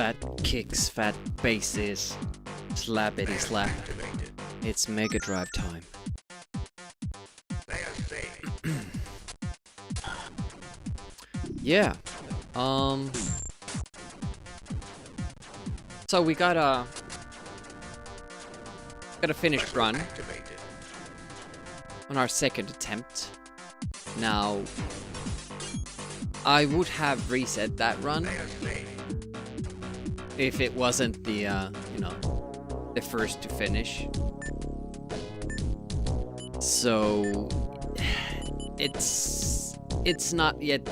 Fat kicks, fat basses, slappity slap. It's Mega Drive time. Yeah. So we got a finished run on our second attempt. Now, I would have reset that run if it wasn't the, the first to finish. So, it's not yet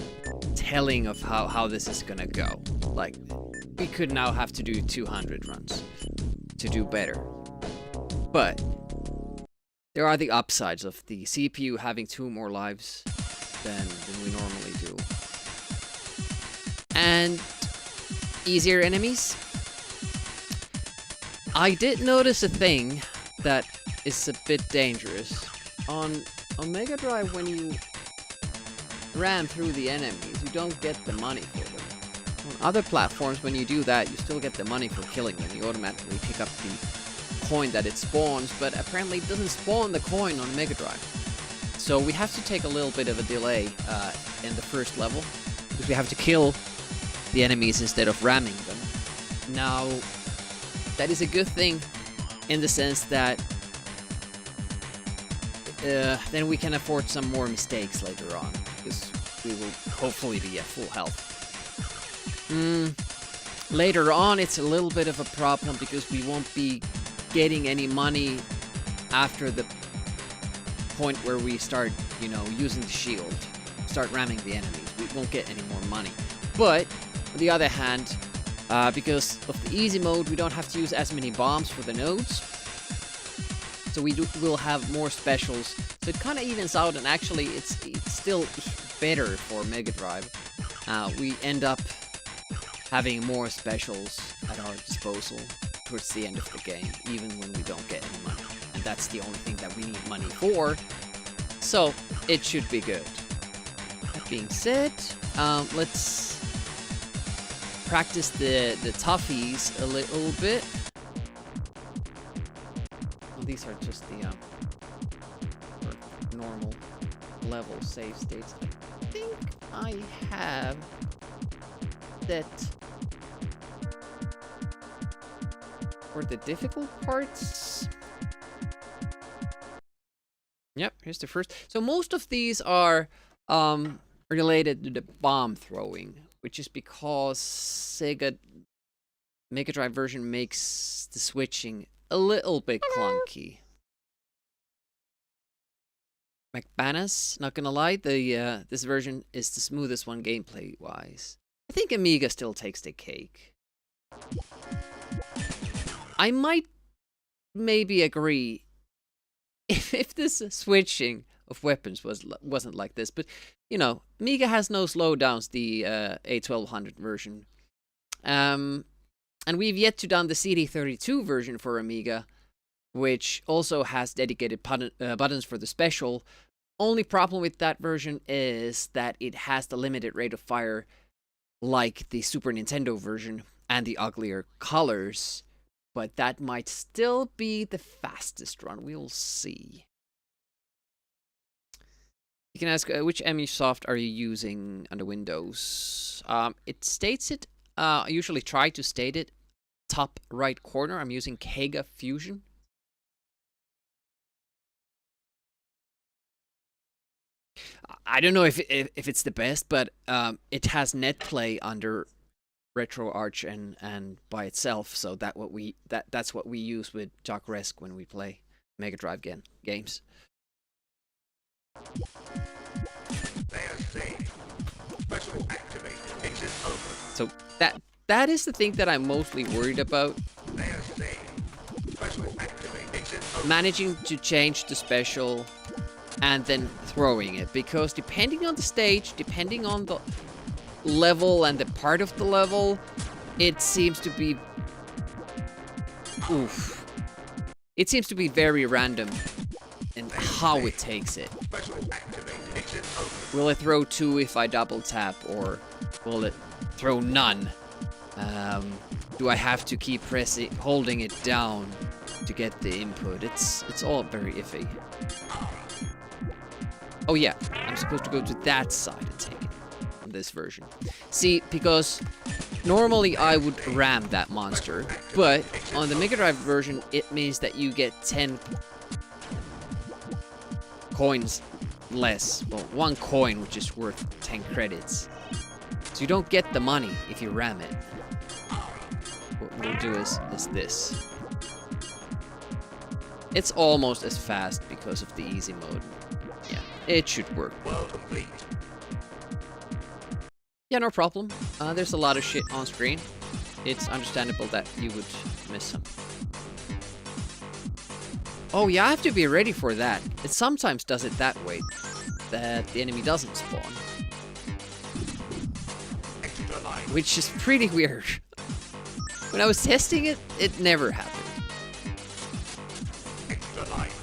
telling of how this is gonna go. Like, we could now have to do 200 runs to do better. But there are the upsides of the CPU having 2 more lives than we normally do. And easier enemies. I did notice a thing that is a bit dangerous. On Mega Drive, when you ram through the enemies, you don't get the money for them. On other platforms, when you do that, you still get the money for killing them. You automatically pick up the coin that it spawns, but apparently it doesn't spawn the coin on Mega Drive. So we have to take a little bit of a delay in the first level, because we have to kill the enemies instead of ramming them. Now, that is a good thing in the sense that then we can afford some more mistakes later on, because we will hopefully be at full health. Later on, it's a little bit of a problem because we won't be getting any money after the point where we start, using the shield, start ramming the enemies. We won't get any more money. But on the other hand, because of the easy mode, we don't have to use as many bombs for the nodes. So we'll have more specials. So it kind of evens out, and actually it's still better for Mega Drive. We end up having more specials at our disposal towards the end of the game, even when we don't get any money. And that's the only thing that we need money for. So it should be good. That being said, let's practice the toughies a little bit. Well, these are just the normal level save states. I think I have that for the difficult parts. Yep, here's the first. So most of these are related to the bomb throwing, which is because Sega Mega Drive version makes the switching a little bit clunky. McBanus, not gonna lie, this version is the smoothest one gameplay-wise. I think Amiga still takes the cake. I might maybe agree if this switching of weapons wasn't like this, but Amiga has no slowdowns, the A1200 version. And we've yet to done the CD32 version for Amiga, which also has dedicated buttons for the special. Only problem with that version is that it has the limited rate of fire like the Super Nintendo version and the uglier colors, but that might still be the fastest run. We'll see. You can ask, which EmuSoft are you using under Windows? It states it, I usually try to state it, top right corner. I'm using Kega Fusion. I don't know if it's the best, but it has NetPlay under RetroArch and by itself, so that's what we use with Jock Resk when we play Mega Drive games. So that is the thing that I'm mostly worried about. Managing to change the special and then throwing it, because depending on the stage, depending on the level and the part of the level, it seems to be it seems to be very random in how it takes it. Will it throw 2 if I double tap, or will it throw none? do I have to keep holding it down to get the input? It's all very iffy. Oh yeah, I'm supposed to go to that side and take it on this version. See, because normally I would ram that monster, but on the Mega Drive version, it means that you get 10 coins less. Well, 1 coin, which is worth 10 credits. So you don't get the money if you ram it. What we'll do is this. It's almost as fast because of the easy mode. Yeah, it should work. Yeah, no problem. There's a lot of shit on screen. It's understandable that you would miss some. Oh yeah, I have to be ready for that. It sometimes does it that way, that the enemy doesn't spawn. Which is pretty weird. When I was testing it, it never happened.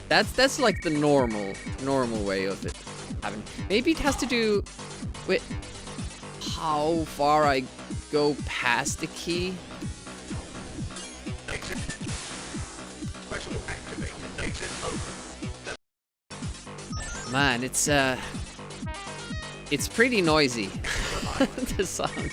That's like the normal way of it happening. Maybe it has to do with how far I go past the key. Man, it's pretty noisy. The sound.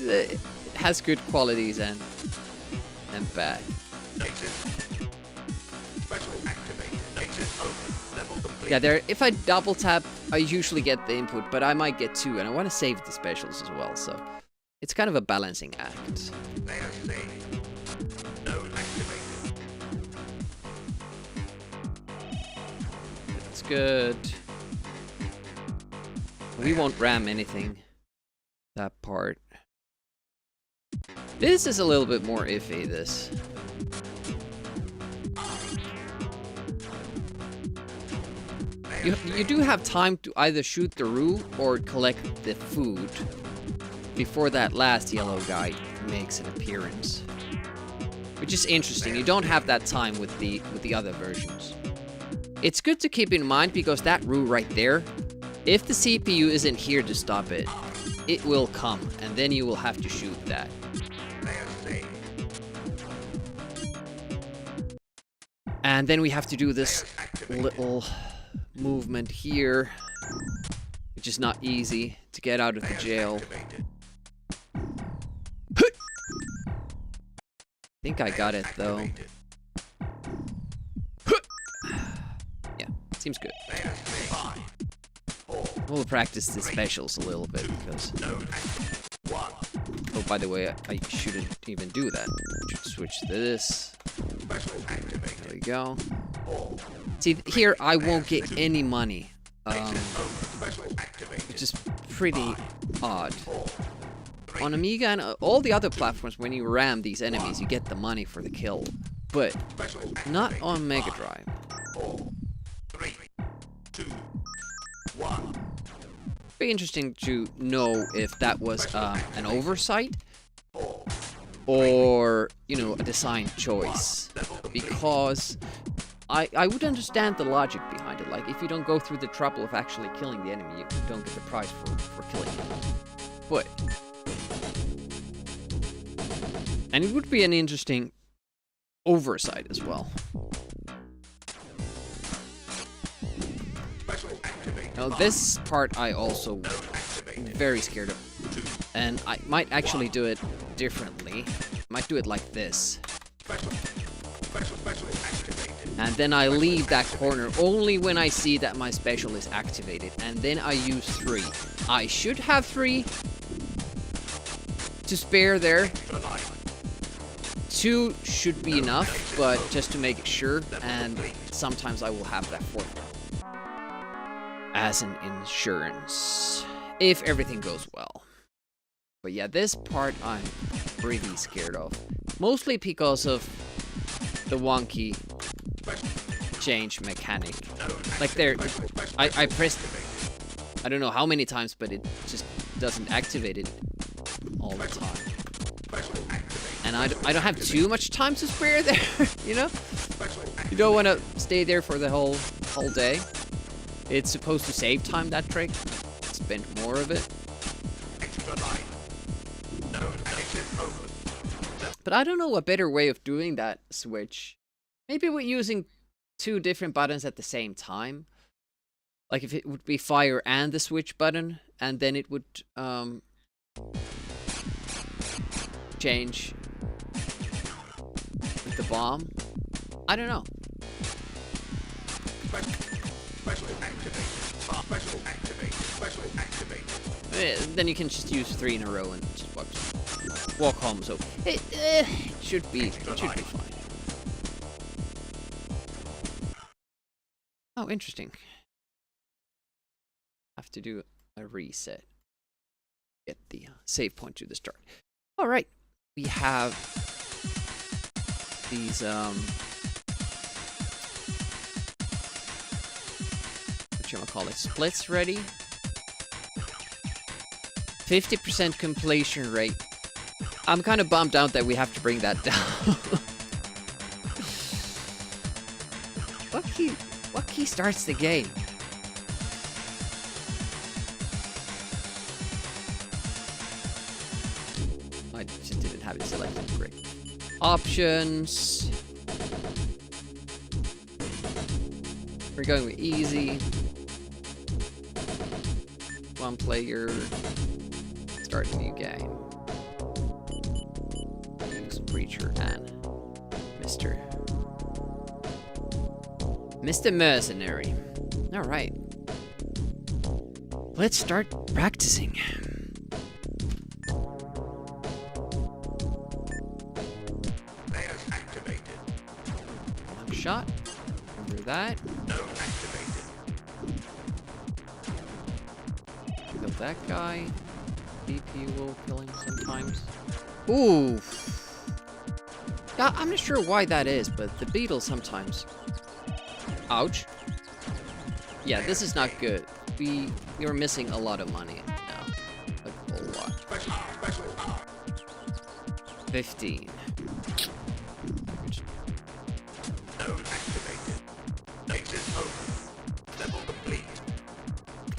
It has good qualities and bad. Yeah, there. If I double tap, I usually get the input, but I might get 2, and I want to save the specials as well. So it's kind of a balancing act. That's good. We won't ram anything. That part. This is a little bit more iffy, this. You do have time to either shoot the roux or collect the food before that last yellow guy makes an appearance. Which is interesting. You don't have that time with the other versions. It's good to keep in mind because that roux right there, if the CPU isn't here to stop it, it will come, and then you will have to shoot that. And then we have to do this little movement here, which is not easy to get out of the jail. I think I got it though. Yeah, seems good. We'll practice the specials a little bit because... Oh, by the way, I shouldn't even do that. I should switch to this. There we go. See, here I won't get any money. Which is pretty odd. On Amiga and all the other platforms, when you ram these enemies, you get the money for the kill. But not on Mega Drive. 3, 2, 1. Be interesting to know if that was an oversight or, you know, a design choice. Because I would understand the logic behind it. Like, if you don't go through the trouble of actually killing the enemy, you don't get the prize for killing him. But... And it would be an interesting oversight as well. Now this part I also am very scared of. And I might actually do it differently. Might do it like this. And then I leave that corner only when I see that my special is activated. And then I use 3. I should have 3 to spare there. 2 should be enough, but just to make sure, and sometimes I will have that 4th as an insurance, if everything goes well. But yeah, this part I'm pretty scared of, mostly because of the wonky change mechanic. Like there, I pressed, I don't know how many times, but it just doesn't activate it all the time. And I don't have too much time to spare there, you know? You don't want to stay there for the whole day. It's supposed to save time, that trick. It's spent more of it. Extra line. No exit open. But I don't know a better way of doing that switch. Maybe we're using 2 different buttons at the same time. Like if it would be fire and the switch button, and then it would change with the bomb. I don't know. Special activate. Special activate. Special activate. Then you can just use 3 in a row and just walk home. So it should be fine. Oh, interesting. Have to do a reset. Get the save point to the start. All right, we have these whatchamacallit, splits ready. 50% completion rate. I'm kind of bummed out that we have to bring that down. What key starts the game? I just didn't have it selected. Great. Options. We're going with easy. 1 player. Start a new game. Use Preacher and Mr. Mercenary. Alright. Let's start practicing. Players activated. 1 shot. Remember that. No activated. Kill that guy. BP will kill him sometimes. Ooh. Yeah, I'm not sure why that is, but the beetle sometimes. Ouch. Yeah, this is not good. We are missing a lot of money now. Like a whole lot. 15. Node activated. Exit open. Level complete.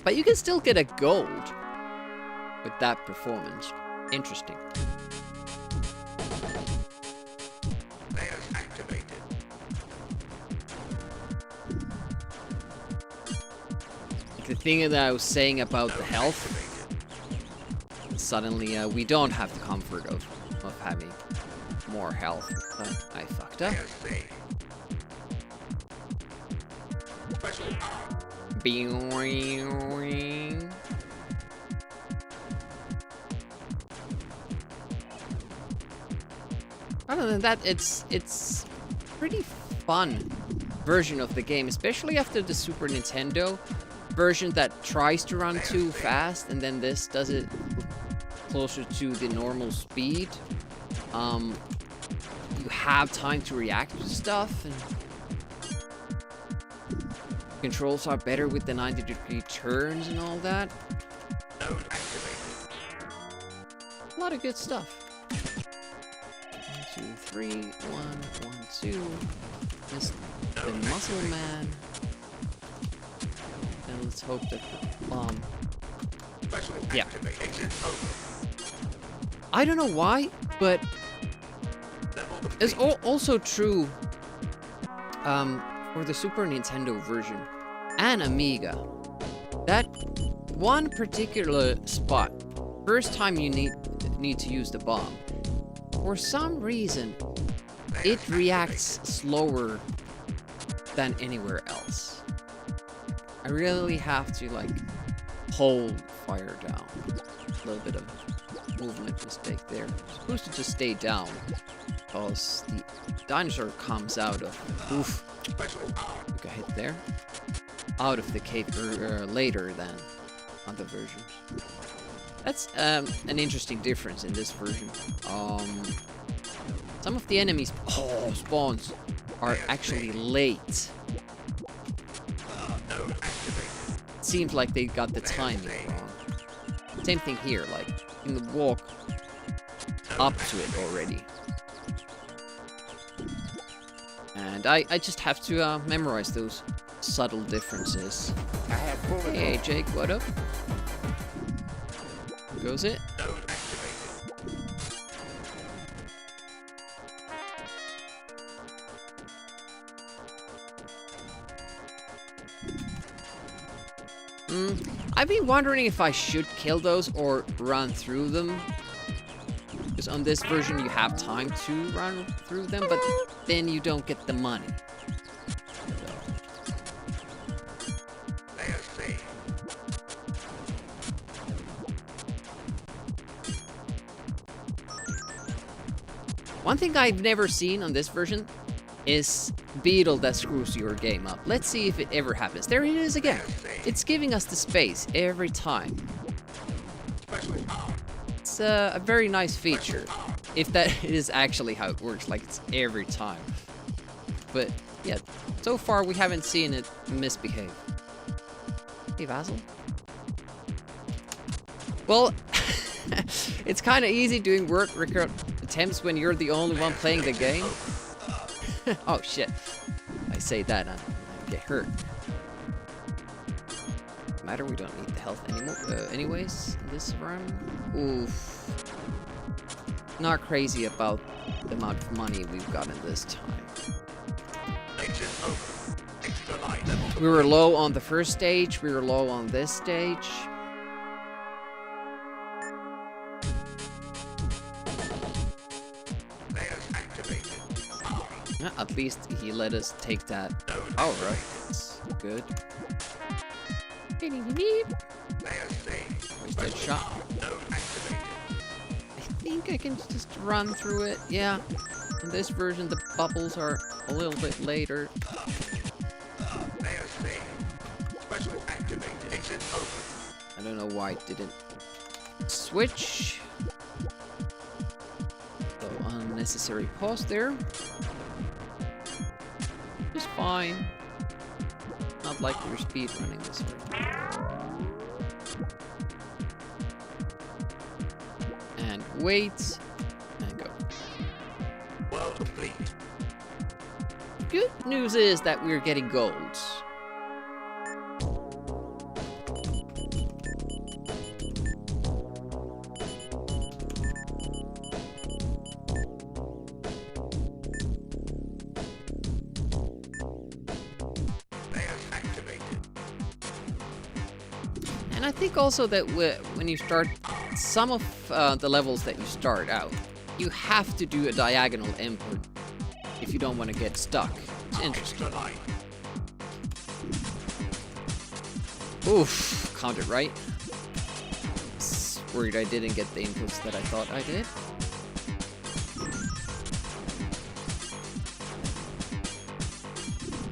But you can still get a gold with that performance. Interesting. Players activated. The thing that I was saying about the health, suddenly we don't have the comfort of having more health. I fucked up. Special Boing. Other than that, it's pretty fun version of the game, especially after the Super Nintendo version that tries to run too fast, and then this does it closer to the normal speed. You have time to react to stuff, and controls are better with the 90-degree turns and all that. node activated. A lot of good stuff. 1, 2, 3, 1, 1, 2. Missed the muscle man. And let's hope that the bomb. Special Yeah. activate. Exit open. I don't know why, but Level it's complete. also true for the Super Nintendo version and Amiga. That one particular spot, first time you need to use the bomb, for some reason, it reacts slower than anywhere else. I really have to like hold fire down. A little bit of movement mistake there. Supposed to just stay down because the dinosaur comes out of Special took a hit there. Out of the cave later than other versions. That's an interesting difference in this version. Some of the enemies spawns are actually late. node activated. It seems like they got the timing wrong. Same thing here, like you can walk up to it already. And I just have to memorize those subtle differences. I have bullet. Hey Jake, what up? goes it. Node activated. I've been wondering if I should kill those or run through them. Because on this version you have time to run through them, but then you don't get the money. Layer C. One thing I've never seen on this version is Beetle that screws your game up. Let's see if it ever happens. There it is again. It's giving us the space every time. Special power. It's a very nice feature. If that is actually how it works, like it's every time. But yeah, so far we haven't seen it misbehave. Hey, Basil. Well, it's kind of easy doing work record attempts when you're the only one playing the game. Oh shit. I say that and I get hurt. No matter, we don't need the health anymore. Anyways, this run. Oof. Not crazy about the amount of money we've gotten this time. Exit open. Extra light level. We were low on the first stage, we were low on this stage. Layers activated. Power. Yeah, at least he let us take that. Node All right, that's good. Layer C. Where's that shot? Node activated. I think I can just run through it. Yeah. In this version, the bubbles are a little bit later. Layer C. Special activated. Exit open. I don't know why it didn't switch. So unnecessary pause there. Just fine. Not like you're speed running this way. And wait. And go. World complete. Good news is that we're getting golds. Layers activated. And I think also that when you start some of the levels that you start out, you have to do a diagonal input if you don't want to get stuck. It's interesting. Extra light. Oof, counted right. Worried I didn't get the inputs that I thought I did.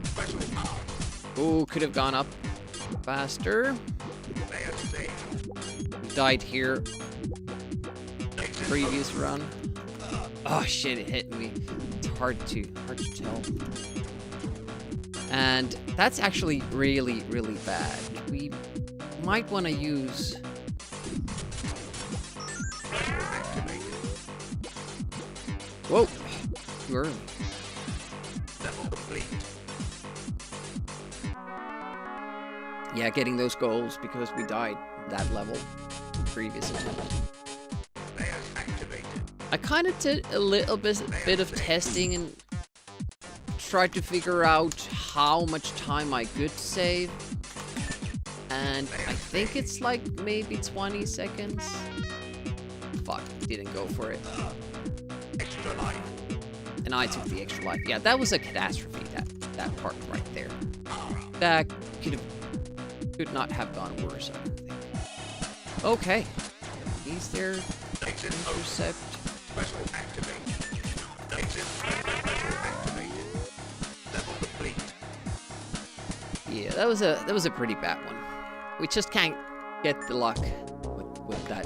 Special power. Ooh, could have gone up faster. Layer C. Died here. Exit Previous run. Oh shit, it hit me. It's hard to tell. And that's actually really, really bad. We might want to use... activated. Whoa! Too early. Level complete. Yeah, getting those goals because we died that level previous attempt. Layers activated. I kind of did a little bit of testing and tried to figure out how much time I could save. And I think it's like maybe 20 seconds. Fuck, didn't go for it. Extra life. And I took the extra life. Yeah, that was a catastrophe, that part right there. Power. That could not have gone worse, I don't think. Okay. He's there. Exit open. Intercept. Special activated. Exit. Special activated. Level complete. Yeah, that was a pretty bad one. We just can't get the luck with that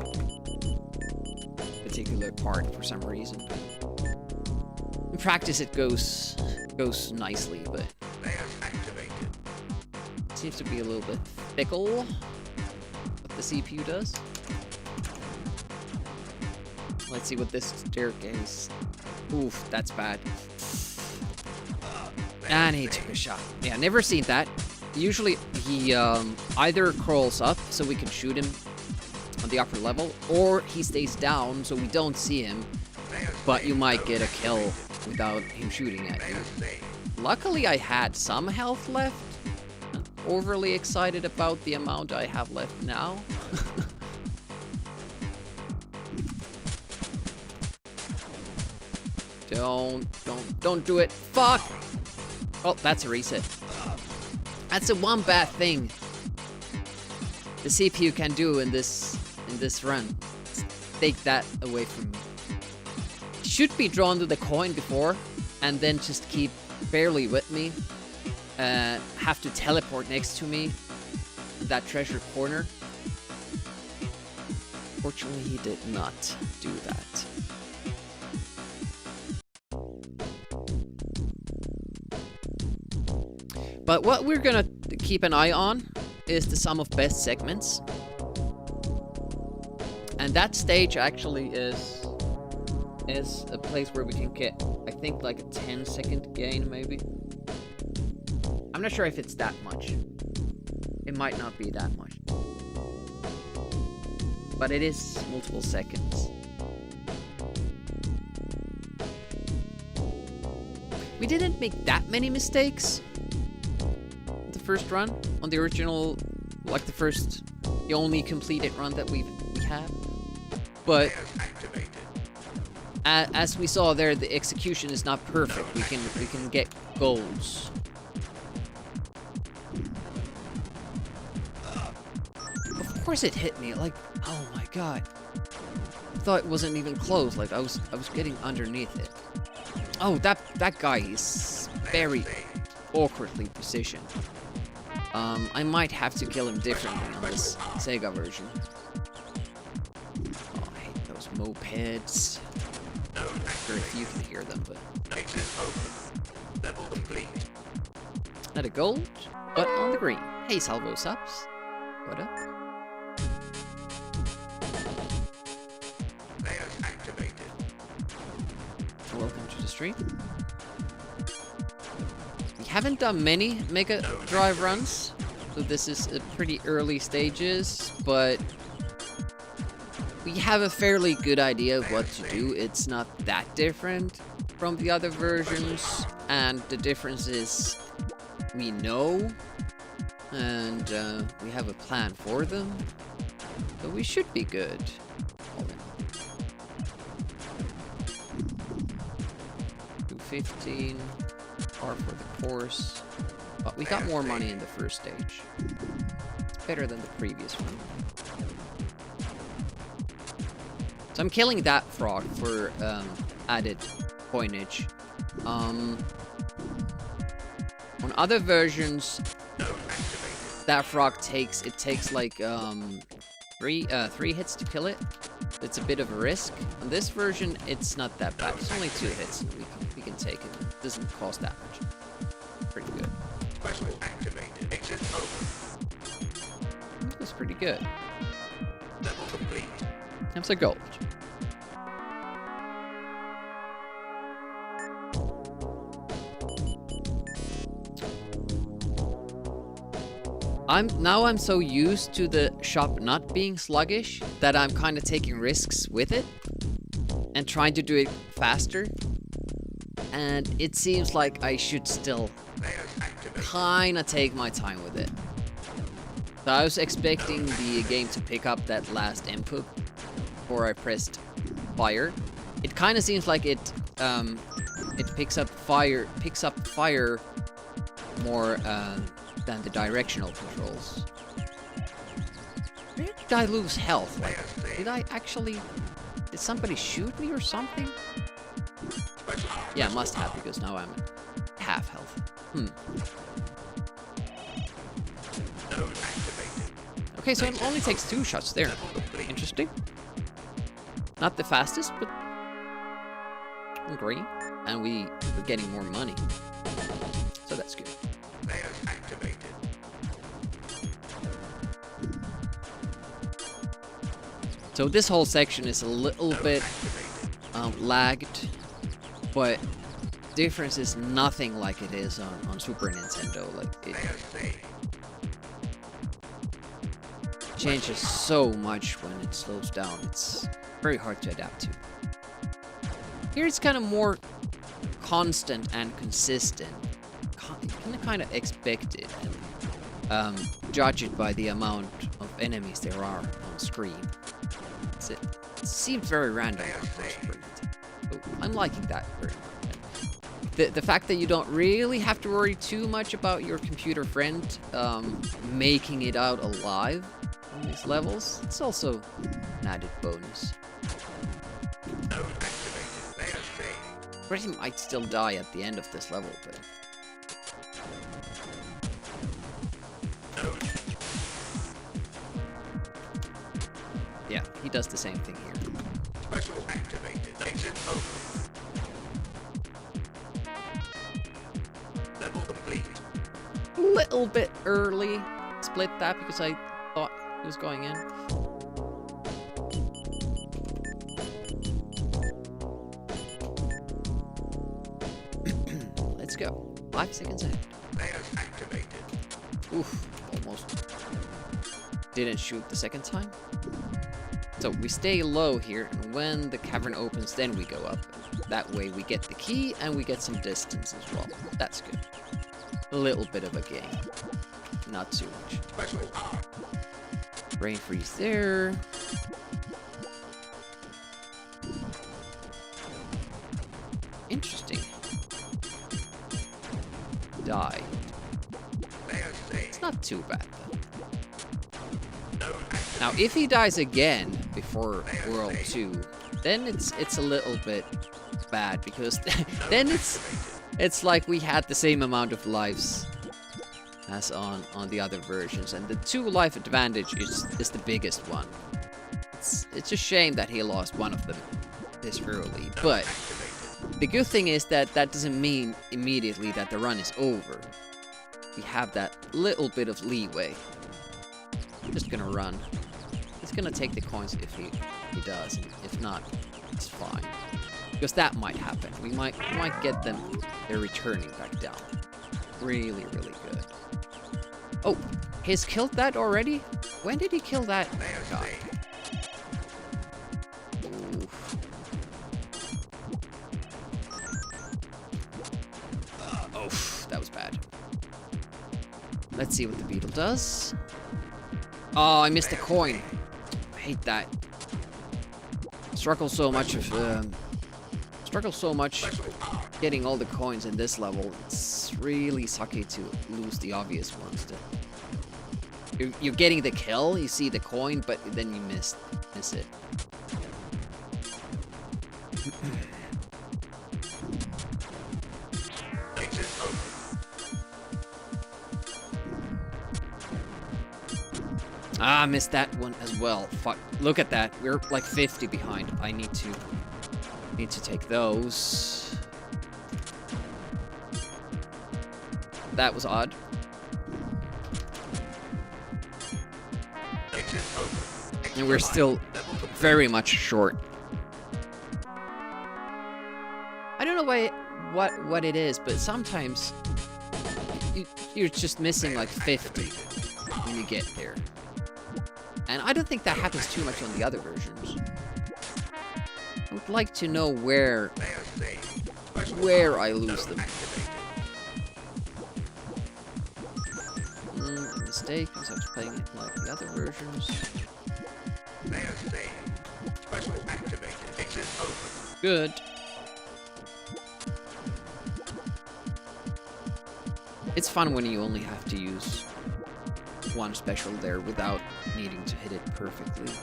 particular part for some reason. In practice, it goes nicely, but Layers activated. it seems to be a little bit fickle. What the CPU does. Let's see what this staircase. Oof, that's bad. And he took a shot. Yeah, never seen that. Usually he either crawls up so we can shoot him on the upper level, or he stays down so we don't see him, but you might get a kill without him shooting at you. Luckily, I had some health left. I'm overly excited about the amount I have left now. Don't do it. Fuck! Oh, that's a reset. That's the one bad thing the CPU can do in this run. Take that away from me. Should be drawn to the coin before, and then just keep barely with me. Have to teleport next to me in that treasure corner. Fortunately, he did not do that. But what we're gonna keep an eye on is the sum of best segments. And that stage actually is a place where we can get, I think, like a 10-second gain, maybe. I'm not sure if it's that much. It might not be that much. But it is multiple seconds. We didn't make that many mistakes the first run on the original, like the only completed run that we had. But as we saw there, the execution is not perfect. We can get golds. Of course it hit me, like, oh my god. I thought it wasn't even close, like I was getting underneath it. Oh, that guy is very awkwardly positioned. I might have to kill him differently on this Sega version. Oh, I hate those mopeds. Not sure if you can hear them, but... Not a gold, but on the green. Hey, Salvo Subs. What up? Welcome to the stream. We haven't done many Mega Drive runs, so this is a pretty early stages, but we have a fairly good idea of what to do. It's not that different from the other versions, and the difference is we know, and we have a plan for them, so we should be good. 215, par for the course, but we got more money in the first stage. It's better than the previous one. So I'm killing that frog for added coinage. On other versions, that frog takes like 3 hits to kill it. It's a bit of a risk. On this version, it's not that bad. It's only 2 hits. We can take it. It doesn't cost that much. Pretty good. That's pretty good. That's a gold. I'm so used to the shop not being sluggish that I'm kind of taking risks with it and trying to do it faster. And it seems like I should still kind of take my time with it. So I was expecting the game to pick up that last input before I pressed fire. It kind of seems like it picks up fire more than the directional controls. Where did I lose health? Like, did somebody shoot me or something? Yeah, must have, because now I'm at half health. Okay, so it only takes 2 shots there. Interesting. Not the fastest, but green. And we're getting more money. So that's good. So this whole section is a little bit lagged, but difference is nothing like it is on Super Nintendo. Like, it changes so much when it slows down. It's very hard to adapt to. Here it's kind of more constant and consistent. You can kind of expect it and judge it by the amount of enemies there are on screen. It seems very random. So I'm liking that very much. The fact that you don't really have to worry too much about your computer friend making it out alive on these levels, it's also an added bonus. Pretty might still die at the end of this level, but... yeah, he does the same thing here. Special activated. Exit open. Level complete. A little bit early. Split that because I thought he was going in. Let's go. 5 seconds ahead. Layers activated. Oof, almost. Didn't shoot the second time. So we stay low here, and when the cavern opens, then we go up. That way we get the key, and we get some distance as well. That's good. A little bit of a gain. Not too much. Brain freeze there. Interesting. Die. It's not too bad, though. Now, if he dies again before World 2, then it's a little bit bad, because then it's like we had the same amount of lives as on the other versions, and the 2 life advantage is the biggest one. It's a shame that he lost one of them this early, but the good thing is that doesn't mean immediately that the run is over. We have that little bit of leeway. I'm just gonna run. He's gonna take the coins if he does, and if not, it's fine. Because that might happen. We might get them. They're returning back down. Really, really good. Oh, he's killed that already? When did he kill that guy? Oof. Oh, that was bad. Let's see what the beetle does. Oh, I missed a coin. I hate that. Struggle so much getting all the coins in this level. It's really sucky to lose the obvious ones. You're getting the kill, you see the coin, but then you miss it. Ah, missed that one as well. Fuck. Look at that. We're like 50 behind. I need to take those. That was odd. And we're still very much short. I don't know what it is, but sometimes you're just missing like 50 when you get there. And I don't think that happens too much on the other versions. I would like to know where I lose them. Mistake, because I was playing it like the other versions. Good. It's fun when you only have to use one special there without needing to hit it perfectly.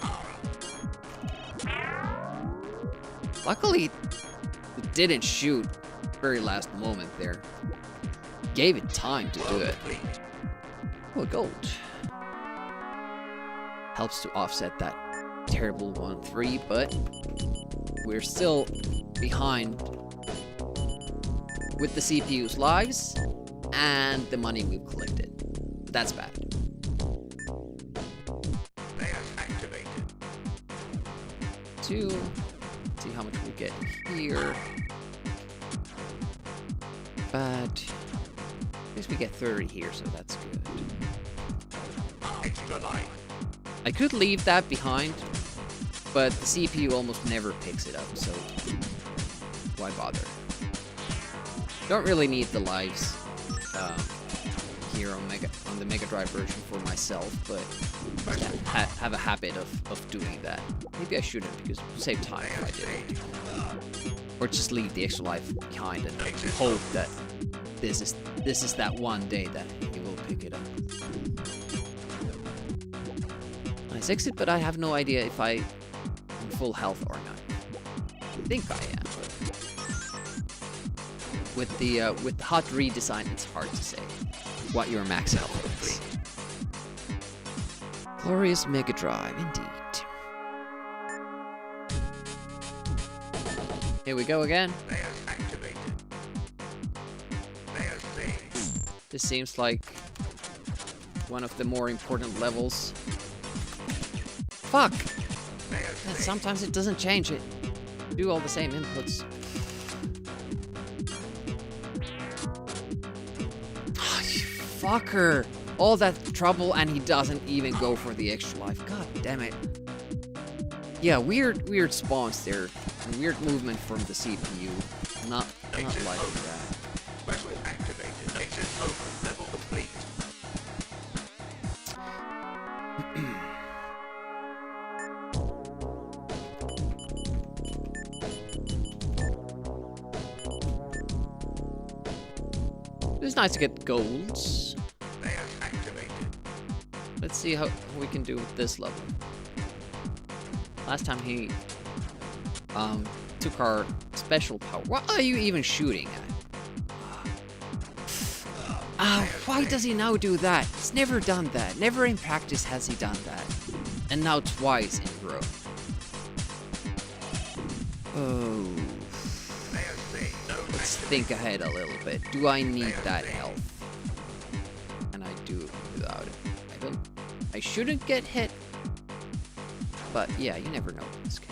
Luckily, it didn't shoot very last moment there. Gave it time to do it. Oh, gold. Helps to offset that terrible 1-3, but we're still behind with the CPU's lives and the money we've collected. That's bad. Two. See how much we get here. But at least we get 30 here, so that's good. Extra life. I could leave that behind, but the CPU almost never picks it up, so why bother? Don't really need the lives here on the Mega Drive version for myself, but have a habit of doing that. Maybe I shouldn't, because it would save time if I did it. Or just leave the extra life behind and hope that this is that one day that he will pick it up. Nice exit, but I have no idea if I'm full health or not. I think I am. With the HUD redesign, it's hard to say what your max health is. Glorious Mega Drive, indeed. Here we go again. This seems like one of the more important levels. Fuck! And sometimes it doesn't change it. Do all the same inputs. Oh, you fucker! All that trouble and he doesn't even go for the extra life. God damn it. Yeah, weird spawns there. And weird movement from the CPU. Not liking that. Vessel activated. Exit open. Level complete. It's nice to get golds. Activated. Let's see how we can do with this level. Last time he took our special power. What are you even shooting at? Why does he now do that? He's never done that. Never in practice has he done that. And now twice in a row. Oh. Let's think ahead a little bit. Do I need that health? And I do without it. I shouldn't get hit. But yeah, you never know in this game.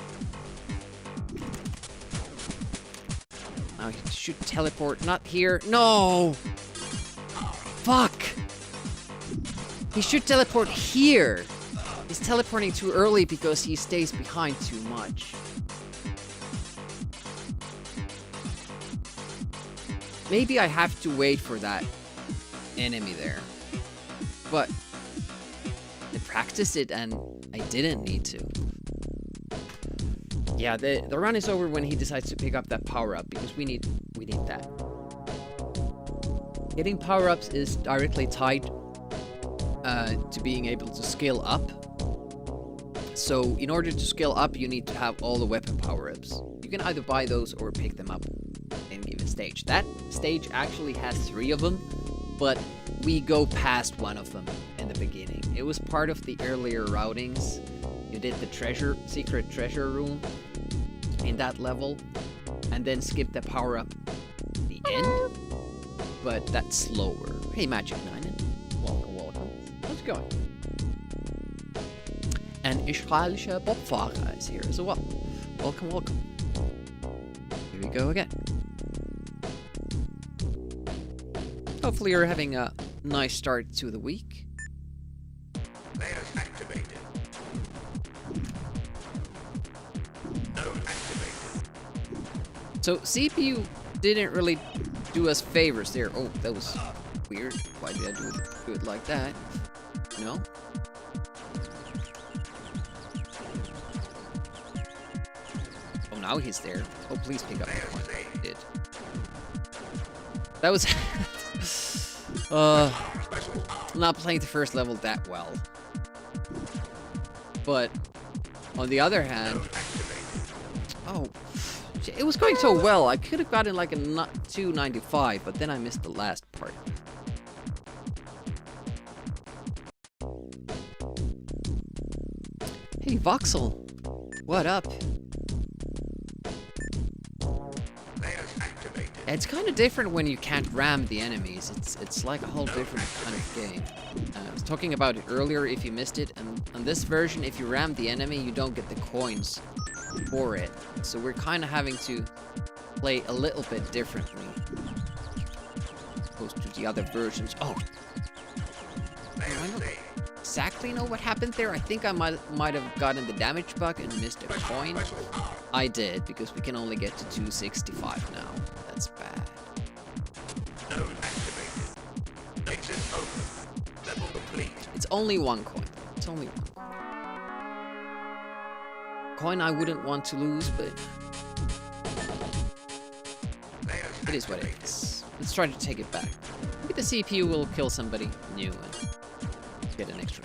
Now he should teleport. Not here. No! Fuck! He should teleport here. He's teleporting too early because he stays behind too much. Maybe I have to wait for that enemy there. But I practiced it and I didn't need to. Yeah, the run is over when he decides to pick up that power-up because we need that. Getting power-ups is directly tied to being able to scale up. So in order to scale up, you need to have all the weapon power-ups. You can either buy those or pick them up in a given stage. That stage actually has 3 of them, but we go past one of them in the beginning. It was part of the earlier routings. You did the secret treasure room in that level, and then skip the power-up at the end. But that's slower. Hey, Magic 9, welcome. How's it going? And Israelische Bobfahrer is here as well. Welcome. Here we go again. Hopefully you're having a nice start to the week. Layers activated. Node activated. So CPU didn't really do us favors there. Oh, that was weird. Why did I do it like that? No? Oh, now he's there. Oh, please pick up the point. He did. That was... not playing the first level that well. But, on the other hand... Oh, it was going so well. I could have gotten like a 295, but then I missed the last part. Hey, Voxel. What up? It's kind of different when you can't ram the enemies. It's like a whole different kind of game. I was talking about it earlier if you missed it, and on this version, if you ram the enemy, you don't get the coins for it. So we're kind of having to play a little bit differently opposed to the other versions. Oh! Am I not exactly know what happened there. I think I might have gotten the damage bug and missed a coin. I did, because we can only get to 265 now. That's bad. Node activated. Exit open. Level complete. It's only one coin. It's only one. Coin I wouldn't want to lose, but it is what it is. Let's try to take it back. Maybe the CPU will kill somebody new and get an extra coin.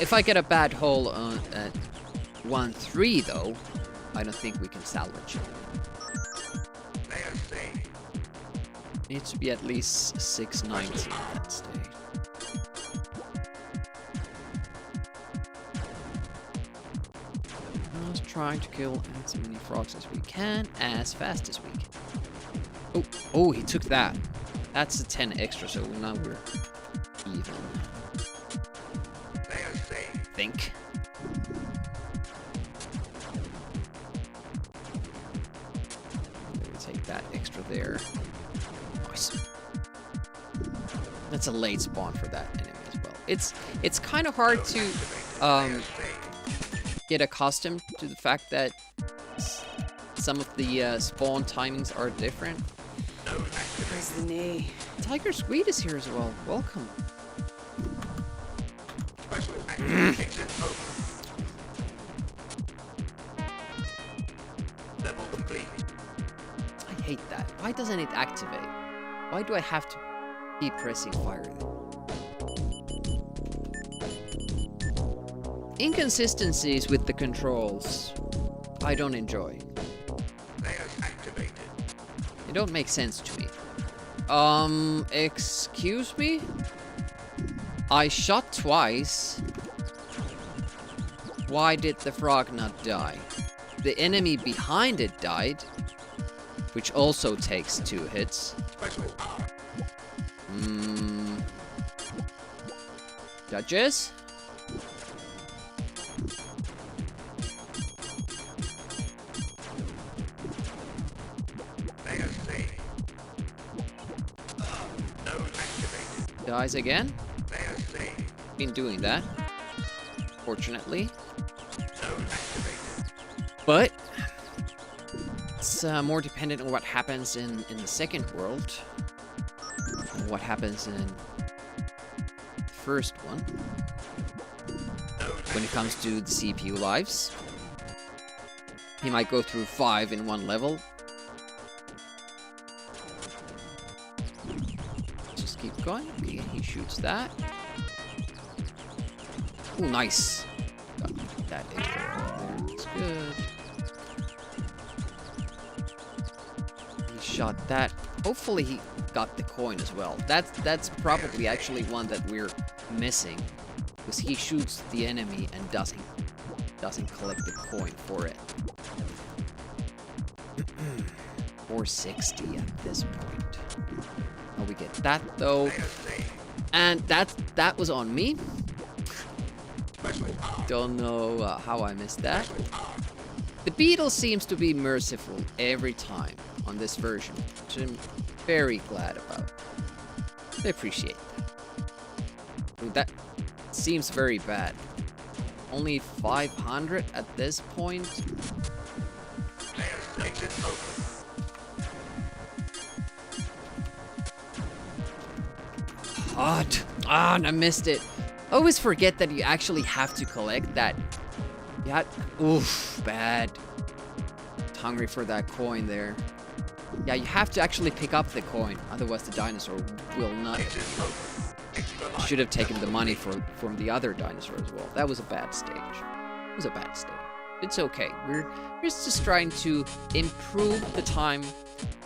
If I get a bad hole at 1-3 though, I don't think we can salvage it. Needs to be at least 690 at that stage. Just trying to kill as many frogs as we can, as fast as we can. Oh, he took that. That's a 10 extra, so now we're even. I think. We'll take that extra there. Nice. That's a late spawn for that enemy as well. It's kind of hard to get accustomed to the fact that some of the spawn timings are different. Where's the knee? Tiger Squid is here as well. Welcome. I hate that. Why doesn't it activate? Why do I have to keep pressing fire there? Inconsistencies with the controls I don't enjoy. They don't make sense to me. Excuse me? I shot twice. Why did the frog not die? The enemy behind it died, which also takes 2 hits. Judges? Dies again? Been doing that, fortunately. But it's more dependent on what happens in the second world, and what happens in the first one. When it comes to the CPU lives, he might go through 5 in one level. Just keep going. Okay, he shoots that. Oh, nice. Got that extra point there. That's good. He shot that. Hopefully he got the coin as well. That's probably actually one that we're missing, because he shoots the enemy and doesn't collect the coin for it. 460 at this point. Oh, we get that though, and that was on me. Don't know how I missed that. The beetle seems to be merciful every time on this version, which I'm very glad about. I appreciate that. Ooh, that seems very bad. Only 500 at this point. Hot. Ah, and I missed it. I always forget that you actually have to collect that. Yeah. Oof, bad. Hungry for that coin there. Yeah, you have to actually pick up the coin, otherwise the dinosaur will not. Should have taken the money from the other dinosaur as well. That was a bad stage. It was a bad stage. It's okay. We're just trying to improve the time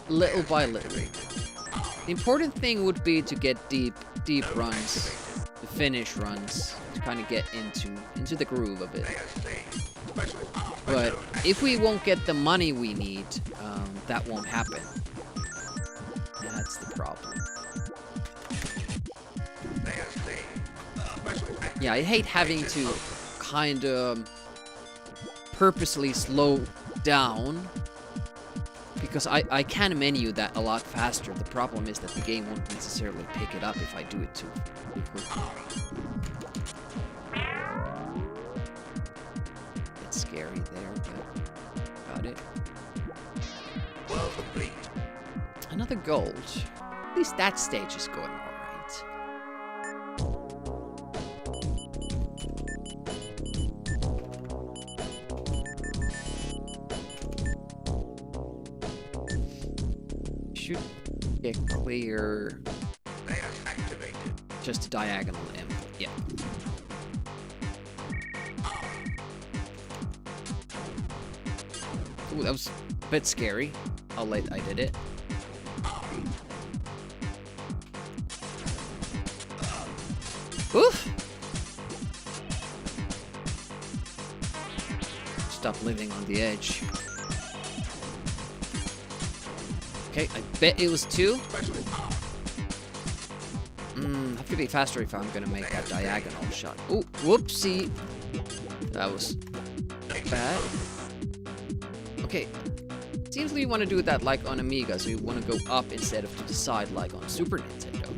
little by little. The important thing would be to get deep runs, the finish runs, to kind of get into the groove of it. But if we won't get the money we need, that won't happen. That's the problem. Yeah, I hate having to kind of purposely slow down, Because I can menu that a lot faster. The problem is that the game won't necessarily pick it up if I do it too quickly. It's scary there, but got it. Well complete. Another gold. At least that stage is going alright. Should get clear. Layers activated. Just a diagonal input. Yeah. Ooh, that was a bit scary how late I did it. Oof! Stop living on the edge. Okay, I bet it was 2. Have to be faster if I'm gonna make that diagonal shot. Ooh, whoopsie! That was bad. Okay, seems like you want to do that like on Amiga, so you want to go up instead of to the side like on Super Nintendo.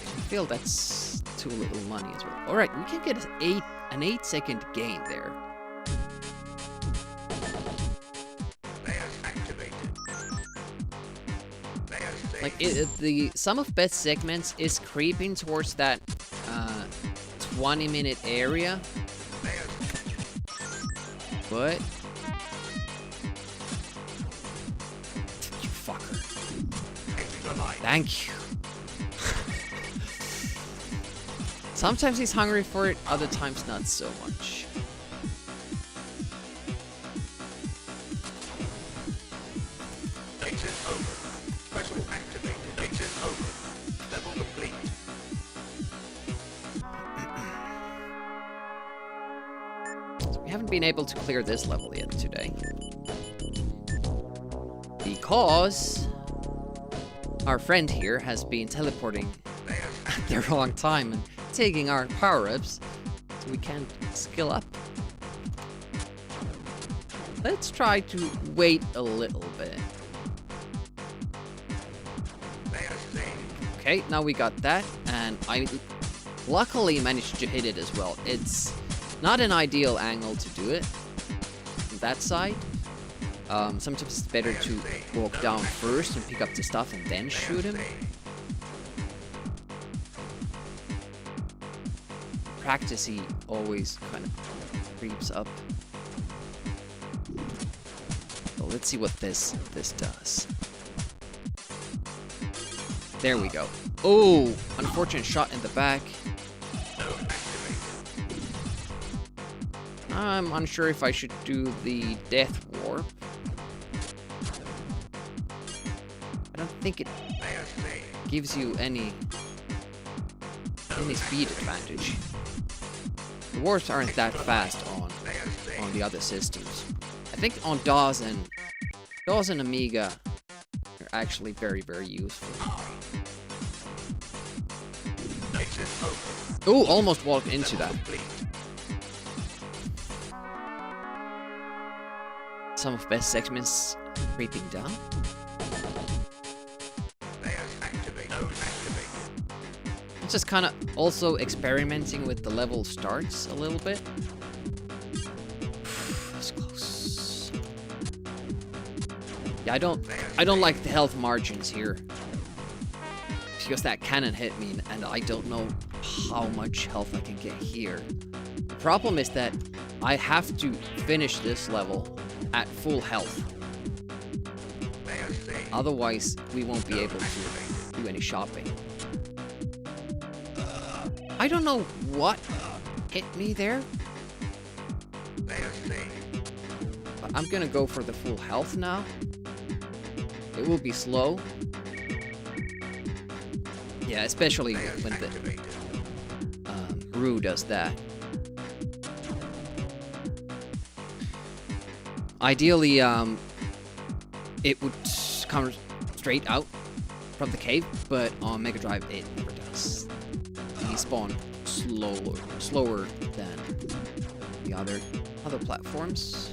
I feel that's too little money as well. Alright, we can get an 8-second gain there. Like, the sum of best segments is creeping towards that 20-minute area. But... you fucker. Thank you. Sometimes he's hungry for it, other times not so much. Exit over. Vessel activated. Exit over. Level complete. So we haven't been able to clear this level yet today. Because our friend here has been teleporting at the wrong time and taking our power-ups, so we can't skill up. Let's try to wait a little bit. Okay, now we got that, and I luckily managed to hit it as well. It's not an ideal angle to do it from that side. Sometimes it's better to walk down first and pick up the stuff and then shoot him. Practice, he always kind of creeps up. So let's see what this does. There we go. Oh, unfortunate shot in the back. I'm unsure if I should do the death warp. I don't think it gives you any speed advantage. The warps aren't that fast on the other systems. I think on DOS and Amiga, they're actually very, very useful. Oh, almost walked into that. Some of best segments creeping down. I'm just kind of also experimenting with the level starts a little bit. That's close. Yeah, I don't like the health margins here, because that cannon hit me and I don't know how much health I can get here. The problem is that I have to finish this level at full health. Otherwise, we won't be able to do any shopping. I don't know what hit me there, but I'm gonna go for the full health now. It will be slow. Yeah, especially when the Rue does that. Ideally, it would come straight out from the cave, but on Mega Drive it never does. He spawned slower than the other platforms.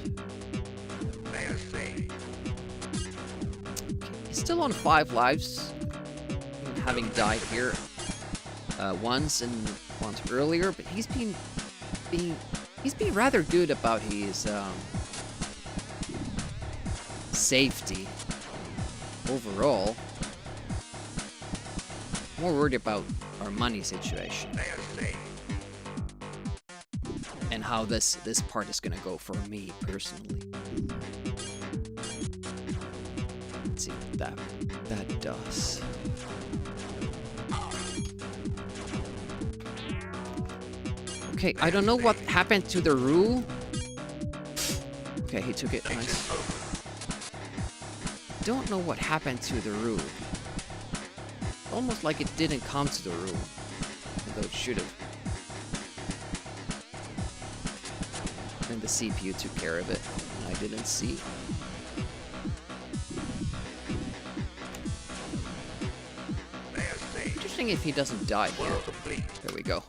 He's still on 5 lives, having died here once and once earlier, but he's been rather good about his safety overall. More worried about our money situation and how this part is gonna go for me personally. Let's see what that does. Okay, I don't know what happened to the rule. Okay, he took it. Nice. Don't know what happened to the rule. Almost like it didn't come to the rule, although it should have. And the CPU took care of it, and I didn't see. Interesting if he doesn't die here. There we go.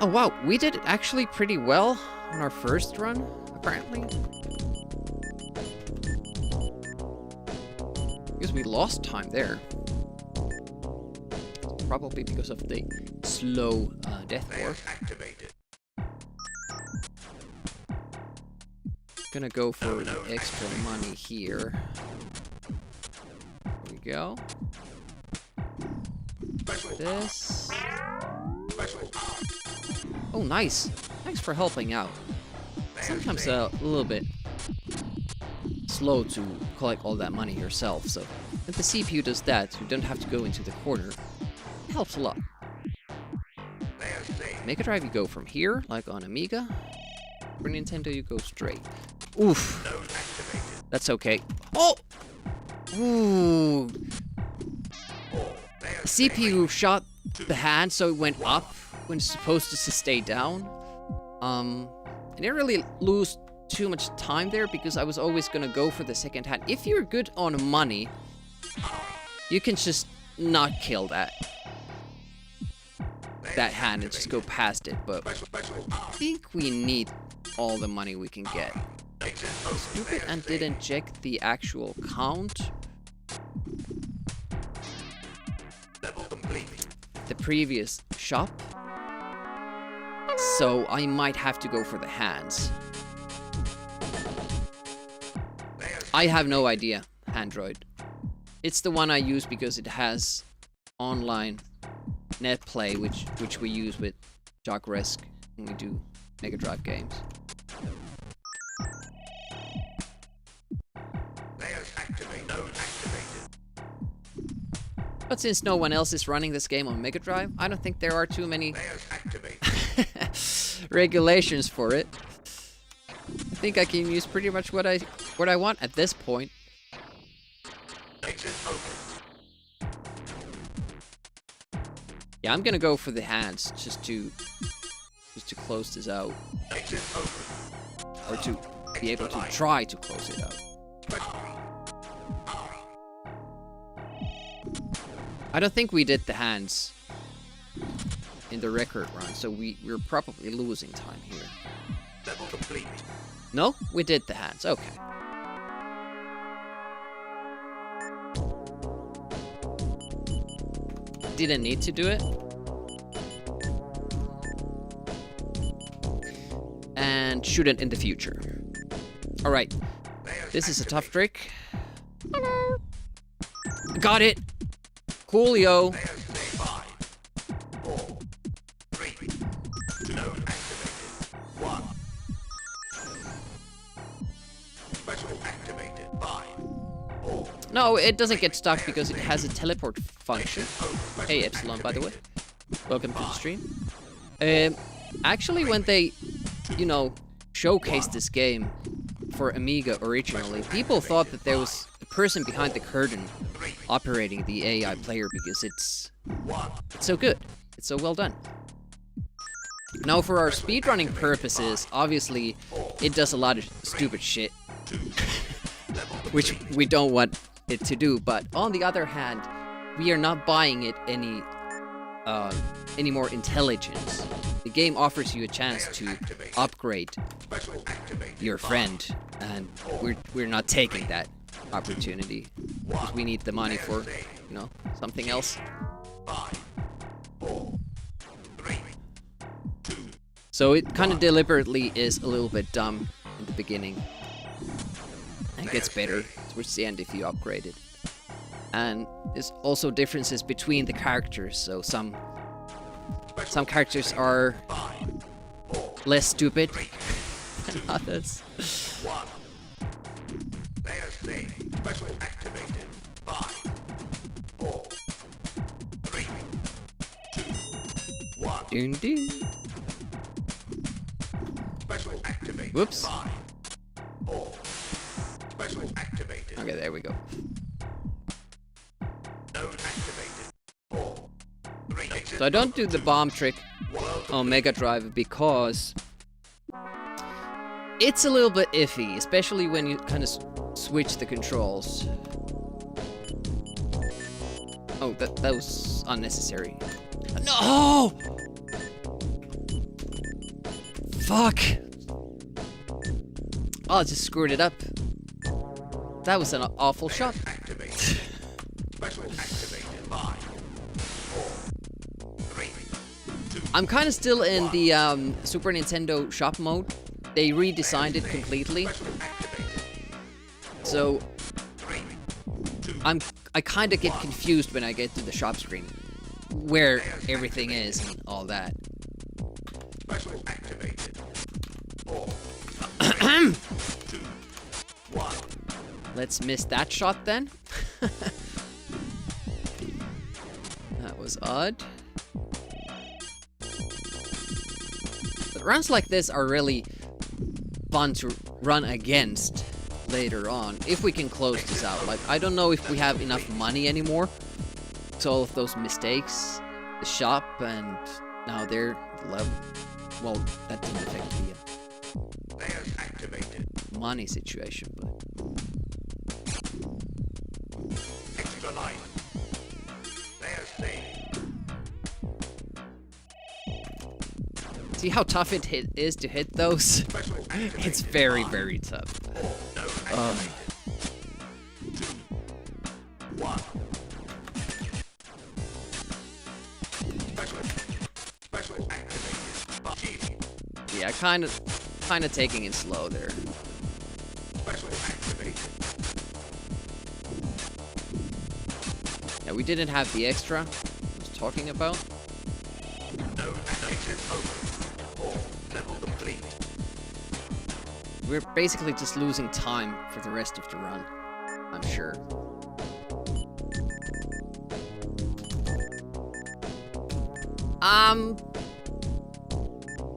Oh wow, we did actually pretty well on our first run, apparently. Because we lost time there. Probably because of the slow death warp. Gonna go for the extra money here. There we go. This. Oh, nice. Thanks for helping out. Sometimes a little bit slow to collect all that money yourself, so if the CPU does that, you don't have to go into the corner. It helps a lot. Mega Drive, you go from here, like on Amiga. For Nintendo, you go straight. Oof. That's okay. Oh! Ooh. The CPU shot the hand, so it went up when it's supposed to stay down. I didn't really lose too much time there because I was always gonna go for the second hand. If you're good on money, you can just not kill that hand and just go past it, but I think we need all the money we can get. Stupid and didn't check the actual count. The previous shop. So I might have to go for the hands. I have no idea, Android. It's the one I use because it has online net play, which we use with Jock Risk when we do Mega Drive games. But since no one else is running this game on Mega Drive, I don't think there are too many regulations for it. I think I can use pretty much what I want at this point. Yeah, I'm gonna go for the hands just to close this out, or to be able to try to close it out. I don't think we did the hands in the record run, so we're probably losing time here. No, we did the hands. Okay. Didn't need to do it. And shouldn't in the future. Alright. This is a tough trick. Got it! Coolio! No, it doesn't get stuck because it has a teleport function. Hey, Epsilon, by the way. Welcome to the stream. Actually, when they, you know, showcased this game for Amiga originally, people thought that there was a person behind the curtain operating the AI player because it's so good. It's so well done. Now, for our speedrunning purposes, obviously, it does a lot of stupid shit. Which we don't want it to do. But on the other hand, we are not buying it any more intelligence. The game offers you a chance to upgrade Special activated. your friend, and we're not taking that opportunity because we need the money for, you know, something else. 5, 4, 3, 2. So it kind of deliberately is a little bit dumb in the beginning, and gets better towards the end if you upgrade it. And there's also differences between the characters. So some characters are less stupid than others. 1. Player saved. Special activated. 5, 4, 3, 2, 1. Ding ding. Special activated. Whoops. 5, 4. Special activated. Okay, there we go. Node activated. 4, 3. Exit. So I don't do the bomb trick on Mega Drive because it's a little bit iffy, especially when you kind of switch the controls. Oh, that was unnecessary. No! Fuck! Oh, I just screwed it up. That was an awful shot. Activated. Special activated. 5, 4, 3, 2. I'm kind of still in the Super Nintendo shop mode. They redesigned it completely, Special activated. so 3, 2. I kind of get confused when I get to the shop screen, where everything is and all that. Special activated. 4, 2, 1. Let's miss that shot then. That was odd. But runs like this are really fun to run against later on, if we can close this out. Like, I don't know if we have enough money anymore. So all of those mistakes, the shop, and now they're level. Well, that didn't affect the Players activated. money situation, but Extra life. Players saved. see how tough it is to hit those? Special activated. It's very, very tough. Node activated. 2, 1. Special activated. Achieving. Yeah, kind of taking it slow there. Special activated. Yeah, we didn't have the extra I was talking about. Node exit open. 4. Level complete. We're basically just losing time for the rest of the run, I'm sure.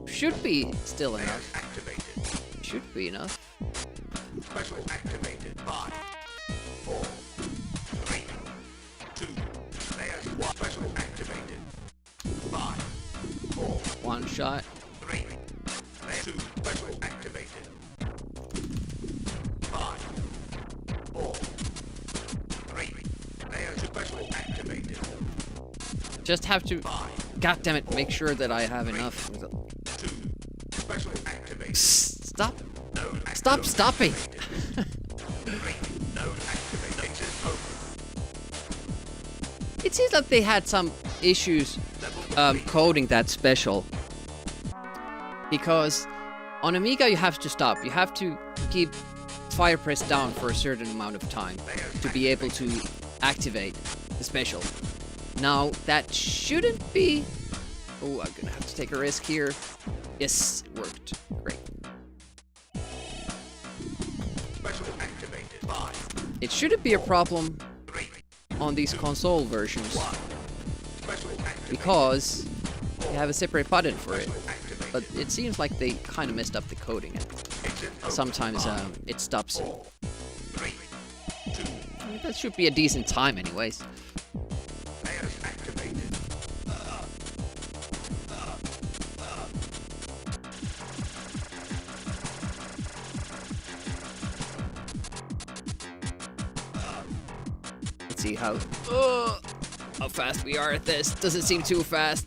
Should be still Players enough. activated. Should be enough. Special activated. 5, 4, 3, 2. Players 1. Special activated. 5, 4, One shot. 3. Player 2. Special activated. 5, 4, 3. Player 2. Special activated. Just have to, 5, god damn it, make sure that I have enough. 2. Special activated. Stop. Node Stop stopping. 3. Node activated. Exit open. It seems like they had some issues coding that special. Because on Amiga you have to stop. You have to keep fire press down for a certain amount of time to be able to activate the special. Now that shouldn't be... Oh, I'm gonna have to take a risk here. Yes, it worked. Great. Special activated. 5, It shouldn't be a problem 3, on these console versions 1. Special activated. because you have a separate button for it. Activated. But it seems like they kind of messed up the coding. And Exit open. sometimes it stops. 3, 2. That should be a decent time anyways. Players activated. Let's see how fast we are at this. Doesn't seem too fast.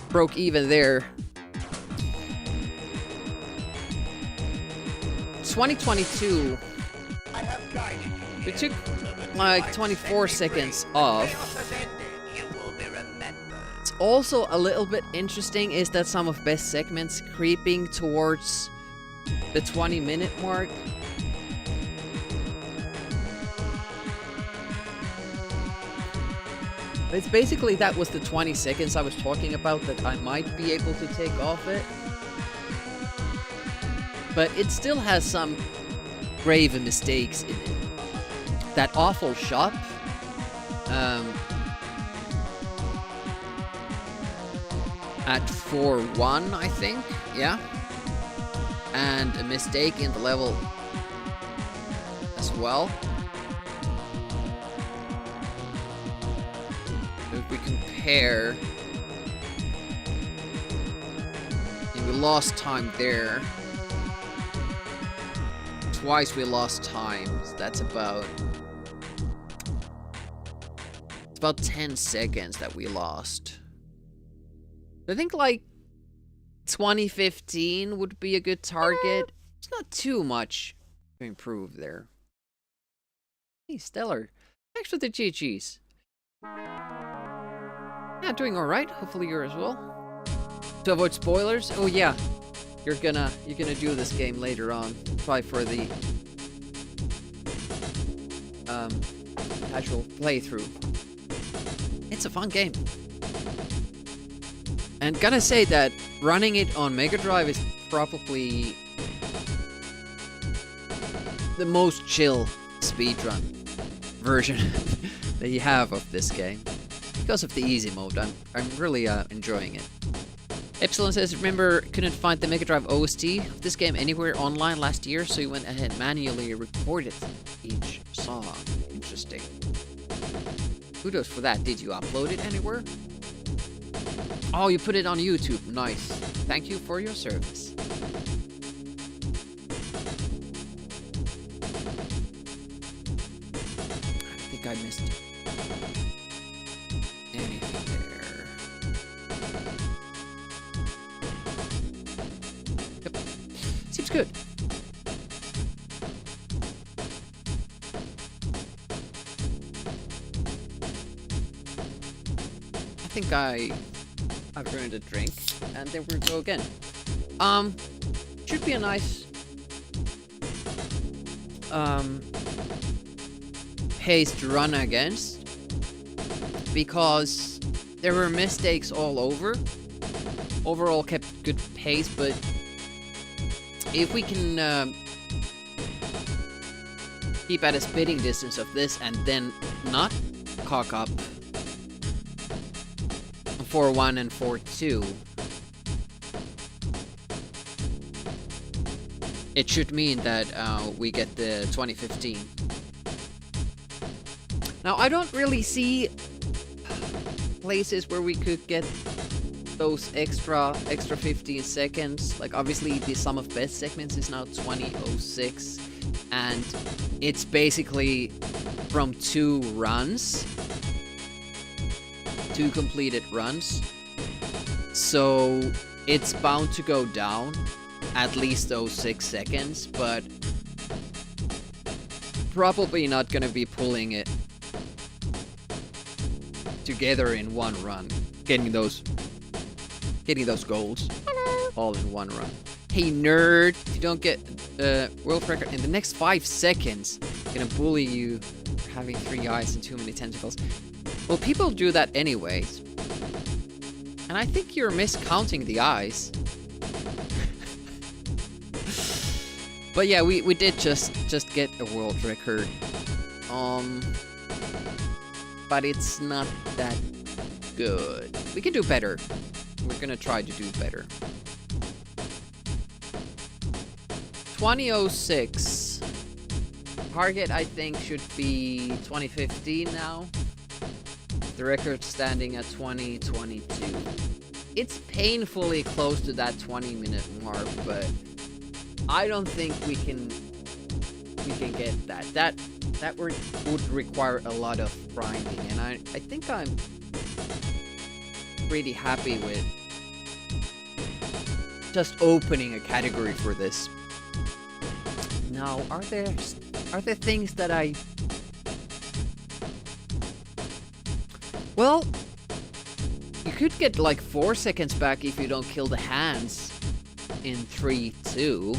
Broke even there. 2022. We took like 24 seconds off. It's also a little bit interesting is that some of best segments creeping towards the 20-minute mark. It's basically that was the 20 seconds I was talking about that I might be able to take off it. But it still has some grave mistakes in it. That awful shot. At 4-1, I think. Yeah. And a mistake in the level as well. If we compare, we lost time there. Twice we lost time. So that's about 10 seconds that we lost. I think like 2015 would be a good target. It's not too much to improve there. Hey, Stellar. Thanks for the GGs. Yeah, doing alright. Hopefully you're as well. To avoid spoilers, oh yeah. You're gonna do this game later on. Try for the casual playthrough. It's a fun game. And gotta say that running it on Mega Drive is probably the most chill speedrun version that you have of this game. Because of the easy mode, I'm really enjoying it. Epsilon says, remember, couldn't find the Mega Drive OST of this game anywhere online last year, so you went ahead and manually recorded each song. Interesting. Kudos for that. Did you upload it anywhere? Oh, you put it on YouTube. Nice. Thank you for your service. I think I missed anything there. Yep. Seems good. I think I've earned a drink, and then we'll go again. Should be a nice pace to run against, because there were mistakes all over. Overall kept good pace, but if we can keep at a spitting distance of this and then not cock up 4-1 and 4-2, it should mean that we get the 2015. Now, I don't really see places where we could get those extra 15 seconds. Like, obviously, the sum of best segments is now 20:06, and it's basically from 2 runs. 2 completed runs, so it's bound to go down at least those 6 seconds, but probably not gonna be pulling it together in one run, getting those goals all in one run. Hey nerd, if you don't get world record in the next 5 seconds, I'm gonna bully you for having 3 eyes and too many tentacles. Well, people do that anyways. And I think you're miscounting the eyes. But yeah, we did just get a world record. But it's not that good. We can do better. We're gonna try to do better. 20:06. Target, I think, should be 2015 now. The record standing at 2022. It's painfully close to that 20-minute mark, but I don't think we can we can get that. That would require a lot of grinding, and I think I'm pretty happy with just opening a category for this. Now, are there things that I... Well, you could get like 4 seconds back if you don't kill the hands in 3-2.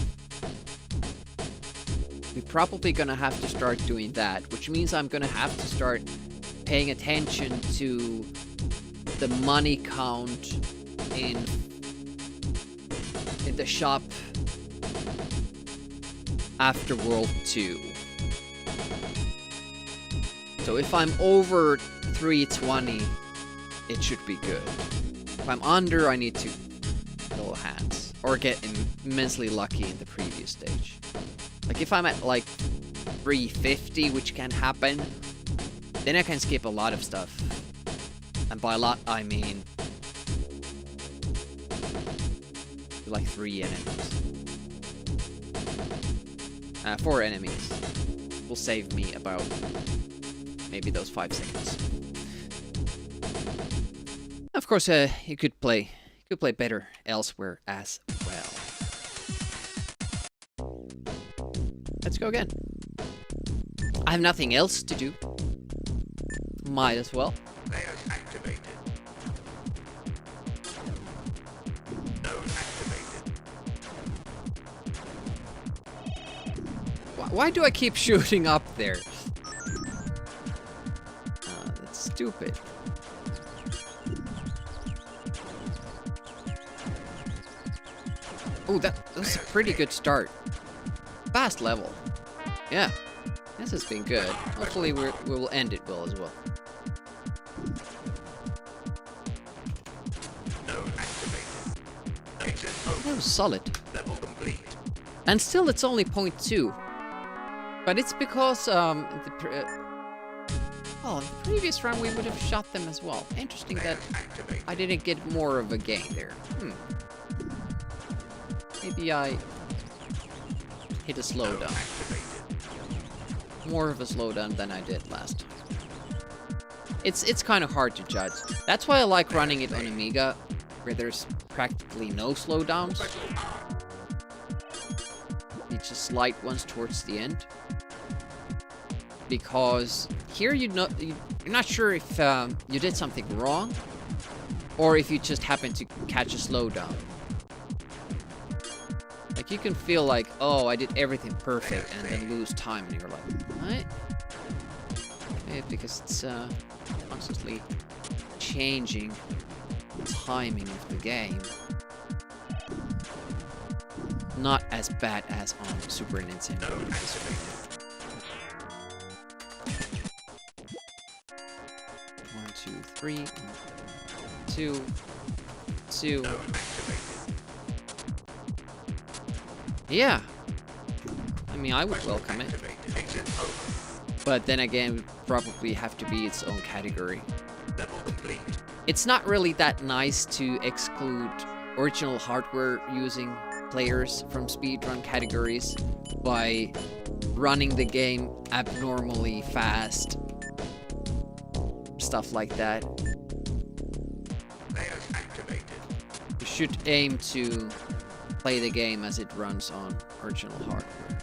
We're probably gonna have to start doing that, which means I'm gonna have to start paying attention to the money count in the shop after World 2. So if I'm over 320, it should be good. If I'm under, I need to kill hands or get immensely lucky in the previous stage. Like if I'm at like 350, which can happen, then I can skip a lot of stuff. And by a lot, I mean like 3 enemies. 4 enemies will save me about maybe those 5 seconds. Of course, you could play better elsewhere as well. Let's go again. I have nothing else to do. Might as well. Layers activated. Node activated. Why do I keep shooting up there? That's stupid. Oh, that was a pretty good start. Fast level. Yeah. This has been good. Hopefully we will end it well as well. Node activated. Exit open. That was solid. Level complete. And still it's only 0.2. But it's because in the previous round we would have shot them as well. Interesting that Activate. I didn't get more of a gain there. Maybe I hit a slowdown. More of a slowdown than I did last time. It's kind of hard to judge. That's why I like running it on Amiga, where there's practically no slowdowns. It's just slight ones towards the end. Because here you're not sure if you did something wrong, or if you just happened to catch a slowdown. Like you can feel like, oh, I did everything perfect, and then lose time, and you're like, what? Okay, because it's constantly changing the timing of the game. Not as bad as on Super Nintendo. 1, 2, 3, 1, 2, 2. Yeah. I mean, I would welcome it. But then again, it would probably have to be its own category. It's not really that nice to exclude original hardware using players from speedrun categories by running the game abnormally fast. Stuff like that. You should aim to play the game as it runs on original hardware.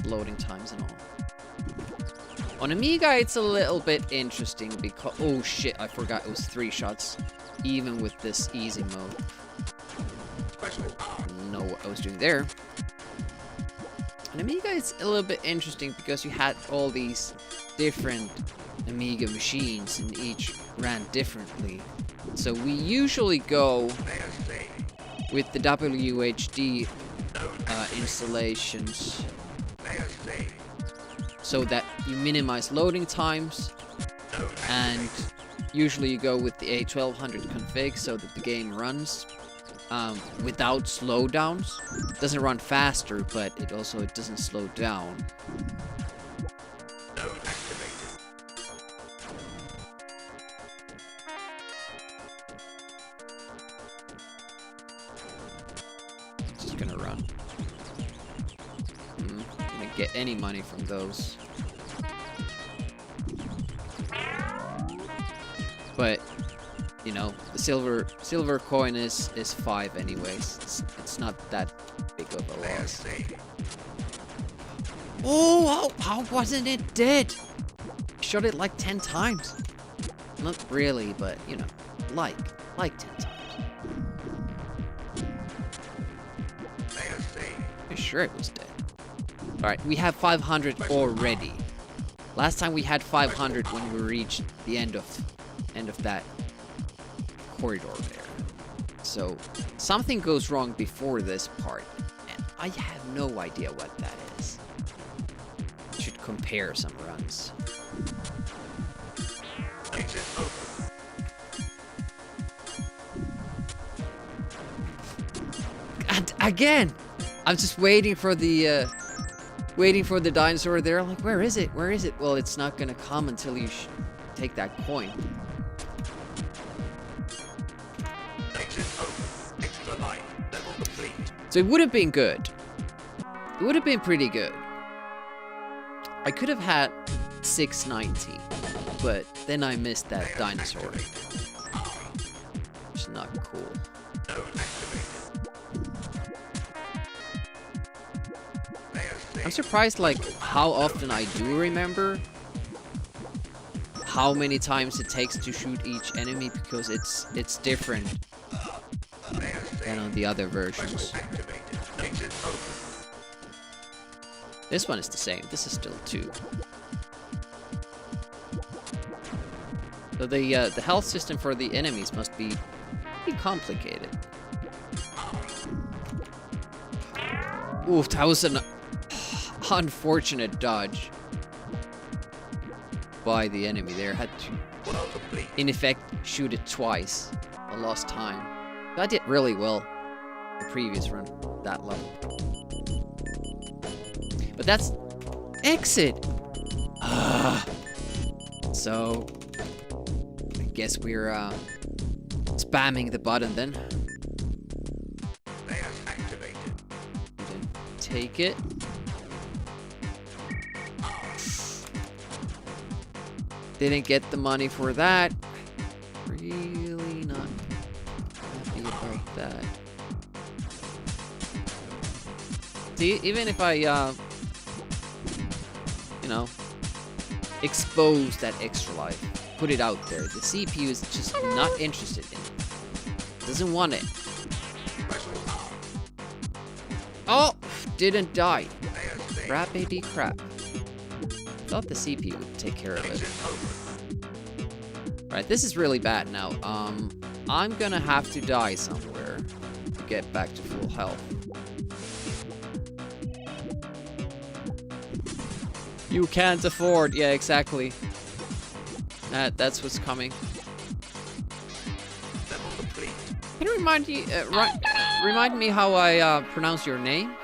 Loading times and all. On Amiga, it's a little bit interesting because... Oh shit, I forgot it was 3 shots. Even with this easy mode. Know what I was doing there. On Amiga, it's a little bit interesting because you had all these different Amiga machines and each ran differently. So we usually go with the WHD installations so that you minimize loading times, and usually you go with the A1200 config so that the game runs without slowdowns. It doesn't run faster, but it doesn't slow down. get any money from those. But you know, the silver coin is 5 anyways. It's not that big of a loss. Oh, how wasn't it dead? Shot it like 10 times. Not really, but you know, like 10 times. I'm sure it was dead. Alright, we have 500 already. Last time we had 500 when we reached the end of that corridor there. So something goes wrong before this part, and I have no idea what that is. Should compare some runs. And again, I'm just waiting for the dinosaur there. I'm like, where is it? Where is it? Well, it's not gonna come until you take that coin. So it would have been good. It would have been pretty good. I could have had 690, but then I missed that dinosaur. Which is not cool. I'm surprised, like, how often I do remember how many times it takes to shoot each enemy, because it's different than on the other versions. This one is the same. This is still 2. So the health system for the enemies must be pretty complicated. Oof, that was an unfortunate dodge by the enemy there. Had to, in effect, shoot it twice. I lost time. I did really well the previous run, that level. But that's exit. So I guess we're spamming the button then. Didn't take it. Didn't get the money for that. Really not happy about that. See, even if I, you know, expose that extra life, put it out there, the CPU is just not interested in it. Doesn't want it. Oh, didn't die. Crap, baby, crap. Thought the CPU would take care of it. Right, this is really bad now. I'm gonna have to die somewhere to get back to full health. You can't afford. Yeah, exactly. That's what's coming. Can you remind me how I pronounce your name?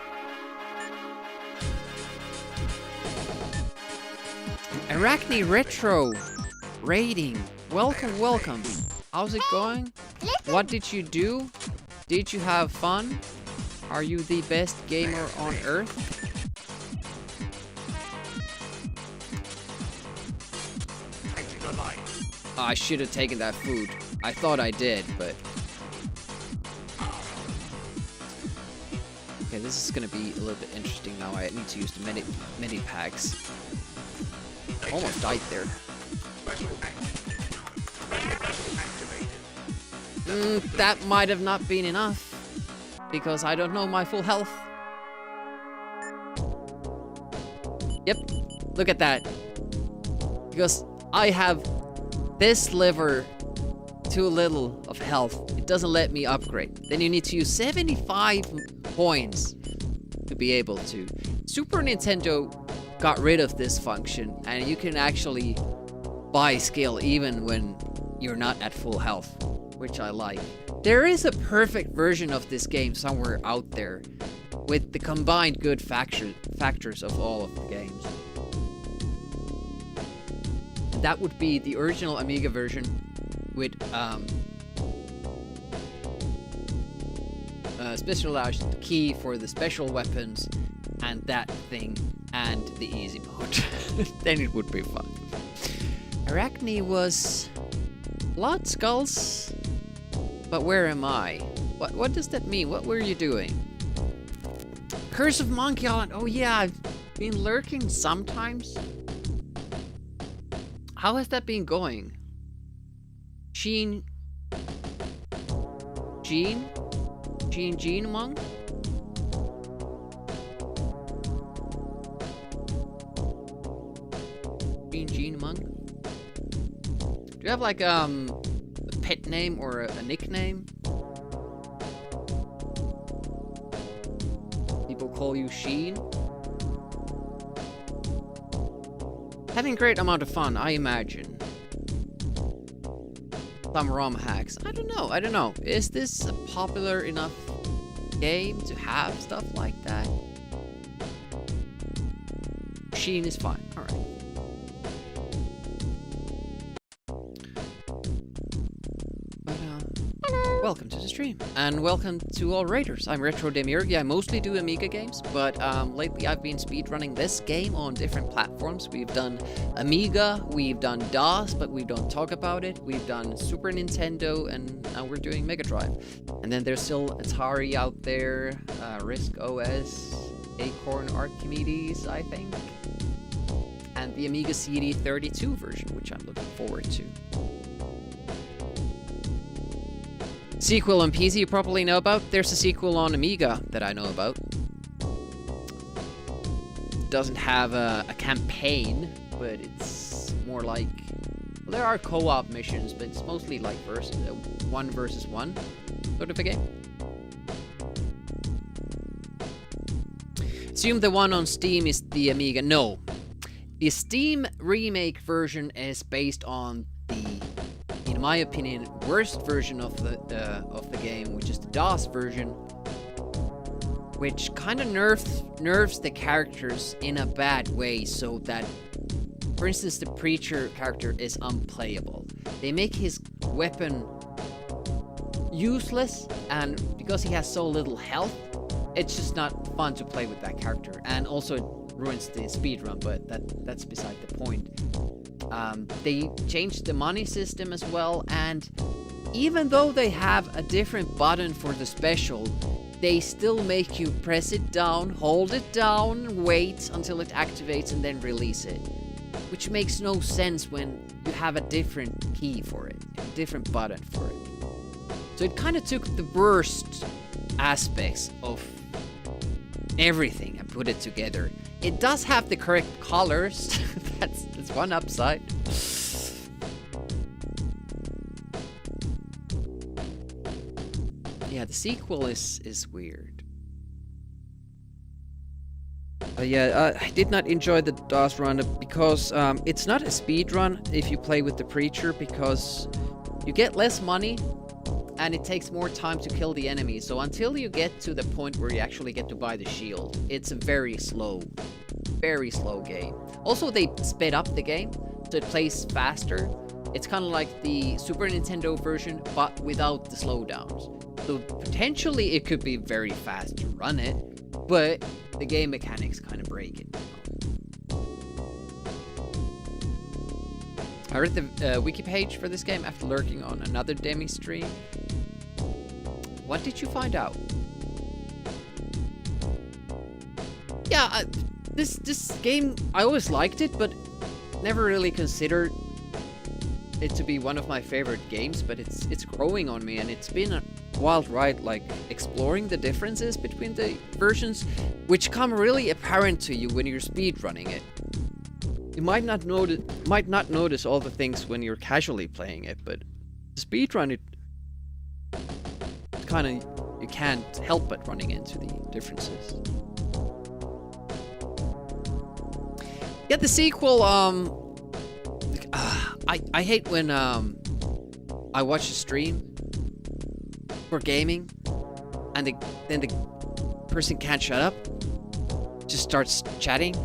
Arachne Retro rating. Welcome, welcome. How's it going? What did you do? Did you have fun? Are you the best gamer on Earth? I should have taken that food. I thought I did, but... Okay, this is gonna be a little bit interesting now. I need to use the mini packs. Almost died there. That might have not been enough, because I don't know my full health. Yep, look at that. Because I have this sliver too little of health. It doesn't let me upgrade. Then you need to use 75 points to be able to. Super Nintendo got rid of this function, and you can actually buy skill even when you're not at full health, which I like. There is a perfect version of this game somewhere out there with the combined good factors of all of the games. And that would be the original Amiga version with specialized key for the special weapons and that thing, and the easy mode. Then it would be fun. Arachne was Blood Skulls, but where am I? What does that mean? What were you doing? Curse of Monkey Island. Oh yeah, I've been lurking sometimes. How has that been going? Gene Monk? Gene Monk? Do you have like a pet name or a nickname? People call you Sheen? Having a great amount of fun, I imagine. Some ROM hacks. I don't know. Is this a popular enough game to have stuff like that? Sheen is fine. Alright. Welcome to the stream, and welcome to all raiders. I'm Retro Demiurge. I mostly do Amiga games, but lately I've been speedrunning this game on different platforms. We've done Amiga, we've done DOS, but we don't talk about it. We've done Super Nintendo, and now we're doing Mega Drive. And then there's still Atari out there, Risk OS, Acorn Archimedes, I think, and the Amiga CD32 version, which I'm looking forward to. Sequel on PC you probably know about. There's a sequel on Amiga that I know about. Doesn't have a campaign, but it's more like... Well, there are co-op missions, but it's mostly like one versus one sort of a game. Assume the one on Steam is the Amiga. No. The Steam remake version is based on the, in my opinion, worst version of the game, which is the DOS version, which kind of nerfs the characters in a bad way, so that, for instance, the preacher character is unplayable. They make his weapon useless, and because he has so little health, it's just not fun to play with that character, and also it ruins the speedrun, but that's beside the point. They changed the money system as well, and even though they have a different button for the special, they still make you press it down, hold it down, wait until it activates, and then release it. Which makes no sense when you have a different key for it, a different button for it. So it kind of took the worst aspects of everything and put it together. It does have the correct colors. That's one upside. Yeah, the sequel is weird. But yeah, I did not enjoy the DOS run because it's not a speed run if you play with the preacher, because you get less money and it takes more time to kill the enemy. So until you get to the point where you actually get to buy the shield, it's a very slow game. Also, they sped up the game, so it plays faster. It's kind of like the Super Nintendo version, but without the slowdowns. So potentially it could be very fast to run it, but the game mechanics kind of break it. I read the wiki page for this game after lurking on another demi stream. What did you find out? Yeah, this game, I always liked it, but never really considered it to be one of my favorite games, but it's growing on me, and it's been a wild ride, like exploring the differences between the versions, which come really apparent to you when you're speedrunning it. You might not notice all the things when you're casually playing it, but the speedrun, it kind of, you can't help but running into the differences. Yeah, the sequel, I hate when I watch a stream for gaming and then the person can't shut up, just starts chatting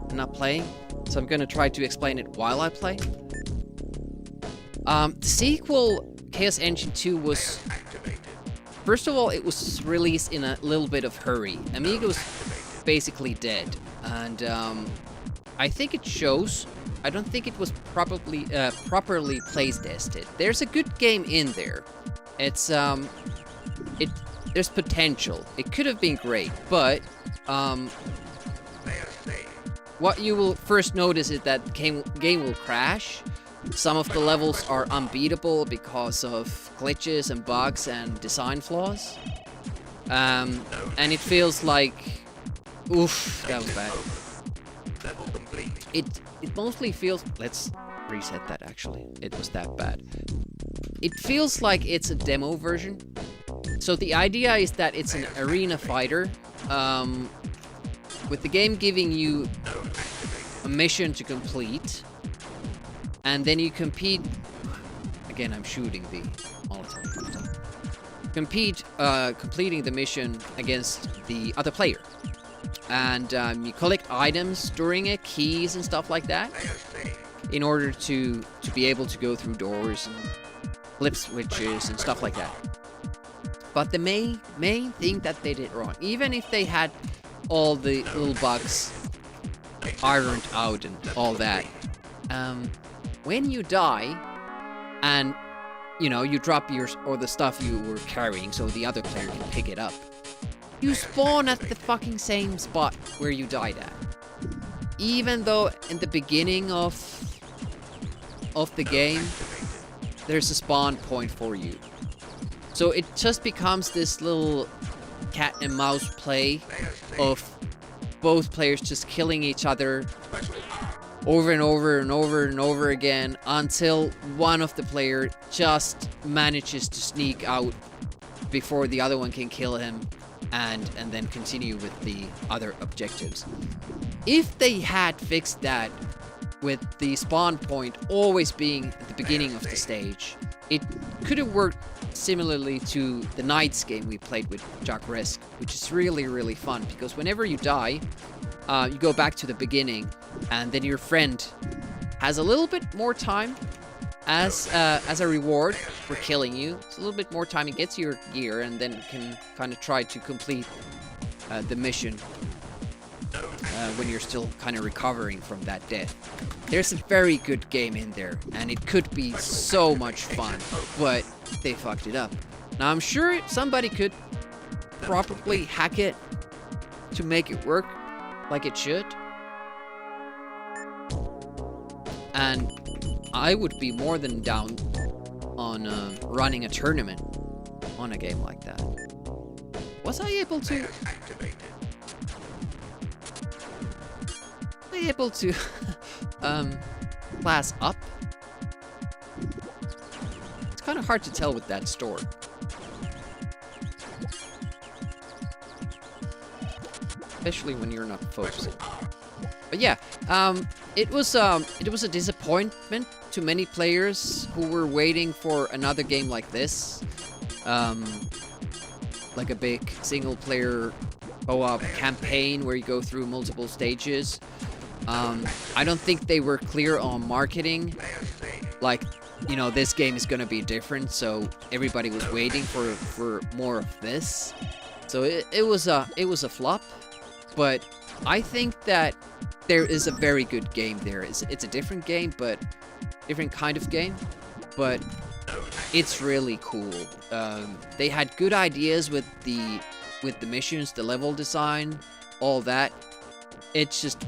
and not playing. So I'm gonna try to explain it while I play. The sequel, Chaos Engine 2, was... First of all, it was released in a little bit of hurry. Amiga was basically dead. And I think it shows. I don't think it was probably properly place tested. There's a good game in there. It's there's potential. It could have been great, but what you will first notice is that game will crash. Some of the levels are unbeatable because of glitches and bugs and design flaws. And it feels like, oof, that was bad. It mostly feels, let's reset that actually. It was that bad. It feels like it's a demo version. So the idea is that it's an arena fighter, with the game giving you a mission to complete, and then you compete. Again, I'm shooting the Molotov. Completing the mission against the other player, and you collect items during it, keys and stuff like that, in order to be able to go through doors and flip switches and stuff like that. But the main thing that they did wrong, even if they had all the little bugs ironed out and all that, when you die and you drop the stuff you were carrying so the other player can pick it up, you spawn at the fucking same spot where you died at. Even though in the beginning of the game there's a spawn point for you. So it just becomes this little cat and mouse play of both players just killing each other over and over and over and over again until one of the player just manages to sneak out before the other one can kill him, and then continue with the other objectives. If they had fixed that with the spawn point always being at the beginning of the stage, it could have worked similarly to the Knights game we played with Jack Risk, which is really, really fun, because whenever you die, you go back to the beginning, and then your friend has a little bit more time as a reward for killing you. It's a little bit more time, he gets your gear, and then can kind of try to complete the mission when you're still kind of recovering from that death. There's a very good game in there, and it could be so much fun, but they fucked it up. Now, I'm sure somebody could probably hack it to make it work like it should. And I would be more than down on running a tournament on a game like that. Was I able to... class up? It's kind of hard to tell with that store. Especially when you're not focusing. But yeah, it was a disappointment to many players who were waiting for another game like this. Like a big single-player co-op campaign where you go through multiple stages. I don't think they were clear on marketing. Like, this game is gonna be different, so everybody was waiting for more of this. So it was a flop, but I think that there is a very good game there. It's a different game, but different kind of game, but it's really cool. They had good ideas with the missions, the level design, all that. It's just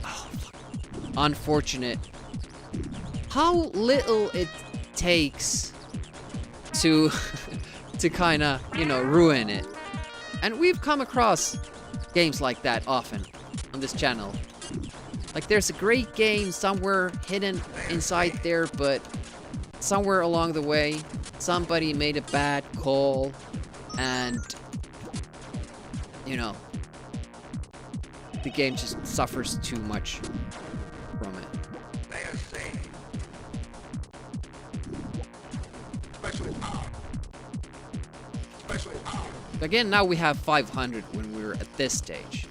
unfortunate how little it takes to kind of ruin it. And we've come across games like that often on this channel. Like, there's a great game somewhere hidden inside there, but somewhere along the way somebody made a bad call, and the game just suffers too much from it. Again, now we have 500 when we're at this stage.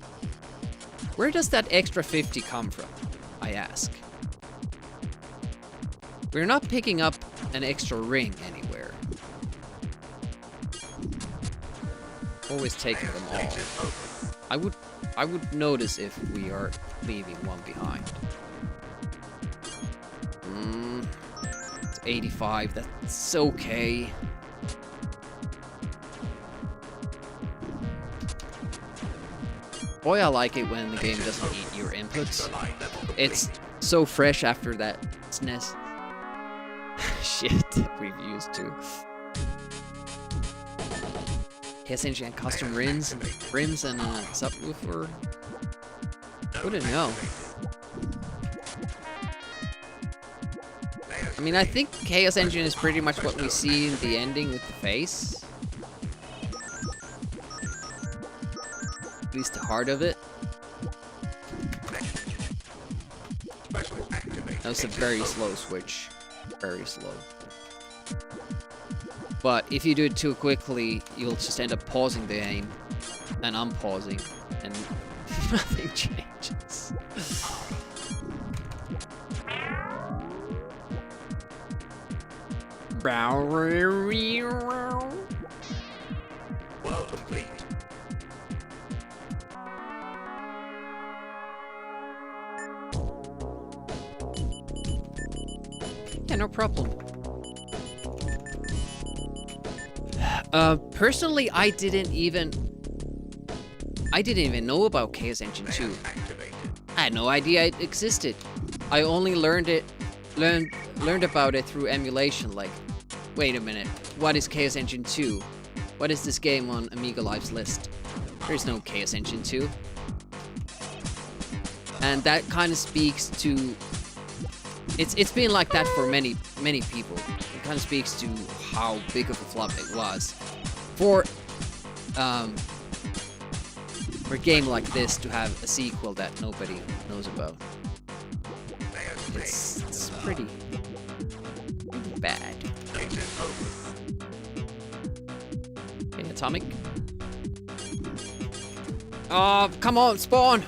Where does that extra 50 come from, I ask? We're not picking up an extra ring anywhere. Always taking them all. I would notice if we are leaving one behind. It's 85. That's okay. Boy, I like it when the game doesn't eat your inputs. It's so fresh after that SNES shit that we've used to. Yes, and custom rims and a subwoofer. Wouldn't know. I mean, I think Chaos Engine is pretty much what we see in the ending with the face. At least the heart of it. That was a very slow switch. Very slow. But if you do it too quickly, you'll just end up pausing the game. And unpausing. And nothing changes. World complete. Yeah, no problem. Personally, I didn't even know about Chaos Engine 2. I had no idea it existed. I only learned about it through emulation. Like, wait a minute, what is Chaos Engine 2? What is this game on Amiga Live's list? There's no Chaos Engine 2. And that kind of speaks to... It's been like that for many people. It kind of speaks to how big of a flop it was. For a game like this to have a sequel that nobody knows about. It's pretty bad. Okay, Atomic. Oh, come on, spawn!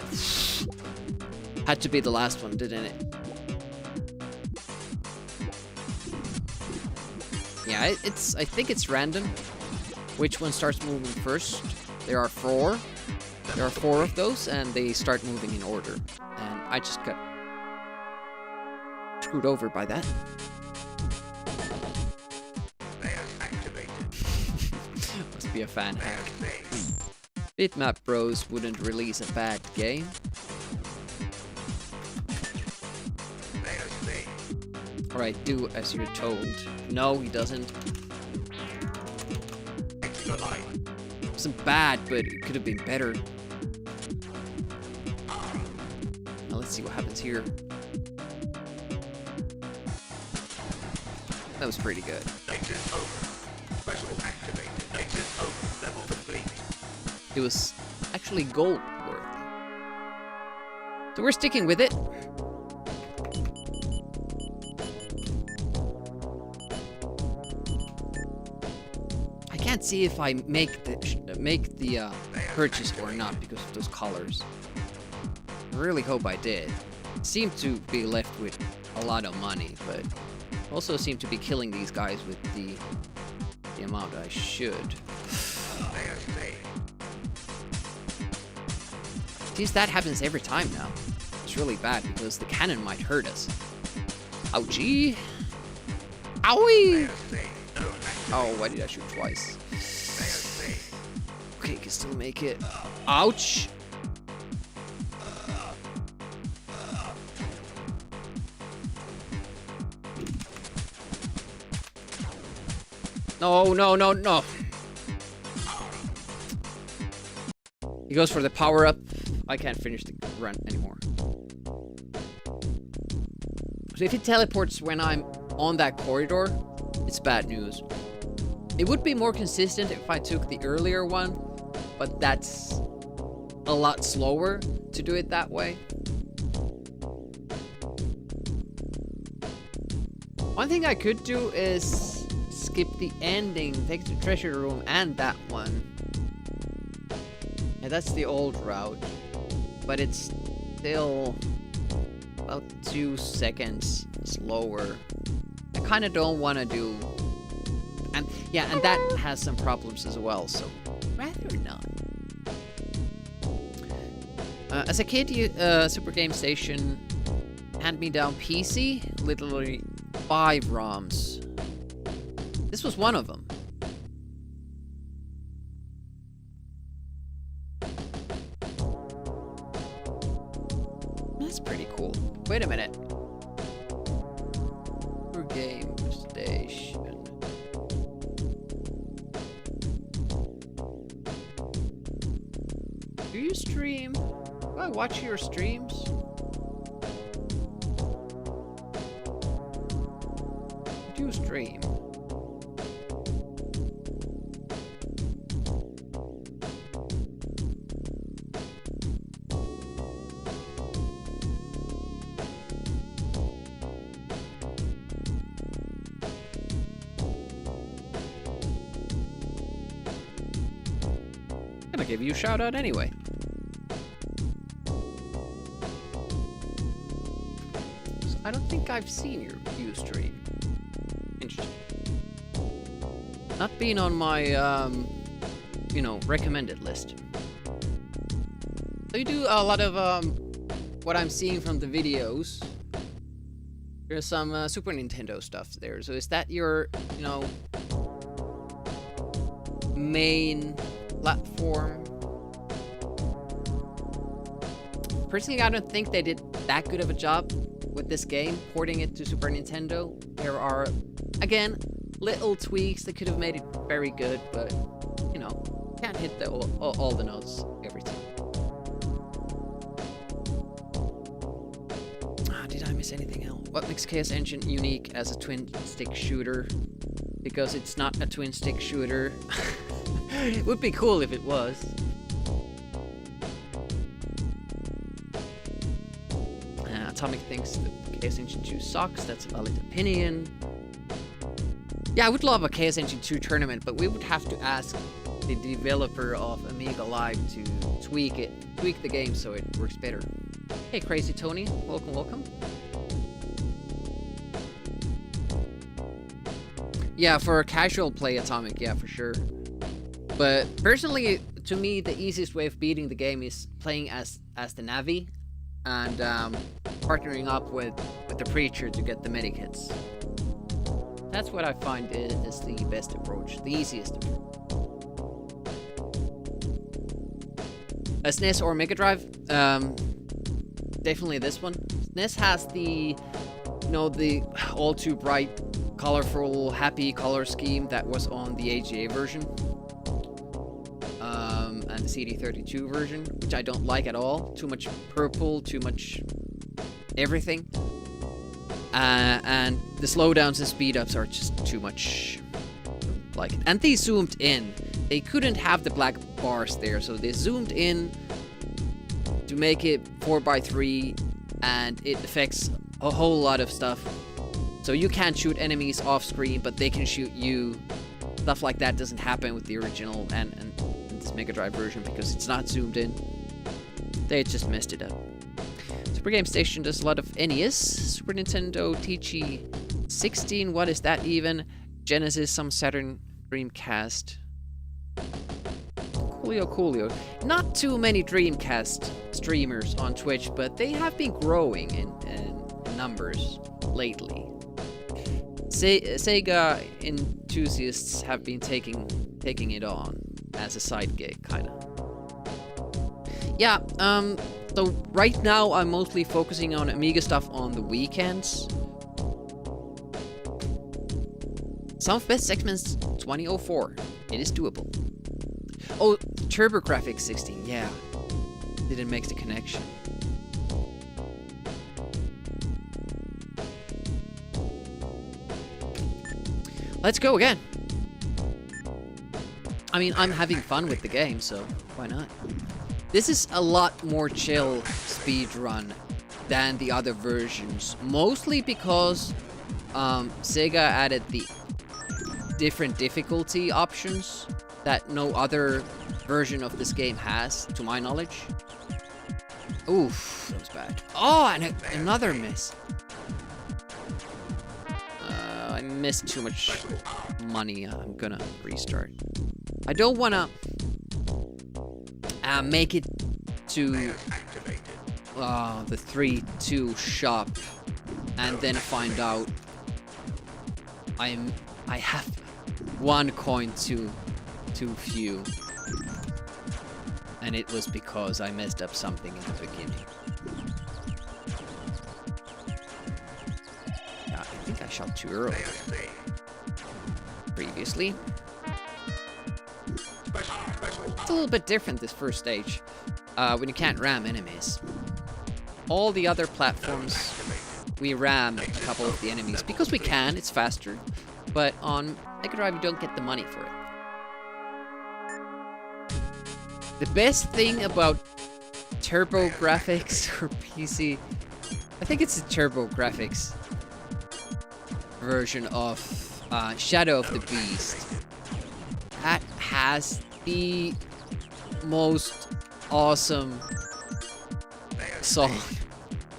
Had to be the last one, didn't it? Yeah, I think it's random which one starts moving first. There are four of those, and they start moving in order. And I just got screwed over by that. Must be a fan hack. Bitmap Bros wouldn't release a bad game. Alright, do as you're told. No, he doesn't. It wasn't bad, but it could have been better. Now let's see what happens here. That was pretty good. It was actually gold worthy. So we're sticking with it. I can't see if I make the purchase or not because of those colors. I really hope I did. Seem to be left with a lot of money, but also seem to be killing these guys with the amount I should. Geez, that happens every time now. It's really bad because the cannon might hurt us. Ouchie! Owie! Oh, why did I shoot twice? Okay, can still make it. Ouch! No, no, no, no! He goes for the power-up. I can't finish the run anymore. So if it teleports when I'm on that corridor, it's bad news. It would be more consistent if I took the earlier one, but that's a lot slower to do it that way. One thing I could do is skip the ending, take the treasure room and that one. Yeah, that's the old route, but it's still about 2 seconds slower. I kind of don't want to do, and yeah, and that has some problems as well, so rather not. As a kid, Super Game Station hand-me-down PC, literally 5 ROMs. This was one of them. That's pretty cool. Wait a minute. Super Game Station. Do you stream? Do I watch your streams? Do you stream? I'm gonna give you a shout out anyway. I don't think I've seen your stream. Interesting. Not being on my, recommended list. So you do a lot of, what I'm seeing from the videos. There's some Super Nintendo stuff there. So is that your, main platform? Personally, I don't think they did that good of a job with this game, porting it to Super Nintendo. There are, again, little tweaks that could have made it very good, but, can't hit all the notes every time. Did I miss anything else? What makes Chaos Engine unique as a twin-stick shooter? Because it's not a twin-stick shooter. It would be cool if it was. Atomic thinks that Chaos Engine 2 sucks. That's a valid opinion. Yeah, I would love a Chaos Engine 2 tournament, but we would have to ask the developer of Amiga Live to tweak the game so it works better. Hey, Crazy Tony, welcome. Yeah, for casual play, Atomic, yeah, for sure. But personally, to me, the easiest way of beating the game is playing as the Navi and partnering up with the Preacher to get the medikits. That's what I find is the best approach, the easiest approach. SNES or Mega Drive? Definitely this one. SNES has the all too bright, colorful, happy color scheme that was on the AGA version. And the CD32 version, which I don't like at all. Too much purple, too much everything. And the slowdowns and speed-ups are just too much like it. And they zoomed in. They couldn't have the black bars there, so they zoomed in to make it 4:3, and it affects a whole lot of stuff. So you can't shoot enemies off screen, but they can shoot you. Stuff like that doesn't happen with the original and this Mega Drive version because it's not zoomed in. They just messed it up. Super Game Station does a lot of NES, Super Nintendo, TG16, what is that even? Genesis, some Saturn, Dreamcast. Coolio. Not too many Dreamcast streamers on Twitch, but they have been growing in numbers lately. Sega enthusiasts have been taking it on as a side gig, kinda. Yeah, so right now I'm mostly focusing on Amiga stuff on the weekends. Some of best segments 2004. It is doable. Oh, TurboGrafx 16, yeah. Didn't make the connection. Let's go again. I mean, I'm having fun with the game, so why not? This is a lot more chill speedrun than the other versions. Mostly because Sega added the different difficulty options that no other version of this game has, to my knowledge. Oof, that was bad. Oh, and another miss. I missed too much money. I'm gonna restart. I don't wanna make it to activated. the 3-2 shop and then find out I have 1 coin too few, and it was because I messed up something in the beginning. Yeah, I think I shot too early previously. It's a little bit different this first stage, when you can't ram enemies. All the other platforms, we ram a couple of the enemies because we can, it's faster. But on Mega Drive, you don't get the money for it. The best thing about Turbo Graphics for PC, I think it's the Turbo Graphics version of Shadow of the Beast. That has the most awesome song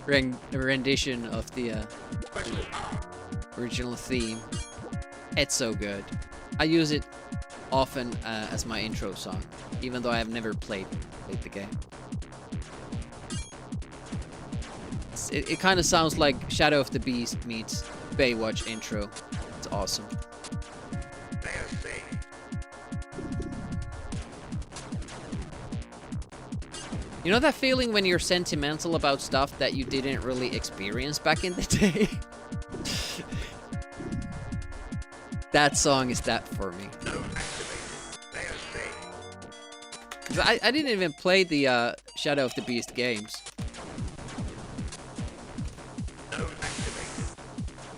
rendition of the original theme. It's so good. I use it often as my intro song, even though I have never played the game. It kind of sounds like Shadow of the Beast meets Baywatch intro. It's awesome. You know that feeling when you're sentimental about stuff that you didn't really experience back in the day? That song is that for me. 'Cause I didn't even play the Shadow of the Beast games.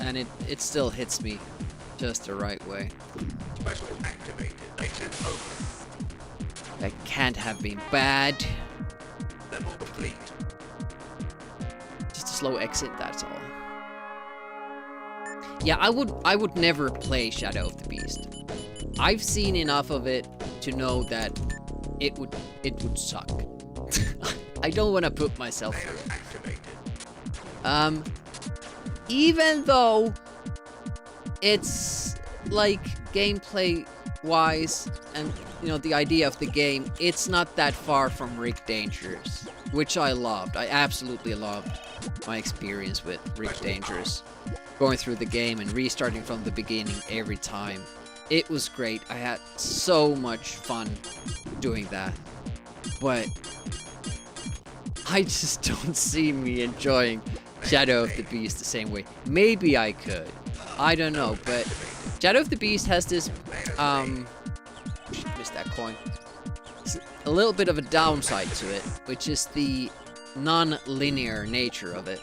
And it still hits me just the right way. That can't have been bad. Just a slow exit, that's all. Yeah, I would never play Shadow of the Beast. I've seen enough of it to know that it would suck. I don't want to put myself through it. Even though it's like gameplay wise and you know the idea of the game, it's not that far from Rick Dangerous, which I loved. I absolutely loved my experience with Rick Dangerous. Going through the game and restarting from the beginning every time. It was great. I had so much fun doing that. But I just don't see me enjoying Shadow of the Beast the same way. Maybe I could. I don't know, but Shadow of the Beast has this missed that coin. It's a little bit of a downside to it, which is the non-linear nature of it.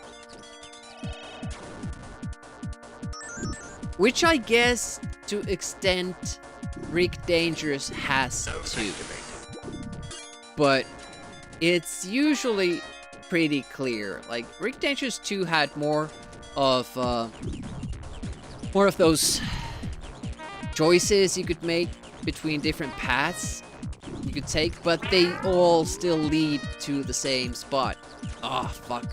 Which I guess, to extent, Rick Dangerous has too. But it's usually pretty clear. Like, Rick Dangerous 2 had more of those choices you could make between different paths you could take, but they all still lead to the same spot. Ah, fuck.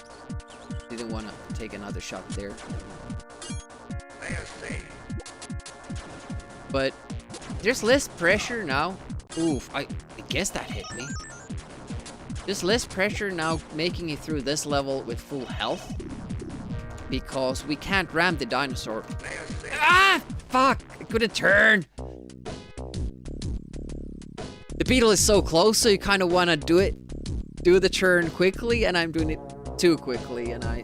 Didn't want to take another shot there. But there's less pressure now. Oof, I guess that hit me. There's less pressure now making it through this level with full health. Because we can't ram the dinosaur. Ah! Fuck! I couldn't turn! The beetle is so close, so you kind of want to do the turn quickly, and I'm doing it too quickly, and I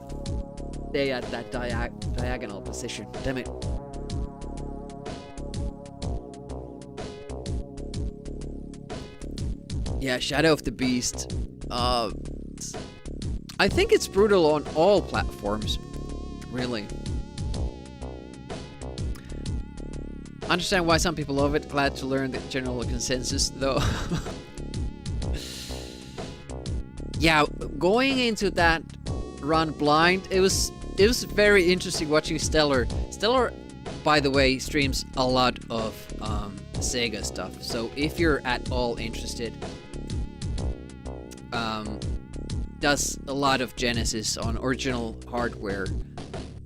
stay at that diagonal position. Damn it. Yeah, Shadow of the Beast. I think it's brutal on all platforms. Really. I understand why some people love it. Glad to learn the general consensus, though. Yeah, going into that run blind, it was very interesting watching Stellar. Stellar, by the way, streams a lot of Sega stuff. So if you're at all interested, does a lot of Genesis on original hardware.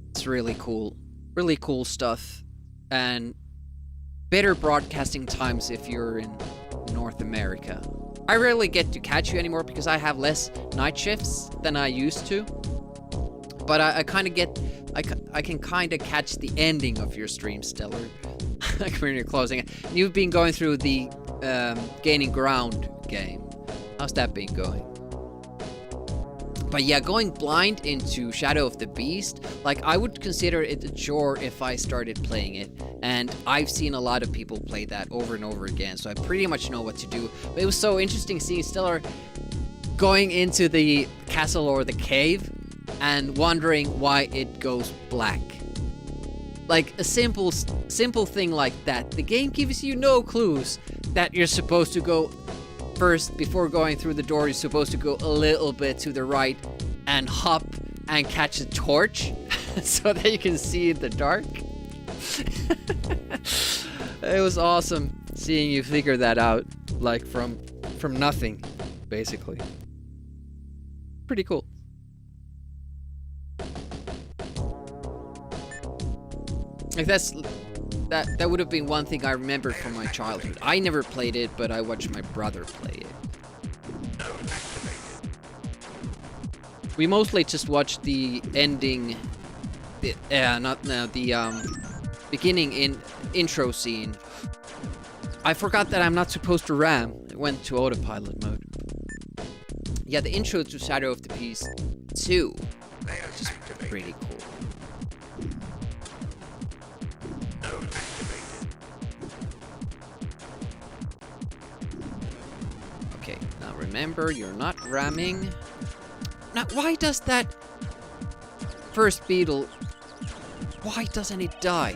It's really cool stuff, and better broadcasting times if you're in North America. I rarely get to catch you anymore because I have less night shifts than I used to. But I kind of get, I can kind of catch the ending of your stream, Stellar. Like when you're closing it. You've been going through the Gaining Ground game. How's that been going? But yeah, going blind into Shadow of the Beast, like I would consider it a chore if I started playing it. And I've seen a lot of people play that over and over again, so I pretty much know what to do. But it was so interesting seeing Stellar going into the castle or the cave and wondering why it goes black. Like a simple thing like that. The game gives you no clues that you're supposed to go first. Before going through the door, you're supposed to go a little bit to the right and hop and catch a torch so that you can see in the dark. It was awesome seeing you figure that out, like from nothing, basically. Pretty cool. Like that would have been one thing I remembered from my childhood. I never played it, but I watched my brother play it. We mostly just watched the ending, the beginning intro scene. I forgot that I'm not supposed to ram. It went to autopilot mode. Yeah, the intro to Shadow of the Beast 2, which is pretty cool. Okay, now remember, you're not ramming. Now, why does that first beetle, why doesn't it die?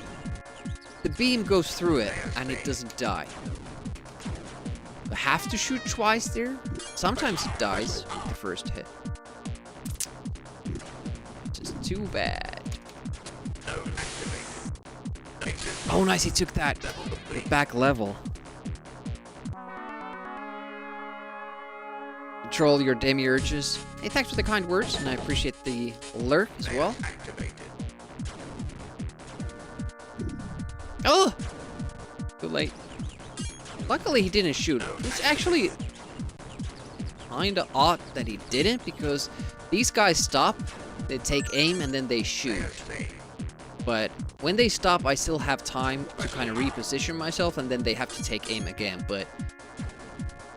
The beam goes through it, and it doesn't die. I have to shoot twice there? Sometimes it dies with the first hit. Just too bad. Oh, nice, he took that back level. Control your demiurges. Hey, thanks for the kind words, and I appreciate the alert as well. Oh! Too late. Luckily, he didn't shoot. It's actually kinda odd that he didn't, because these guys stop, they take aim, and then they shoot. But when they stop, I still have time to kind of reposition myself, and then they have to take aim again. But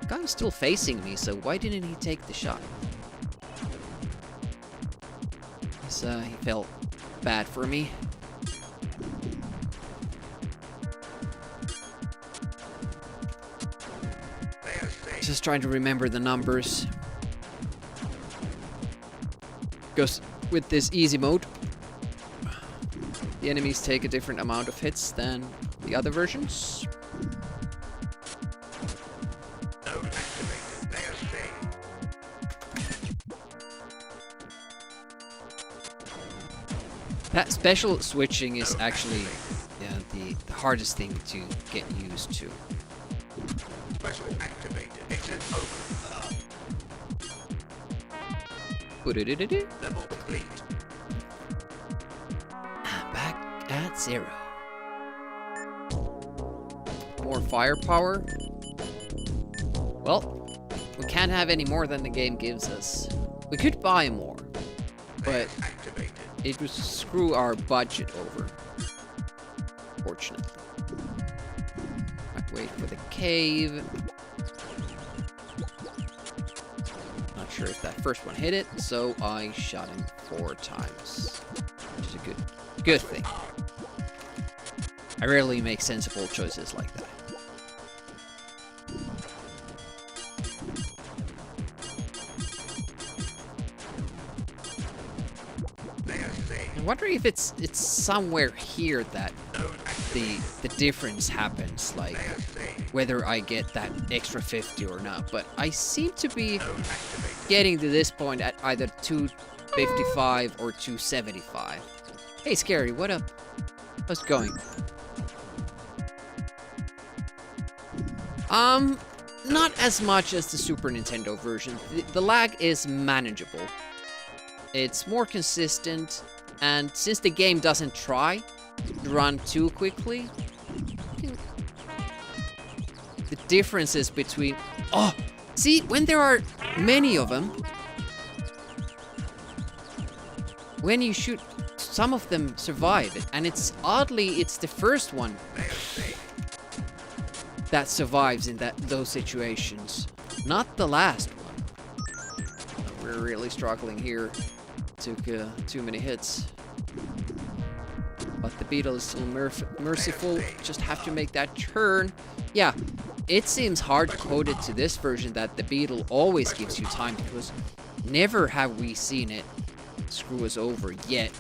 the guy was still facing me, so why didn't he take the shot? He felt bad for me. Just trying to remember the numbers. Goes with this easy mode. The enemies take a different amount of hits than the other versions. That special switching is actually the hardest thing to get used to. Special activated. Exit open. Level complete. Back at 0. More firepower. Well, we can't have any more than the game gives us. We could buy more, but it would screw our budget over, fortunately. Right, wait for the cave. Not sure if that first one hit it, so I shot him 4 times, which is a good thing. I rarely make sensible choices like that. I'm wondering if it's somewhere here that the difference happens, like whether I get that extra 50 or not. But I seem to be getting to this point at either 255 or 275. Hey, Scary, what up? How's it going? Not as much as the Super Nintendo version. The lag is manageable. It's more consistent, and since the game doesn't try to run too quickly, the differences between... Oh! See, when there are many of them, when you shoot, some of them survive it, and it's the first one that survives in those situations, not the last one. We're really struggling here. Took too many hits. But the beetle is still merciful. Just have to make that turn. Yeah, it seems hard-coded to this version that the beetle always gives you time, because never have we seen it screw us over yet.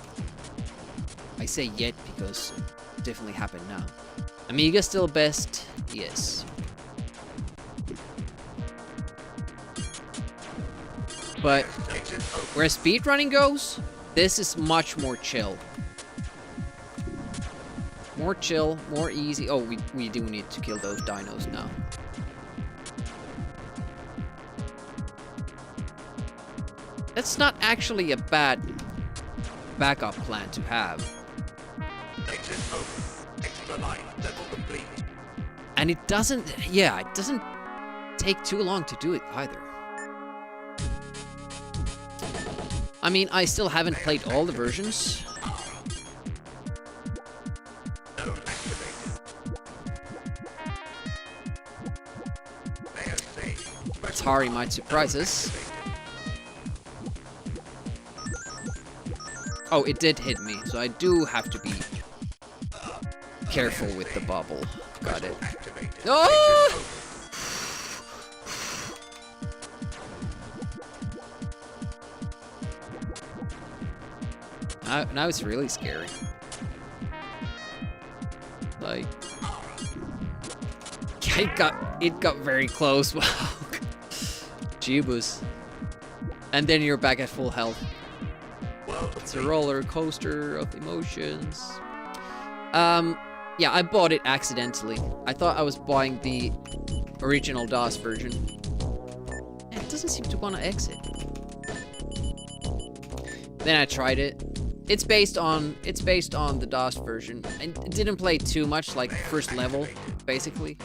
I say yet because it definitely happened now. Amiga still best? Yes. But where speedrunning goes, this is much more chill. More chill, more easy. Oh, we do need to kill those dinos now. That's not actually a bad backup plan to have. And it doesn't take too long to do it either. I mean, I still haven't played all the versions. Atari might surprise us. Oh, it did hit me, so I do have to be careful with the bubble. Got it. Oh! Now it's really scary. Like, it got very close. Wow. Jeebus. And then you're back at full health. It's a roller coaster of emotions. Yeah, I bought it accidentally. I thought I was buying the original DOS version. And it doesn't seem to want to exit. Then I tried it. It's based on the DOS version. I didn't play too much, like first level, basically.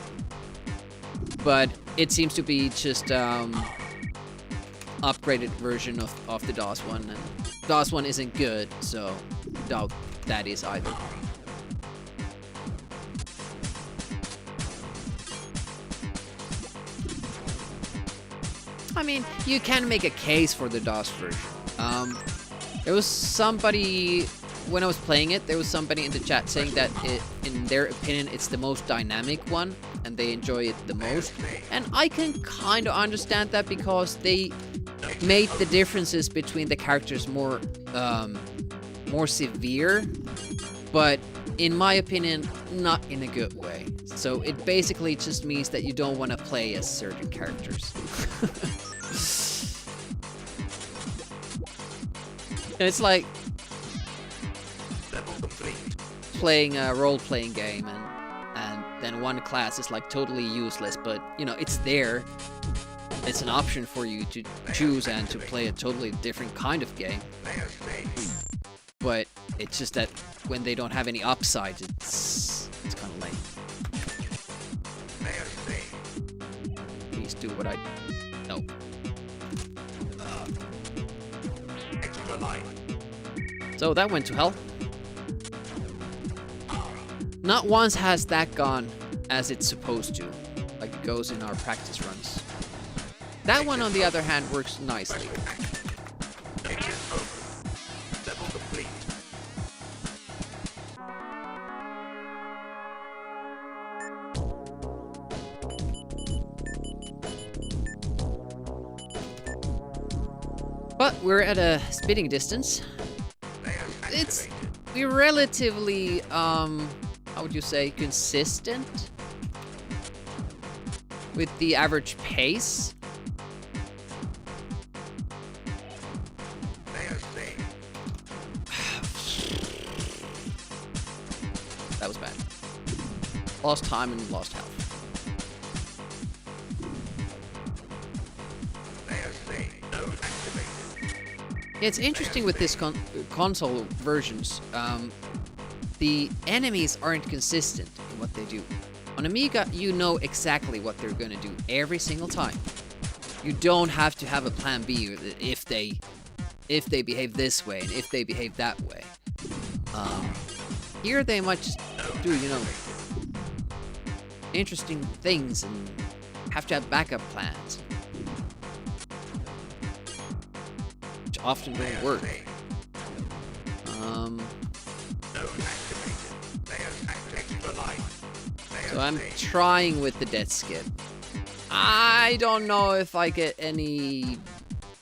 But it seems to be just upgraded version of the DOS one, and DOS one isn't good, so doubt that is either. I mean, you can make a case for the DOS version. There was somebody, when I was playing it, there was somebody in the chat saying that in their opinion, it's the most dynamic one, and they enjoy it the most. And I can kind of understand that, because they made the differences between the characters more severe, but in my opinion, not in a good way. So it basically just means that you don't want to play as certain characters. It's like playing a role-playing game, and then one class is like totally useless, but you know, it's there. It's an option for you to choose and to play a totally different kind of game. But it's just that when they don't have any upside, it's kind of lame. Please do what I... No. So that went to hell. Not once has that gone as it's supposed to, like it goes in our practice runs. That one, on the other hand, works nicely. But we're at a spitting distance. We're relatively, how would you say, consistent with the average pace. That was bad. Lost time and lost health. Yeah, it's interesting with this console versions. The enemies aren't consistent in what they do. On Amiga, you know exactly what they're gonna do every single time. You don't have to have a plan B if they behave this way and if they behave that way. Here they might just do, you know, interesting things and have to have backup plans, which often don't work. So I'm trying with the death skip. I don't know if I get any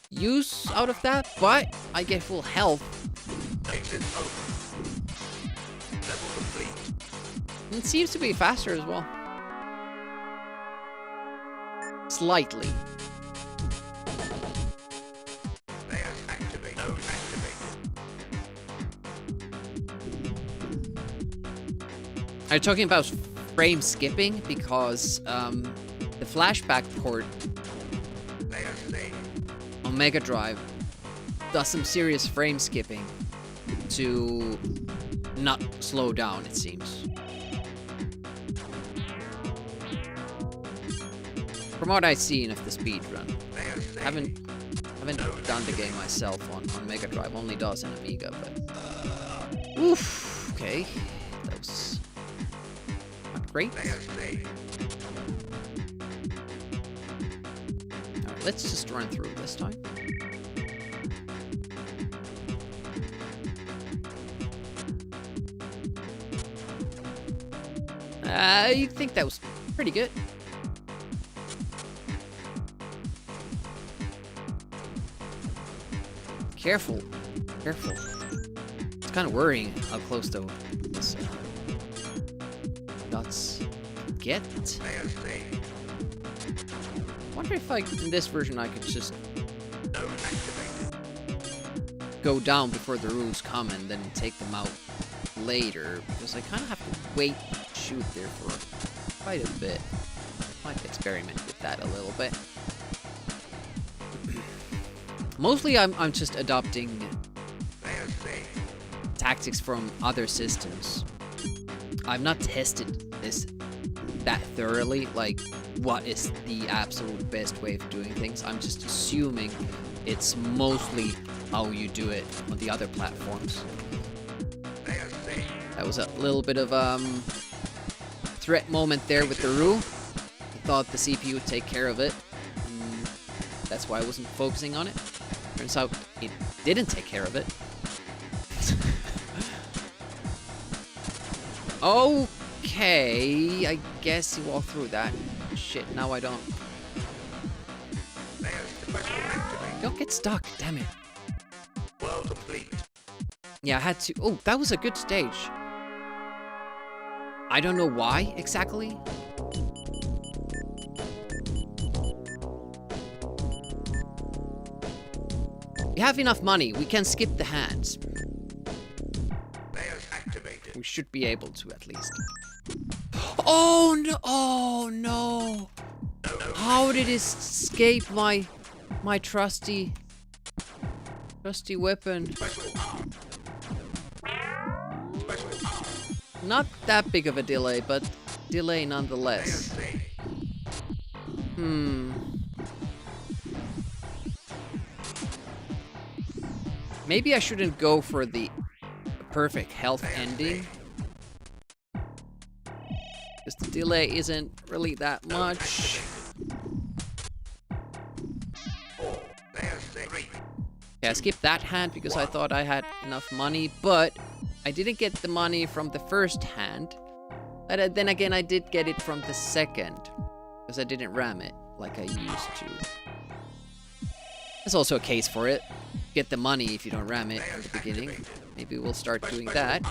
use out of that, but I get full health. And it seems to be faster as well. Slightly. Are you talking about frame skipping? Because the flashback port on Mega Drive does some serious frame skipping to not slow down, it seems. From what I've seen of the speedrun. I haven't done the game myself on Mega Drive, only does on Amiga, but... Oof, okay. That was not great. Alright, let's just run through this time. I think that was pretty good. Careful. Careful. It's kind of worrying how close though this dots get. Wonder if in this version I could just go down before the rules come and then take them out later, because I kind of have to wait and shoot there for quite a bit. Might experiment with that a little bit. Mostly I'm just adopting tactics from other systems. I've not tested this that thoroughly, like what is the absolute best way of doing things. I'm just assuming it's mostly how you do it on the other platforms. That was a little bit of threat moment there with the Roo. I thought the CPU would take care of it, and that's why I wasn't focusing on it. Turns out it didn't take care of it. Okay, I guess you walk through that. Shit, now I don't. Don't get stuck, damn it. Well complete. Yeah, I had to. Oh, that was a good stage. I don't know why exactly. We have enough money. We can skip the hands. We should be able to at least. Oh no! Oh no! How did it escape my trusty weapon? Not that big of a delay, but delay nonetheless. Maybe I shouldn't go for the perfect health ending, because the delay isn't really that much. Yeah, I skipped that hand because I thought I had enough money, but I didn't get the money from the first hand. But then again, I did get it from the second, because I didn't ram it like I used to. There's also a case for it. Get the money if you don't ram it at the beginning. Maybe we'll start doing that.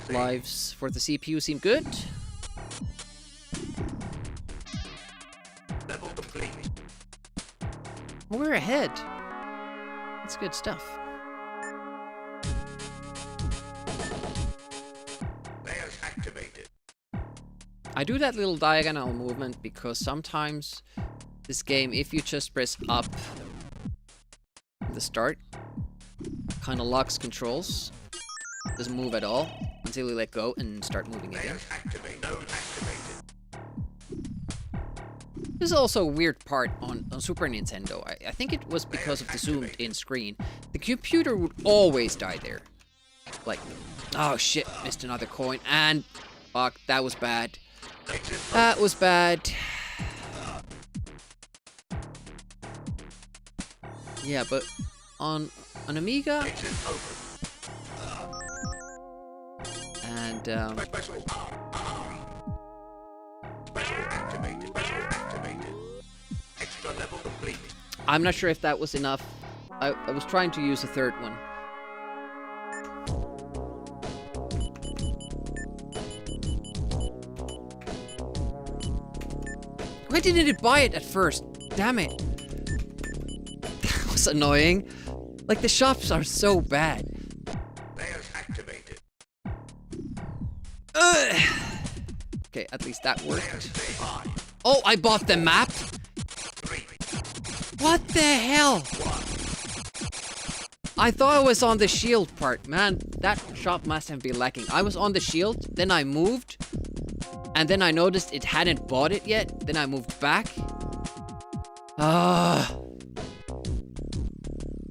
Lives for the CPU seem good. We're ahead. That's good stuff. I do that little diagonal movement because sometimes this game, if you just press up at the start, kind of locks controls. Doesn't move at all until you let go and start moving again. This is also a weird part on Super Nintendo. I think it was because of the zoomed in screen. The computer would always die there. Like, oh shit, missed another coin. And, fuck, that was bad. That was bad. Yeah, but on an Amiga... And, Special activated. Extra level complete. I'm not sure if that was enough. I was trying to use a third one. Why didn't it buy it at first? Damn it. That was annoying. Like, the shops are so bad. Layers activated. Ugh. Okay, at least that worked. Layers stay high. Oh, I bought the map? 3, What the hell? I thought I was on the shield part. Man, that shop must have been lacking. I was on the shield, then I moved, and then I noticed it hadn't bought it yet. Then I moved back.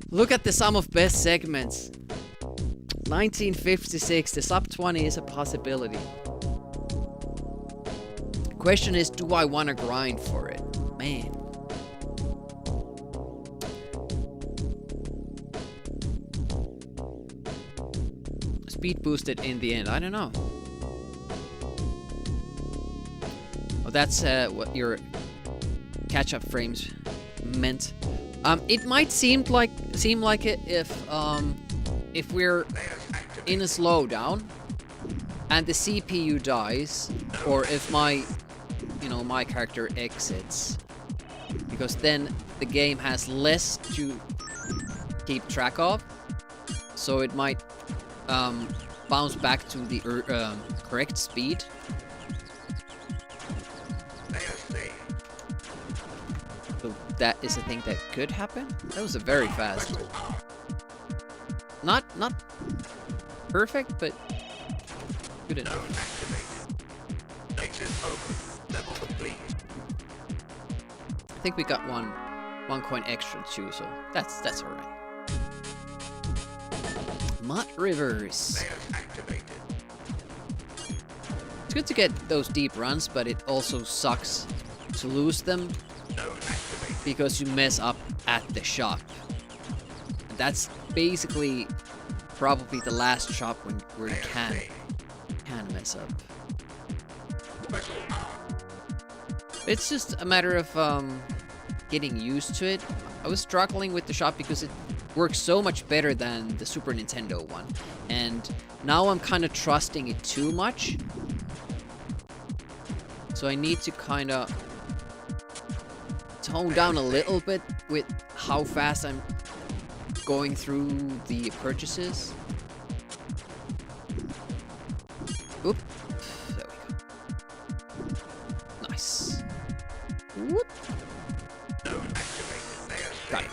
Look at the sum of best segments. 1956, the sub 20 is a possibility. Question is, do I want to grind for it? Man. Speed boosted in the end. I don't know. Oh, that's what your catch-up frames meant. It might seem like it if we're in a slowdown and the CPU dies, or if my character exits, because then the game has less to keep track of, so it might bounce back to the correct speed. So that is a thing that could happen. That was a very fast. Not perfect, but good enough. I think we got one coin extra too, so that's alright. Mud Rivers. It's good to get those deep runs, but it also sucks to lose them because you mess up at the shop. And that's basically probably the last shop where you can mess up. It's just a matter of getting used to it. I was struggling with the shop because it works so much better than the Super Nintendo one, and now I'm kind of trusting it too much. So I need to kind of tone down a little bit with how fast I'm going through the purchases. Oop. There we go. Nice. Whoop. Got it.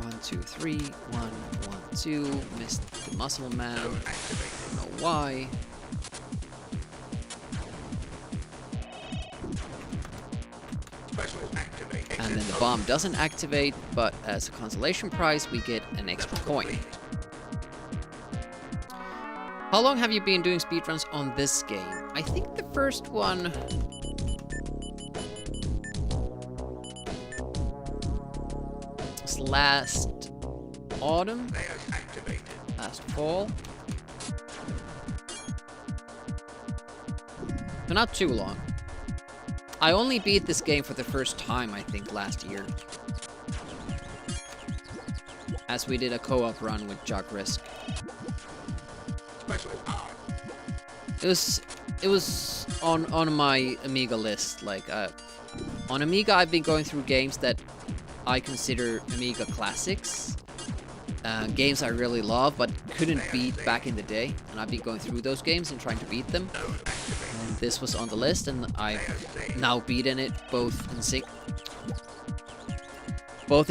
1, 2, 3. 1, 1, 2. Missed the muscle man. Don't know why. And then the bomb doesn't activate, but as a consolation prize, we get an extra coin. How long have you been doing speedruns on this game? I think the first one... was last autumn? Last fall? So not too long. I only beat this game for the first time, I think, last year. As we did a co-op run with Jock Risk. It was on my Amiga list. Like, on Amiga, I've been going through games that I consider Amiga classics. Games I really love, but couldn't beat back in the day. And I've been going through those games and trying to beat them. And this was on the list, and I've now beaten it both in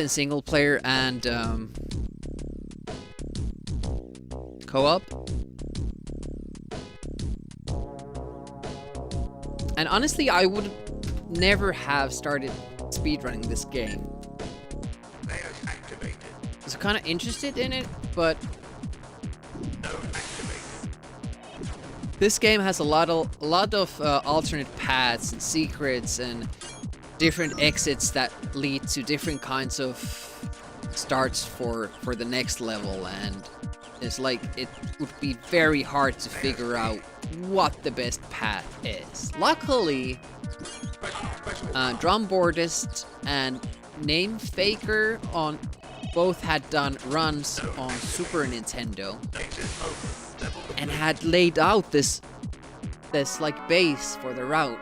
single player and co-op. And honestly, I would never have started speedrunning this game. Layers activated. I was kind of interested in it, but Node activated. this game has a lot of alternate paths and secrets and different exits that lead to different kinds of starts for the next level, and it's like it would be very hard to figure out what the best path is. Luckily, Drumboardist and Namefaker on both had done runs on Super Nintendo and had laid out this like base for the route.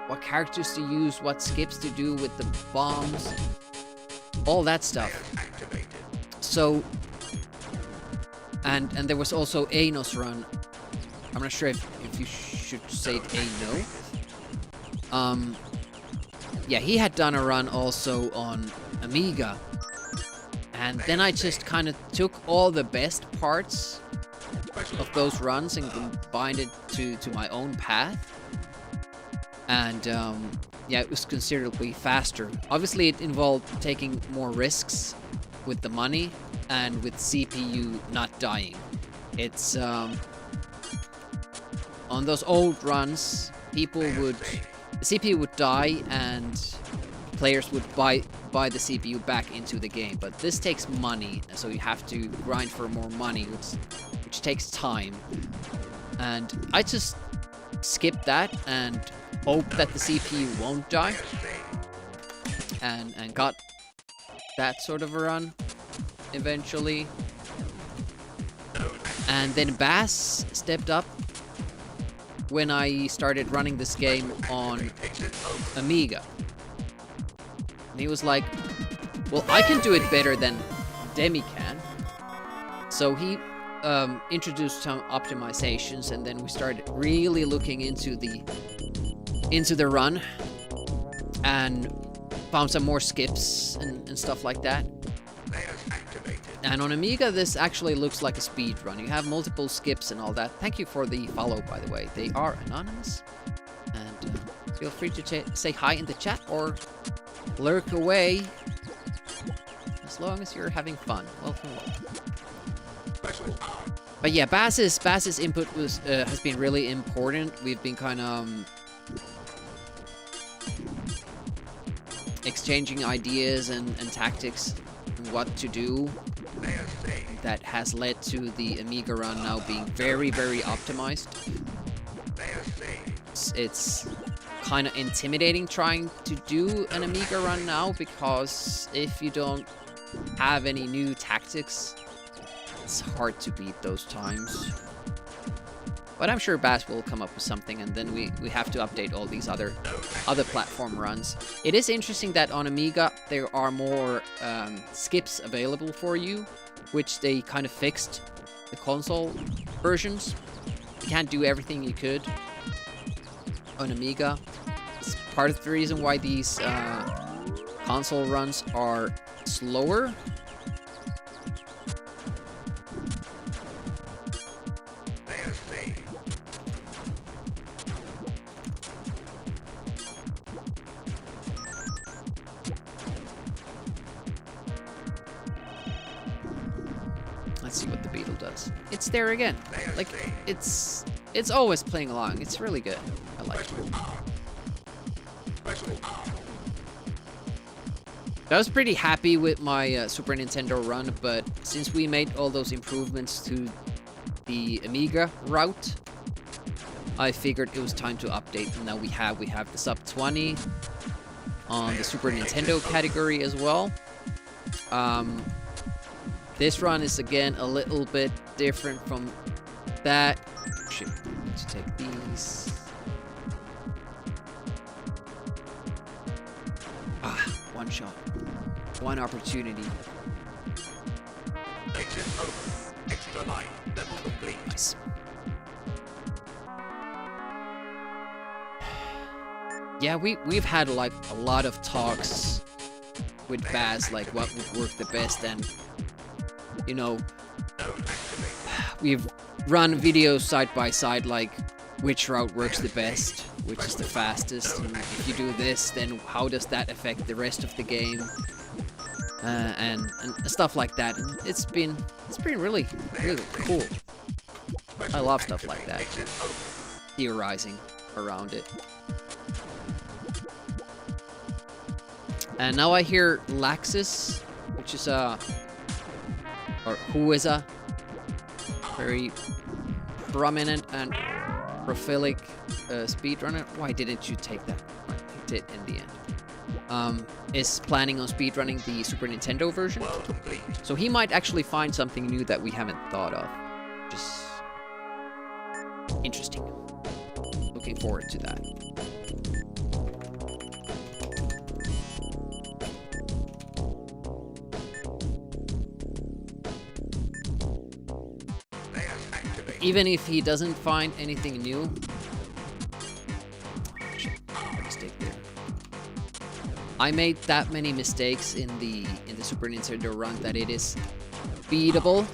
What characters to use, what skips to do with the bombs, all that stuff. So, and there was also Ano's run. I'm not sure if you should say Ano. Yeah, he had done a run also on Amiga. And then I just kind of took all the best parts of those runs and combined it to my own path. And yeah, it was considerably faster. Obviously, it involved taking more risks with the money and with CPU not dying. It's on those old runs, the CPU would die and players would buy the CPU back into the game. But this takes money, so you have to grind for more money, which takes time. And I just skipped that and hope that the CPU won't die, and got that sort of a run eventually. And then Bass stepped up when I started running this game on Amiga. And he was like, well, I can do it better than Demi can. So he introduced some optimizations, and then we started really looking into the run and found some more skips and stuff like that. And on Amiga, this actually looks like a speed run. You have multiple skips and all that. Thank you for the follow, by the way. They are anonymous. And feel free to say hi in the chat or lurk away. As long as you're having fun. Welcome. But yeah, Bass's input has been really important. We've been kind of exchanging ideas and tactics and what to do. That has led to the Amiga run now being very, very optimized. It's kind of intimidating trying to do an Amiga run now, because if you don't have any new tactics, it's hard to beat those times. But I'm sure Bass will come up with something, and then we have to update all these other platform runs. It is interesting that on Amiga there are more skips available for you, which they kind of fixed the console versions. You can't do everything you could on Amiga. It's part of the reason why these console runs are slower. Let's see what the beetle does. It's there again. Like, it's always playing along. It's really good. I like it. I was pretty happy with my Super Nintendo run, but since we made all those improvements to the Amiga route, I figured it was time to update. And now we have the sub 20 on the Super Nintendo category as well. This run is again a little bit different from that. Shit, let's take these. One shot. One opportunity. Extra line, level complete. Nice. Yeah, we've had like a lot of talks with Baz, like what would work the best, and you know, we've run videos side by side, like which route works the best. which is the fastest. And if you do this, then how does that affect the rest of the game? And stuff like that. And it's been really cool. I love stuff like that. Theorizing around it. And now I hear Laxus, which is who is a very prominent and prolific speedrunner. Why didn't you take that? Right, you did in the end. Is planning on speedrunning the Super Nintendo version. So he might actually find something new that we haven't thought of. Just interesting. Looking forward to that. Even if he doesn't find anything new. Shit, mistake there. I made that many mistakes in the Super Nintendo run that it is beatable.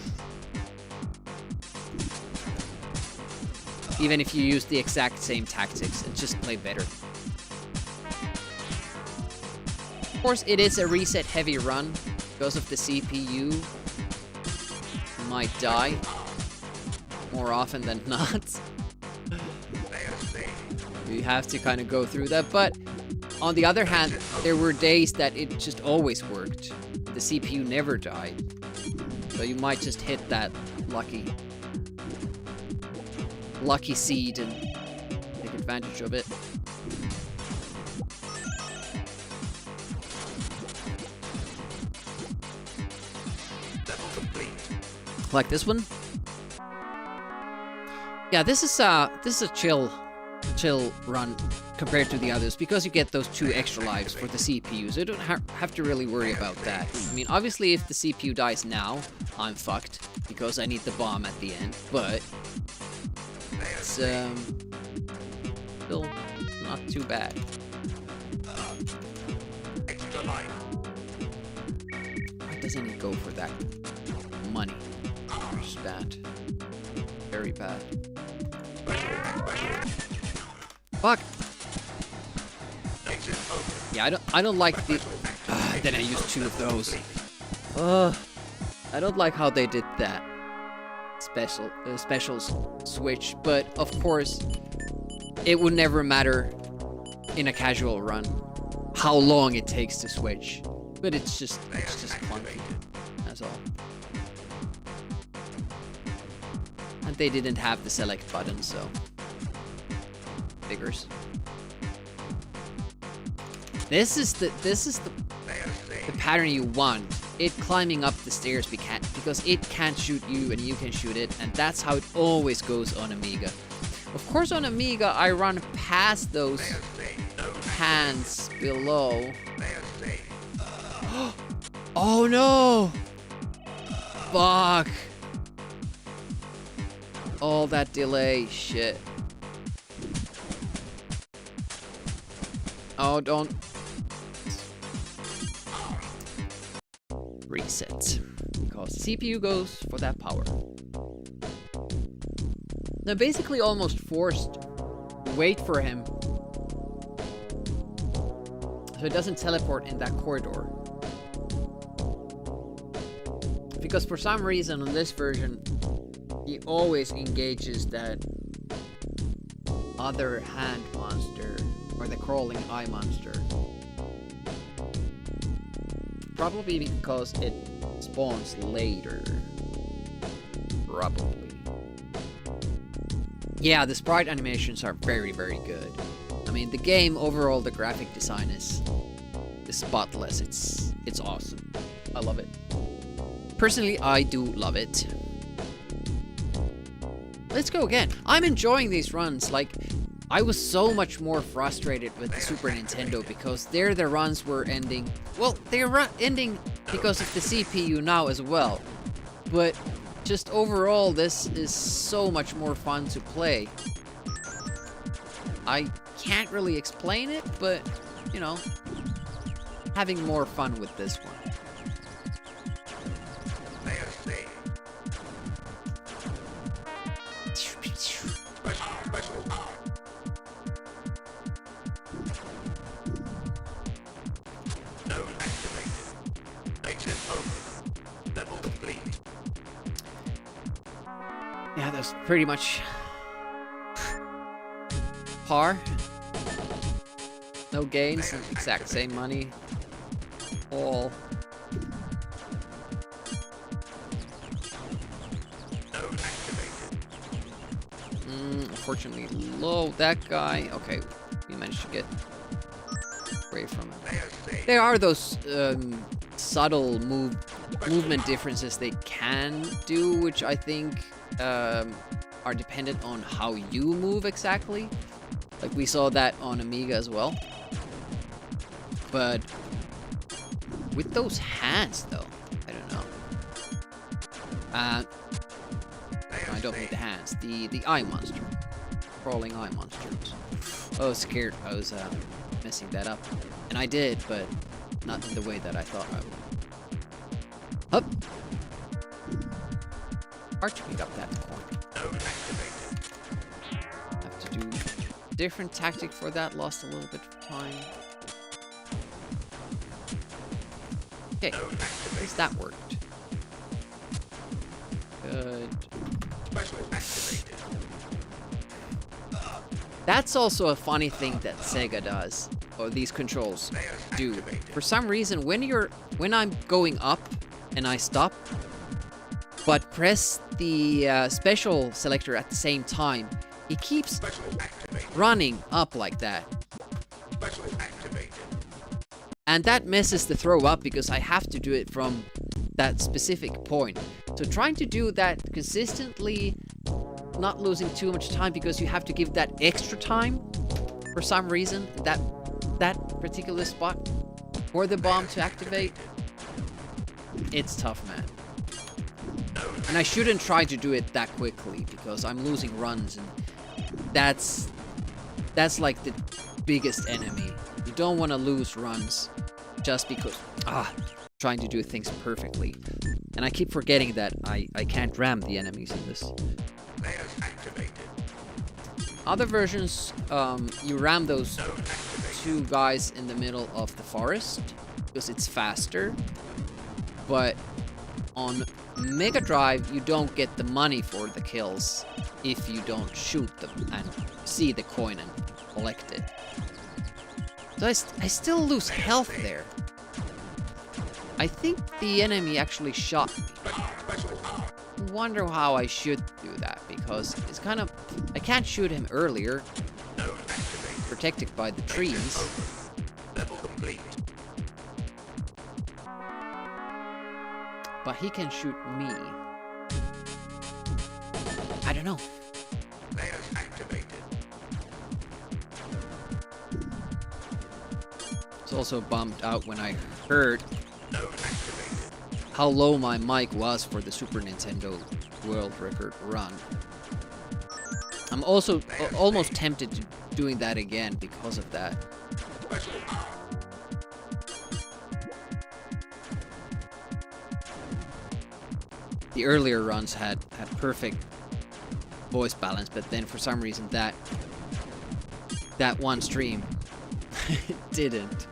Even if you use the exact same tactics and just play better. Of course, it is a reset heavy run because of the CPU. You might die more often than not. You have to kind of go through that, but on the other hand, there were days that it just always worked. The CPU never died. So you might just hit that lucky seed and take advantage of it. Like this one. Yeah, this is a chill run compared to the others because you get those 2 extra lives for the CPU, so you don't have to really worry about that. I mean, obviously, if the CPU dies now, I'm fucked because I need the bomb at the end, but it's still not too bad. Why doesn't he go for that money? It's bad. Very bad. Fuck. Yeah, I don't like the. Then I used 2 of those. I don't like how they did that specials switch, but of course, it would never matter in a casual run how long it takes to switch. But it's just clunky. That's all. And they didn't have the select button, so figures. This is the pattern you want. It climbing up the stairs because it can't shoot you and you can shoot it, and that's how it always goes on Amiga. Of course, on Amiga, I run past those hands below. Oh no! Fuck! All that delay, shit. Oh, don't. Reset. Because CPU goes for that power. I'm basically almost forced to wait for him so it doesn't teleport in that corridor. Because for some reason on this version, he always engages that other hand monster, or the crawling eye monster. Probably because it spawns later. Probably. Yeah, the sprite animations are very, very good. I mean, the game overall, the graphic design is spotless. It's awesome. I love it. Personally, I do love it. Let's go again. I'm enjoying these runs. Like, I was so much more frustrated with the Super Nintendo because there the runs were ending. Well, they're ending because of the CPU now as well. But just overall, this is so much more fun to play. I can't really explain it, but, you know, having more fun with this one. Yeah, that's pretty much par. No gains, exact same money. All. Unfortunately, low. That guy. Okay, we managed to get away from it. There are those subtle movement differences they can do, which I think are dependent on how you move exactly. Like we saw that on Amiga as well. But with those hands, though, I don't know. No, I don't need the hands. The eye monster, crawling eye monsters. I was scared I was messing that up, and I did, but not in the way that I thought I would. Up. Hard to pick up that coin. Have to do a different tactic for that. Lost a little bit of time. Okay, at least that worked. Good. That's also a funny thing that Sega does, or these controls do. For some reason, when I'm going up and I stop, but press the special selector at the same time, he keeps running up like that. And that messes the throw up because I have to do it from that specific point. So trying to do that consistently, not losing too much time because you have to give that extra time for some reason, that particular spot for the bomb to activate, it's tough, man. And I shouldn't try to do it that quickly because I'm losing runs, and that's like the biggest enemy. You don't want to lose runs just because trying to do things perfectly. And I keep forgetting that I can't ram the enemies in this. Other versions, you ram those two guys in the middle of the forest because it's faster. But on Mega Drive, you don't get the money for the kills if you don't shoot them and see the coin and collect it. So I still lose health there. I think the enemy actually shot me. I wonder how I should do that, because it's kind of... I can't shoot him earlier. Protected by the trees. But he can shoot me. I don't know. I was also bummed out when I heard how low my mic was for the Super Nintendo world record run. I'm also almost tempted to doing that again because of that. The earlier runs had perfect voice balance, but then for some reason that one stream didn't.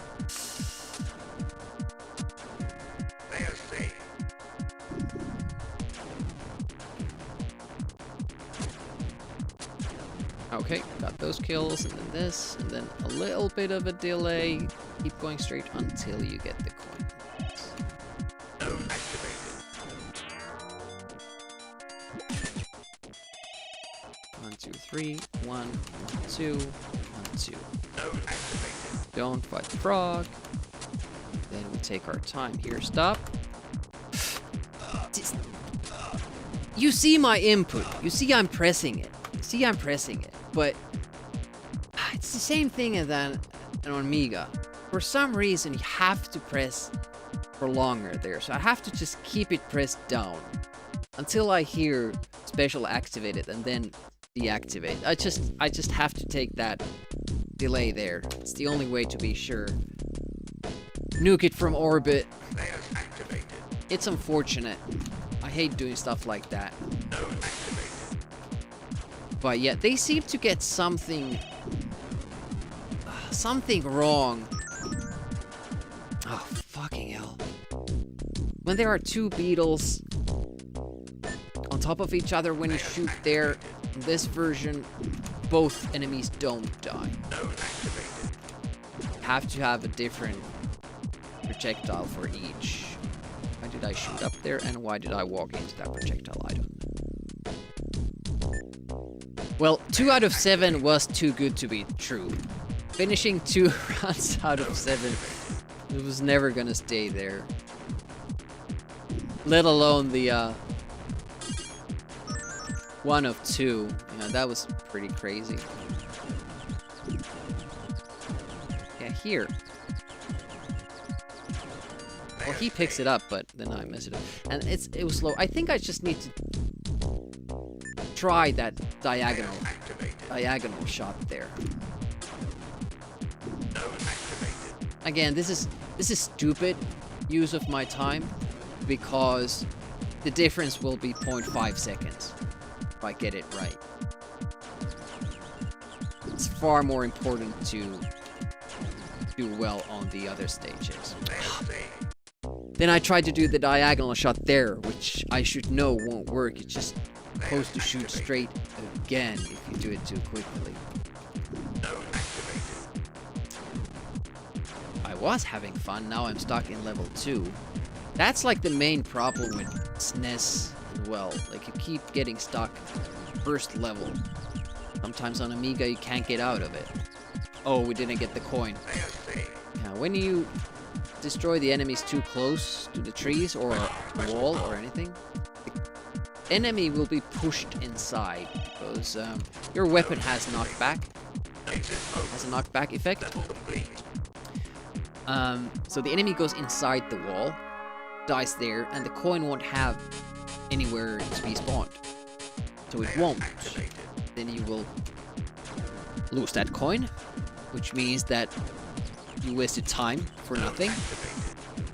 Okay, got those kills, and then this, and then a little bit of a delay. Keep going straight until you get the coin. 1, 2, 3, 1, 1, 2, 1, 2. Don't fight the frog. Then we take our time here. Stop. You see my input. You see I'm pressing it. But it's the same thing as an Amiga. For some reason, you have to press for longer there. So I have to just keep it pressed down until I hear special activated and then deactivate. I just have to take that delay there. It's the only way to be sure. Nuke it from orbit. It's unfortunate. I hate doing stuff like that. But yeah, they seem to get something wrong. Oh, fucking hell. When there are two beetles on top of each other when you shoot there. In this version, both enemies don't die. Have to have a different projectile for each. Why did I shoot up there, and why did I walk into that projectile? I don't know. Well, 2 out of 7 was too good to be true. Finishing 2 rounds out of 7, it was never gonna stay there. Let alone the 1 of 2. Yeah, that was pretty crazy. Yeah, here. Well, he picks it up, but then I mess it up. And it was slow. I think I just need to try that diagonal shot there. Again, this is stupid use of my time, because the difference will be 0.5 seconds if I get it right. It's far more important to do well on the other stages. Then I tried to do the diagonal shot there, which I should know won't work. It's just supposed to shoot straight again if you do it too quickly. I was having fun, now I'm stuck in level 2. That's like the main problem with SNES as well. Like, you keep getting stuck first level. Sometimes on Amiga you can't get out of it. Oh, we didn't get the coin. Yeah, when you destroy the enemies too close to the trees or a wall or anything, the enemy will be pushed inside because your weapon has knockback. Has a knockback effect. So the enemy goes inside the wall, dies there, and the coin won't have anywhere to be spawned. So it won't. Then you will lose that coin, which means that you wasted time for nothing.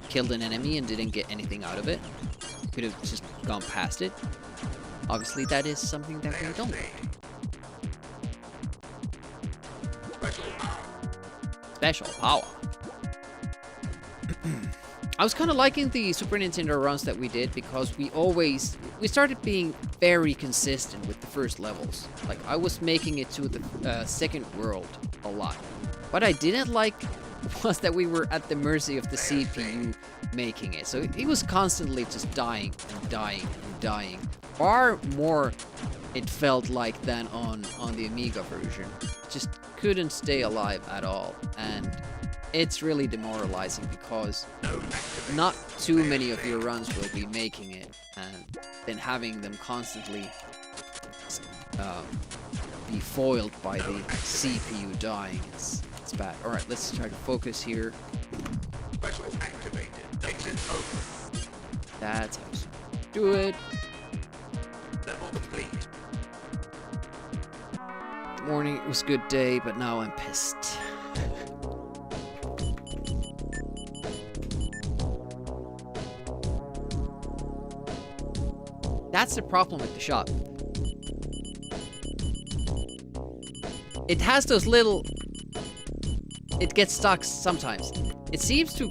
Killed an enemy and didn't get anything out of it. Could have just gone past it. Obviously, that is something that we don't want. Special power. I was kind of liking the Super Nintendo runs that we did, because we started being very consistent with the first levels. Like, I was making it to the second world a lot. What I didn't like was that we were at the mercy of the CPU making it. So it was constantly just dying and dying and dying. Far more, it felt like, than on the Amiga version. Just couldn't stay alive at all. And it's really demoralizing, because not too many of your runs will be making it, and then having them constantly be foiled by the CPU dying, it's bad. Alright, let's try to focus here. That's how you do it. Good morning, it was a good day, but now I'm pissed. That's the problem with the shop. It has those little... It gets stuck sometimes. It seems to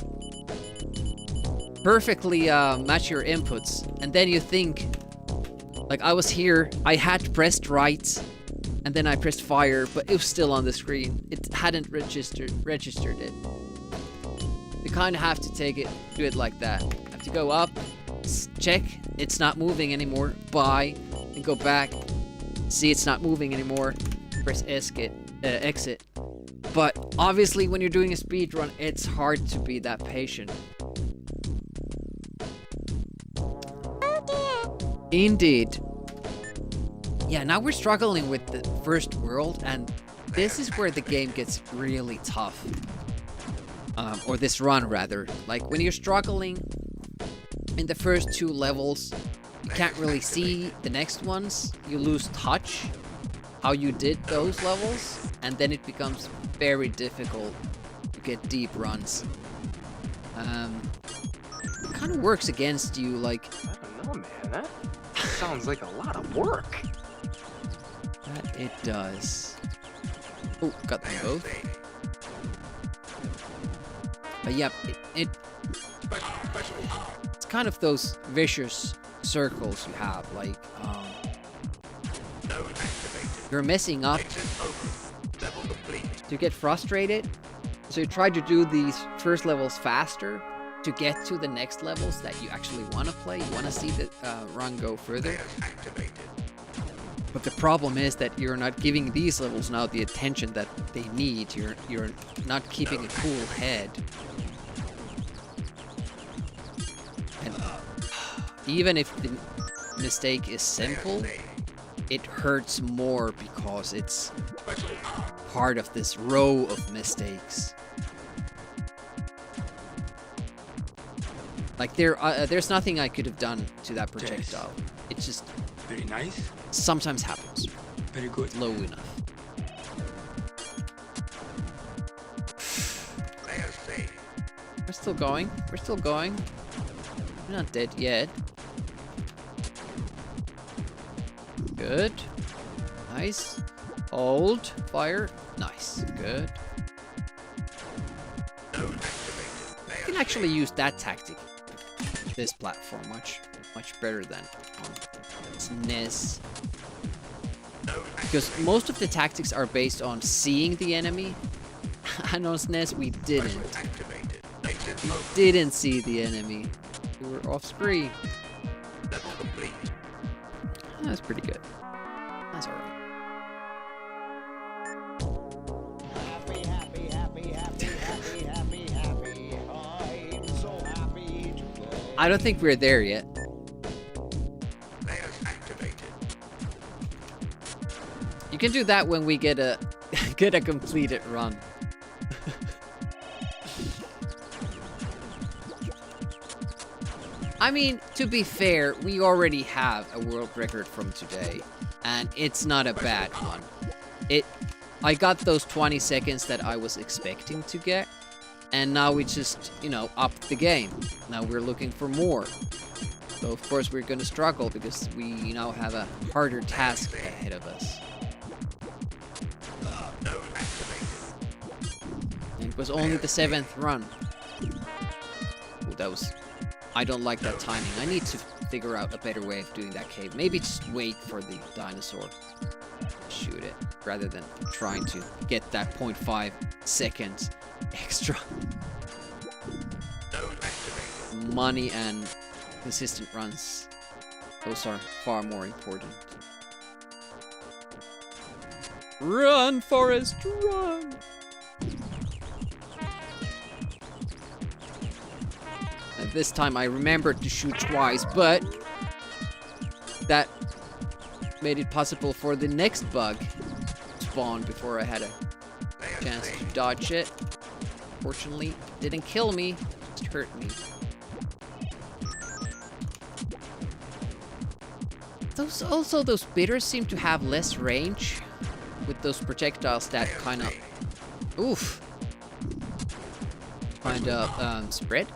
perfectly match your inputs, and then you think, like, I was here, I had pressed right, and then I pressed fire, but it was still on the screen. It hadn't registered it. You kind of have to do it like that. Have to go up, check, it's not moving anymore, buy, and go back, see it's not moving anymore, press exit. But obviously when you're doing a speed run, it's hard to be that patient. Indeed. Yeah, now we're struggling with the first world, and this is where the game gets really tough. Or this run, rather. Like, when you're struggling in the first 2 levels, you can't really see the next ones. You lose touch how you did those levels, and then it becomes very difficult to get deep runs. It kind of works against you, like... I don't know, man. That sounds like a lot of work. That it does. Oh, got them both. But yeah, it's kind of those vicious circles you have. Like, Node activated. you're messing up. Exit open. Level complete. You get frustrated. So you try to do these first levels faster to get to the next levels that you actually want to play. You want to see the run go further. Layers activated. But the problem is that you're not giving these levels now the attention that they need. You're not keeping a cool head. And even if the mistake is simple, it hurts more because it's part of this row of mistakes. Like there's nothing I could have done to that projectile. It just Very nice. sometimes happens. Very good. Low enough. Layers saved. We're still going. We're still going. We're not dead yet. Good. Nice. Hold. Fire. Nice. Good. Node activated. You Layers can actually use that tactic. This platform much better than on NES. Node Because most of the tactics are based on seeing the enemy. And on SNES we didn't. activated. Exit open. Didn't see the enemy. We were off screen. Level complete. That's pretty good. That's alright. I don't think we're there yet. Layers activated. You can do that when we get a get a completed run. I mean, to be fair, we already have a world record from today, and it's not a bad one. I got those 20 seconds that I was expecting to get, and now we just, you know, upped the game. Now we're looking for more. So of course we're gonna struggle because we now have a harder task ahead of us. Node activated. And it was only the 7th run. Ooh, that was... I don't like that timing. I need to figure out a better way of doing that cave. Maybe just wait for the dinosaur. Shoot it. Rather than trying to get that 0.5 seconds extra. Node activated. Money and consistent runs. Those are far more important. Run, Forrest, run! And this time I remembered to shoot twice, but that made it possible for the next bug to spawn before I had a chance to dodge it. Fortunately, it didn't kill me, just hurt me. Those bitters seem to have less range with those projectiles that kind of, oof, kind of spread.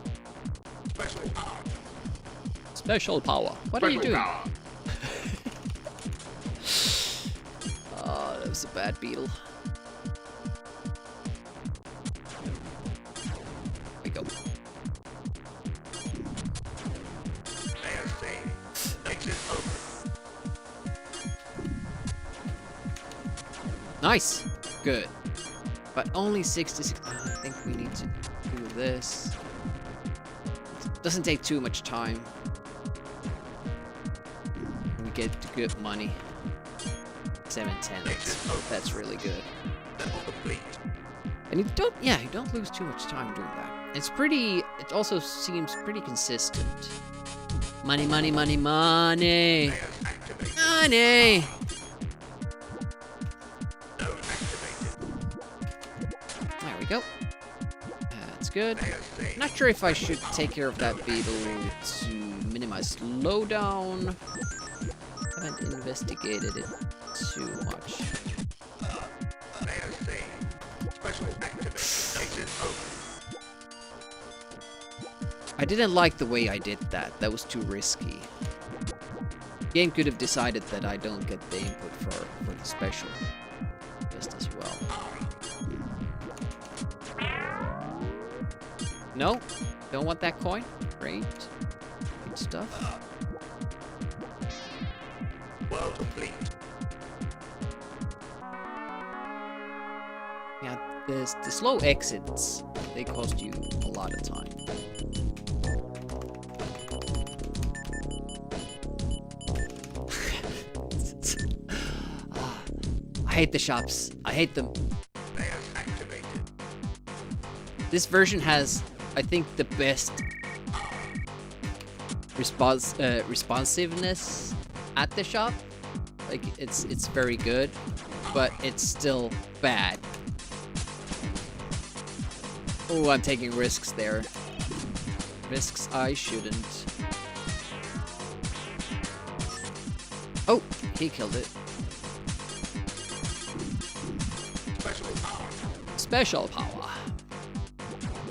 Special power. What are you doing? Oh, that was a bad beetle. There we go. Layers saved. Exit open. Nice. Good. But only 66. I think we need to do this. Doesn't take too much time. We get good money. 710. That's really good. Level complete. And you don't lose too much time doing that. It also seems pretty consistent. Money, money, money, money. Layers activated. Money. Node activated. There we go. That's good. Layers saved. Not sure if I should take care of that beetle to minimize slowdown. Haven't investigated it too much. Layers saved. Special activated. Exit open. I didn't like the way I did that. That was too risky. The game could have decided that I don't get the input for the special just as well. No? Don't want that coin? Great. Good stuff. Well complete. Yeah, the slow exits, they cost you a lot of time. I hate the shops. I hate them. Layers activated. This version has, I think, the best responsiveness at the shop. Like, it's very good, but it's still bad. Oh, I'm taking risks there. Risks I shouldn't. Oh, he killed it. Special power. Special power.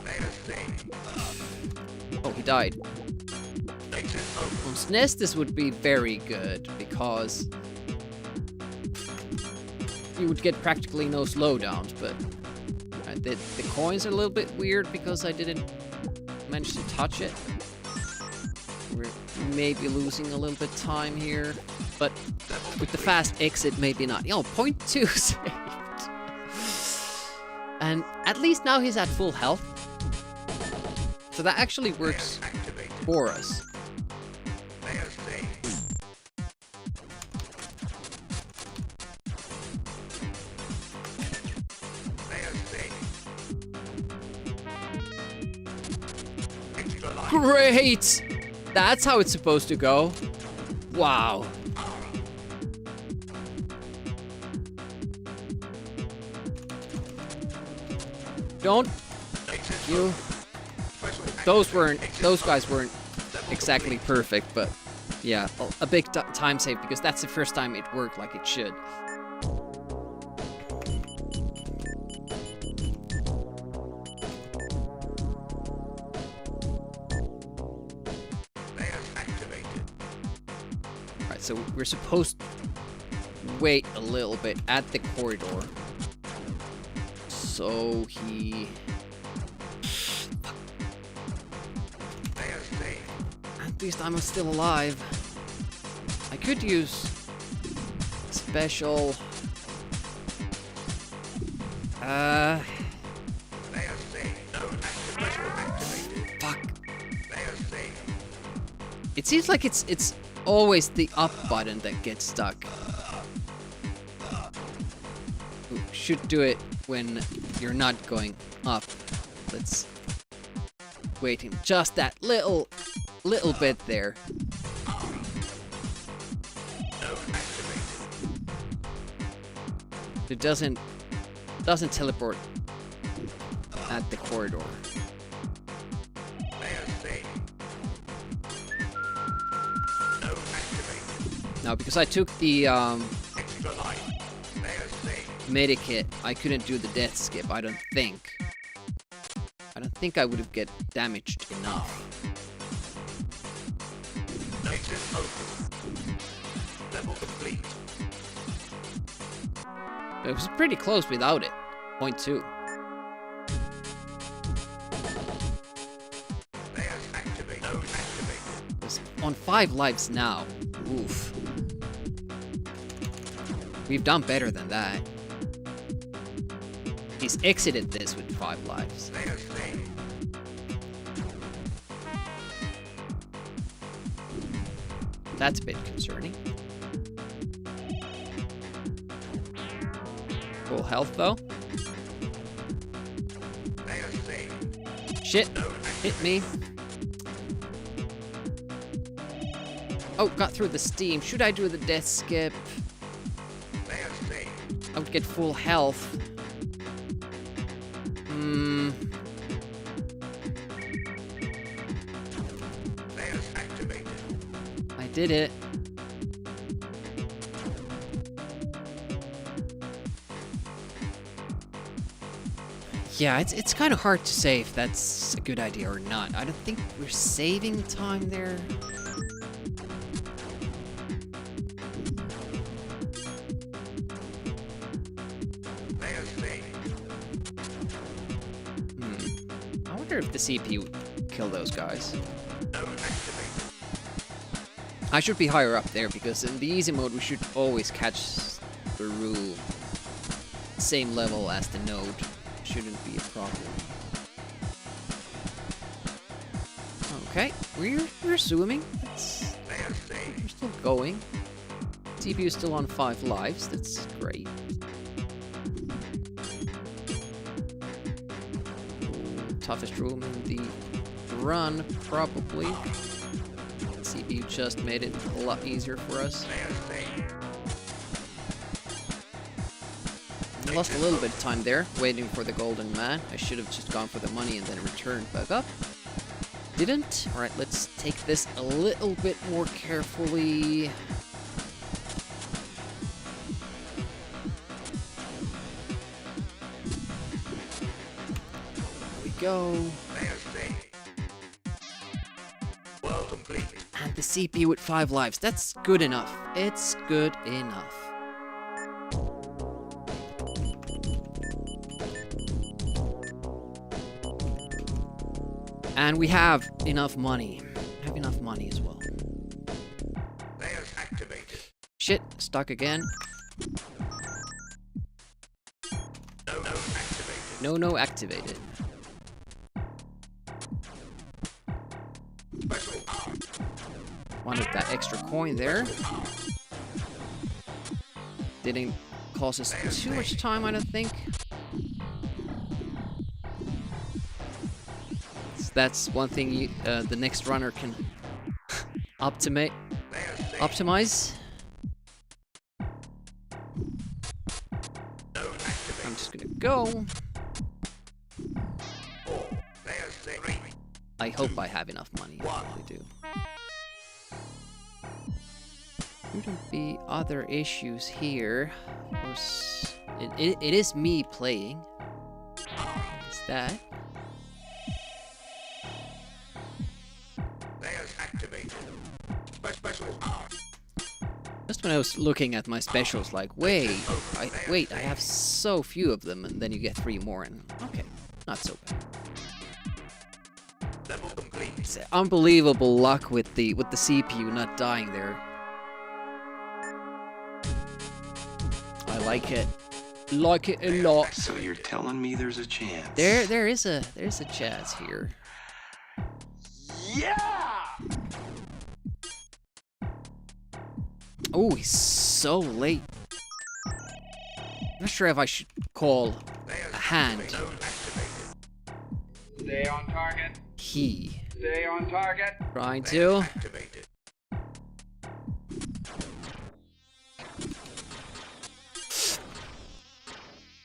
Layers saved. Oh, he died. Exit open. On SNES, this would be very good because you would get practically no slowdowns, but the coins are a little bit weird because I didn't manage to touch it. We're maybe losing a little bit time here, but with the fast exit, maybe not. You know, 0.2 saved. And at least now he's at full health. So that actually works Layers activated. for us. Layers saved. Layers saved. Extra life. Great! That's how it's supposed to go. Wow. Don't Exit you. Special Those guys weren't exactly perfect, but yeah, a big time save because that's the first time it worked like it should. Layers activated. Right, so we're supposed to wait a little bit at the corridor. So he... Layers saved. At least I'm still alive. I could use special... Layers saved. No special activated. Fuck. Layers saved. It seems like it's always the up button that gets stuck. Ooh, should do it when you're not going up. Let's wait him just that little bit there. No activated. It doesn't teleport at the corridor. Layers saved. No activated. Now because I took the Extra life. Layers saved. medikit, I couldn't do the death skip, I don't think. I don't think I would have get damaged enough. Exit open. Level complete. It was pretty close without it. 0.2. Layers activated. No activated. It's on 5 lives now. Oof. We've done better than that. He's exited this with 5 lives. Layers saved. That's a bit concerning. Full health though. Layers saved. Shit. No Hit me. Oh, got through the steam. Should I do the death skip? Layers saved. I would get full health. Layers activated. I did it. Yeah, it's kind of hard to say if that's a good idea or not. I don't think we're saving time there. Layers saved. I wonder if the CPU would kill those guys. No activated. I should be higher up there because in the easy mode we should always catch the rule same level as the node. Shouldn't be a problem. Okay, we're zooming. We're still going. CPU is still on 5 lives. That's great. Toughest room in the run, probably. CPU just made it a lot easier for us. I lost a little bit of time there, waiting for the golden man. I should have just gone for the money and then returned back up. Didn't. Alright, let's take this a little bit more carefully. There we go. And the CPU with 5 lives. That's good enough. It's good enough. And we have enough money. Have enough money as well. Shit, stuck again. No activated. Wanted that extra coin there. Didn't cost us too much time, I don't think. That's one thing the next runner can optimize. I'm just gonna go. I hope I have enough money. I really do. Shouldn't be other issues here. Of course, it is me playing. What is that? Just when I was looking at my specials, like, wait, I have so few of them, and then you get 3 more, and okay, not so bad. It's unbelievable luck with the CPU not dying there. I like it a lot. So you're telling me there's a chance? There's a chance here. Yeah! Oh, he's so late. Not sure if I should call a hand. Stay on target. He. Stay on target. Trying to.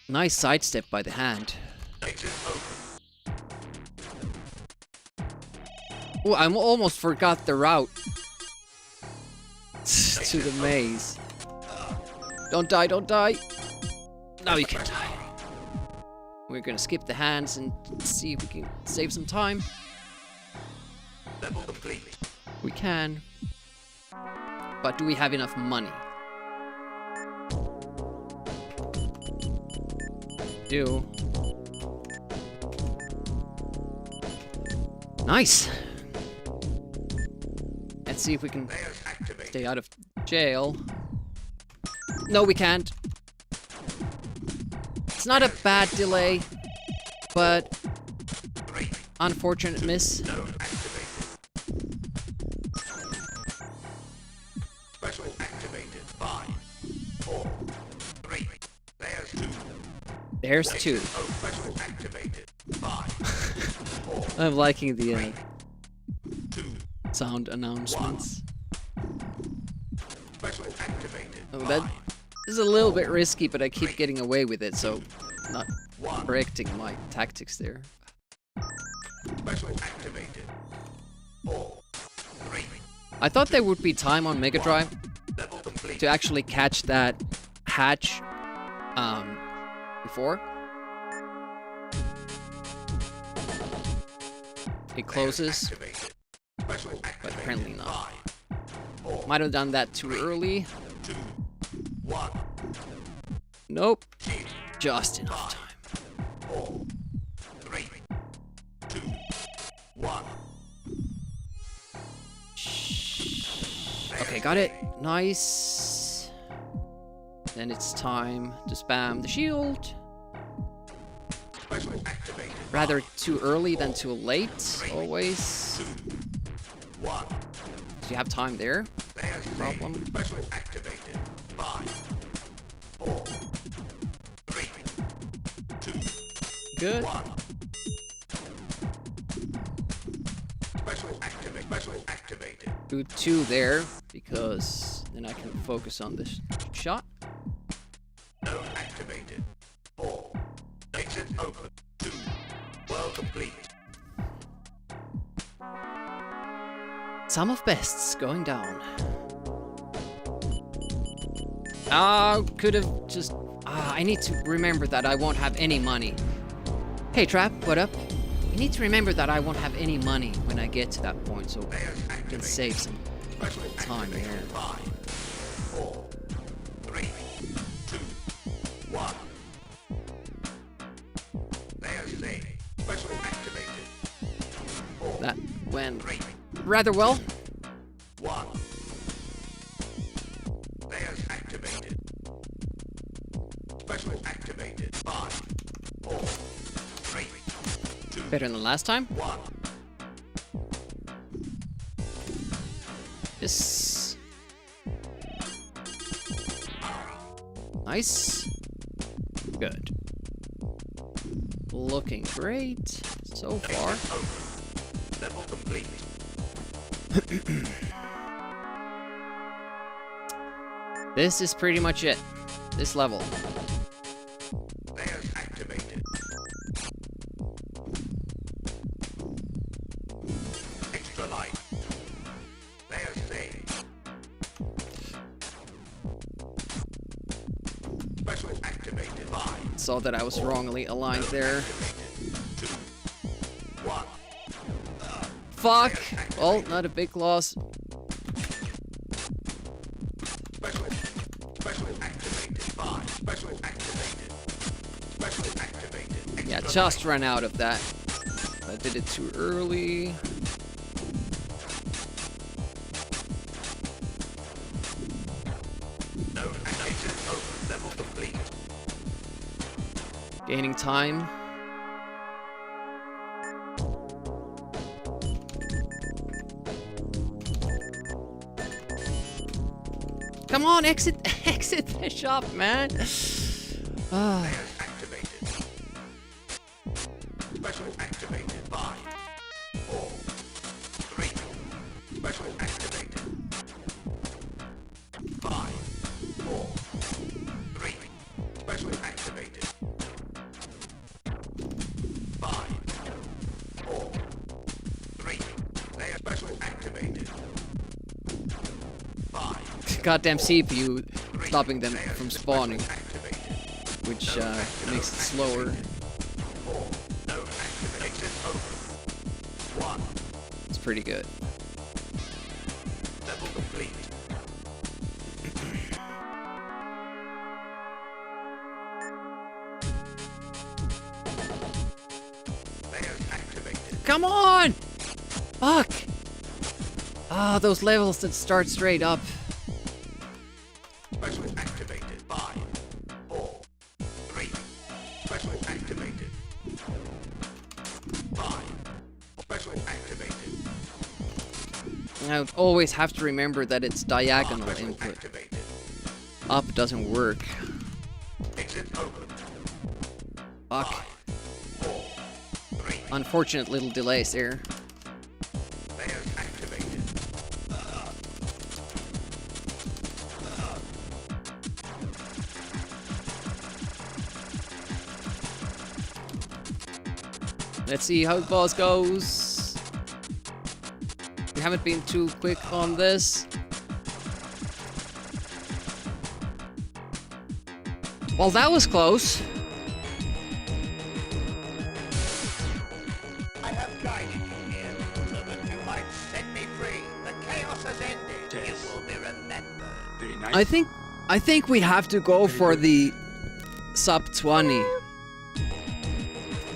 Nice sidestep by the hand. Oh, I almost forgot the route to the maze. Don't die, don't die. Now you can die. We're gonna skip the hands and see if we can save some time. We can. But do we have enough money? Do. Nice. Let's see if we can stay out of jail. No, we can't. It's not a bad delay, but unfortunate miss. There's 2. I'm liking the sound announcements. Oh, that is a little bit risky, but I keep getting away with it, so not correcting my tactics there. I thought there would be time on Mega Drive to actually catch that hatch before it closes, but apparently not. Might have done that too early. Nope. Just enough time. Okay, got it. Nice. Then it's time to spam the shield. Special activated. Rather too early than too late, always. 1. Do you have time there? There's Problem. special activated. 5, 4, 3, 2, Good. 1. Special activated. Do 2 there, because then I can focus on this shot. No activated. 4. Exit open. 2. Well complete. Sum of bests going down. Could have just... I need to remember that I won't have any money. Hey, Trap, what up? You need to remember that I won't have any money when I get to that point, so I can save some time here. 5, 4, 3, 2, 1. There's the special activated. 4, That went 3, rather well. 1. There's activated. Special activated. 5, 4, 3, 2, Better than last time. 1. This. Nice. Good. Looking great so far. Level complete. This is pretty much it. This level. There's activated. Extra light. There's save. Special activated. 5, Saw that I was wrongly aligned there. 2, 1. Fuck! Well, not a big loss. Special activated. 5. Special activated. Special activated. Yeah, Extra just ran out of that. I did it too early. No exit open. Level complete. Gaining time. Come on, exit the shop, man. Ah, Activated. Special activated. 5, 4, 3. Special activated. 5, 4, 3. Special activated. 5, 4, 3. They are special activated. 5, goddamn CPU stopping them from spawning, activated. which makes it slower. 4. No activate. Exit open. 1. It's pretty good. Level complete. Layers activated. Come on! Fuck! Ah, those levels that start straight up. Special activated. 5, 4, 3. Special activated. 5. Special activated. I always have to remember that it's diagonal Special input. activated. Up doesn't work. Exit open. Fuck. 4, 3. Unfortunate little delays there. Layers activated. Let's see how the boss goes. We haven't been too quick on this. Well, that was close. I have guided you here so that you might set me free. The chaos has ended. You will be remembered. Very nice. I think we have to go for the sub 20.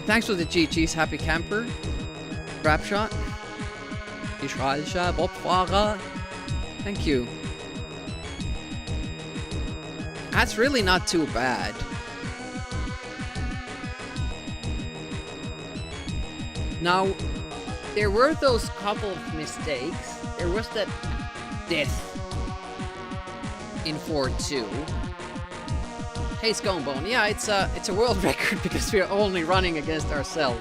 Thanks for the GG's, Happy Camper. Grab shot. Ich reise Bobfahrer. Thank you. That's really not too bad. Now, there were those couple of mistakes. There was that death in 4-2. Hey, Sconebone. Yeah, it's a world record because we're only running against ourselves.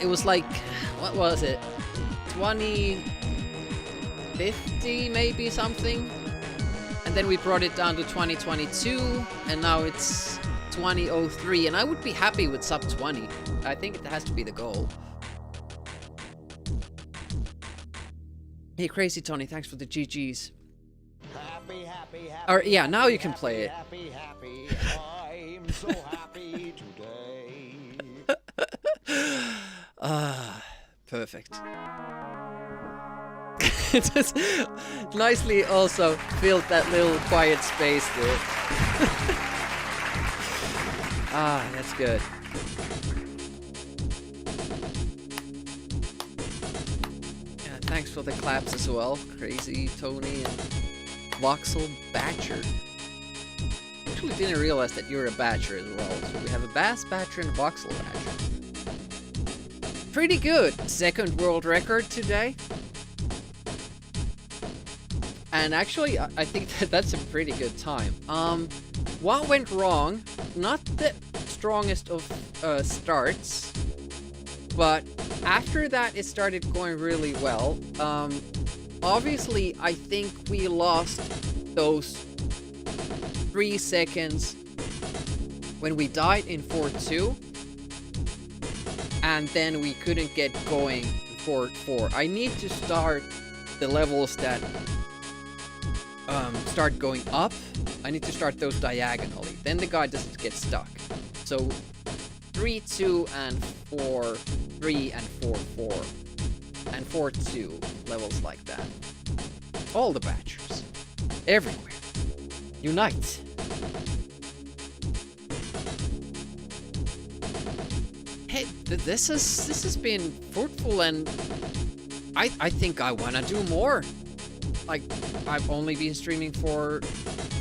It was like, what was it? 2050 maybe something, and then we brought it down to 2022, and now it's 2003, and I would be happy with sub 20. I think it has to be the goal. Hey, Crazy Tony, thanks for the GGs. Happy, happy, happy. Or yeah, now you can play it. Happy, happy. I'm so happy today. Ah, perfect. It just nicely also filled that little quiet space there. Ah, that's good. Yeah, thanks for the claps as well, Crazy Tony and Voxel Batcher. Actually didn't realize that you're a Batcher as well. So we have a Bass Batcher and a Voxel Batcher. Pretty good. Second world record today. And actually, I think that's a pretty good time. What went wrong? Not the strongest of starts, but after that it started going really well. Obviously, I think we lost those 3 seconds when we died in 4-2, and then we couldn't get going in 4-4. I need to start the levels that start going up. I need to start those diagonally. Then the guy doesn't get stuck. So 3-2 and 4-3 and 4-4 and 4-2 levels like that. All the Batchers, everywhere, unite. Hey, this has been fruitful, and I think I wanna do more. Like, I've only been streaming for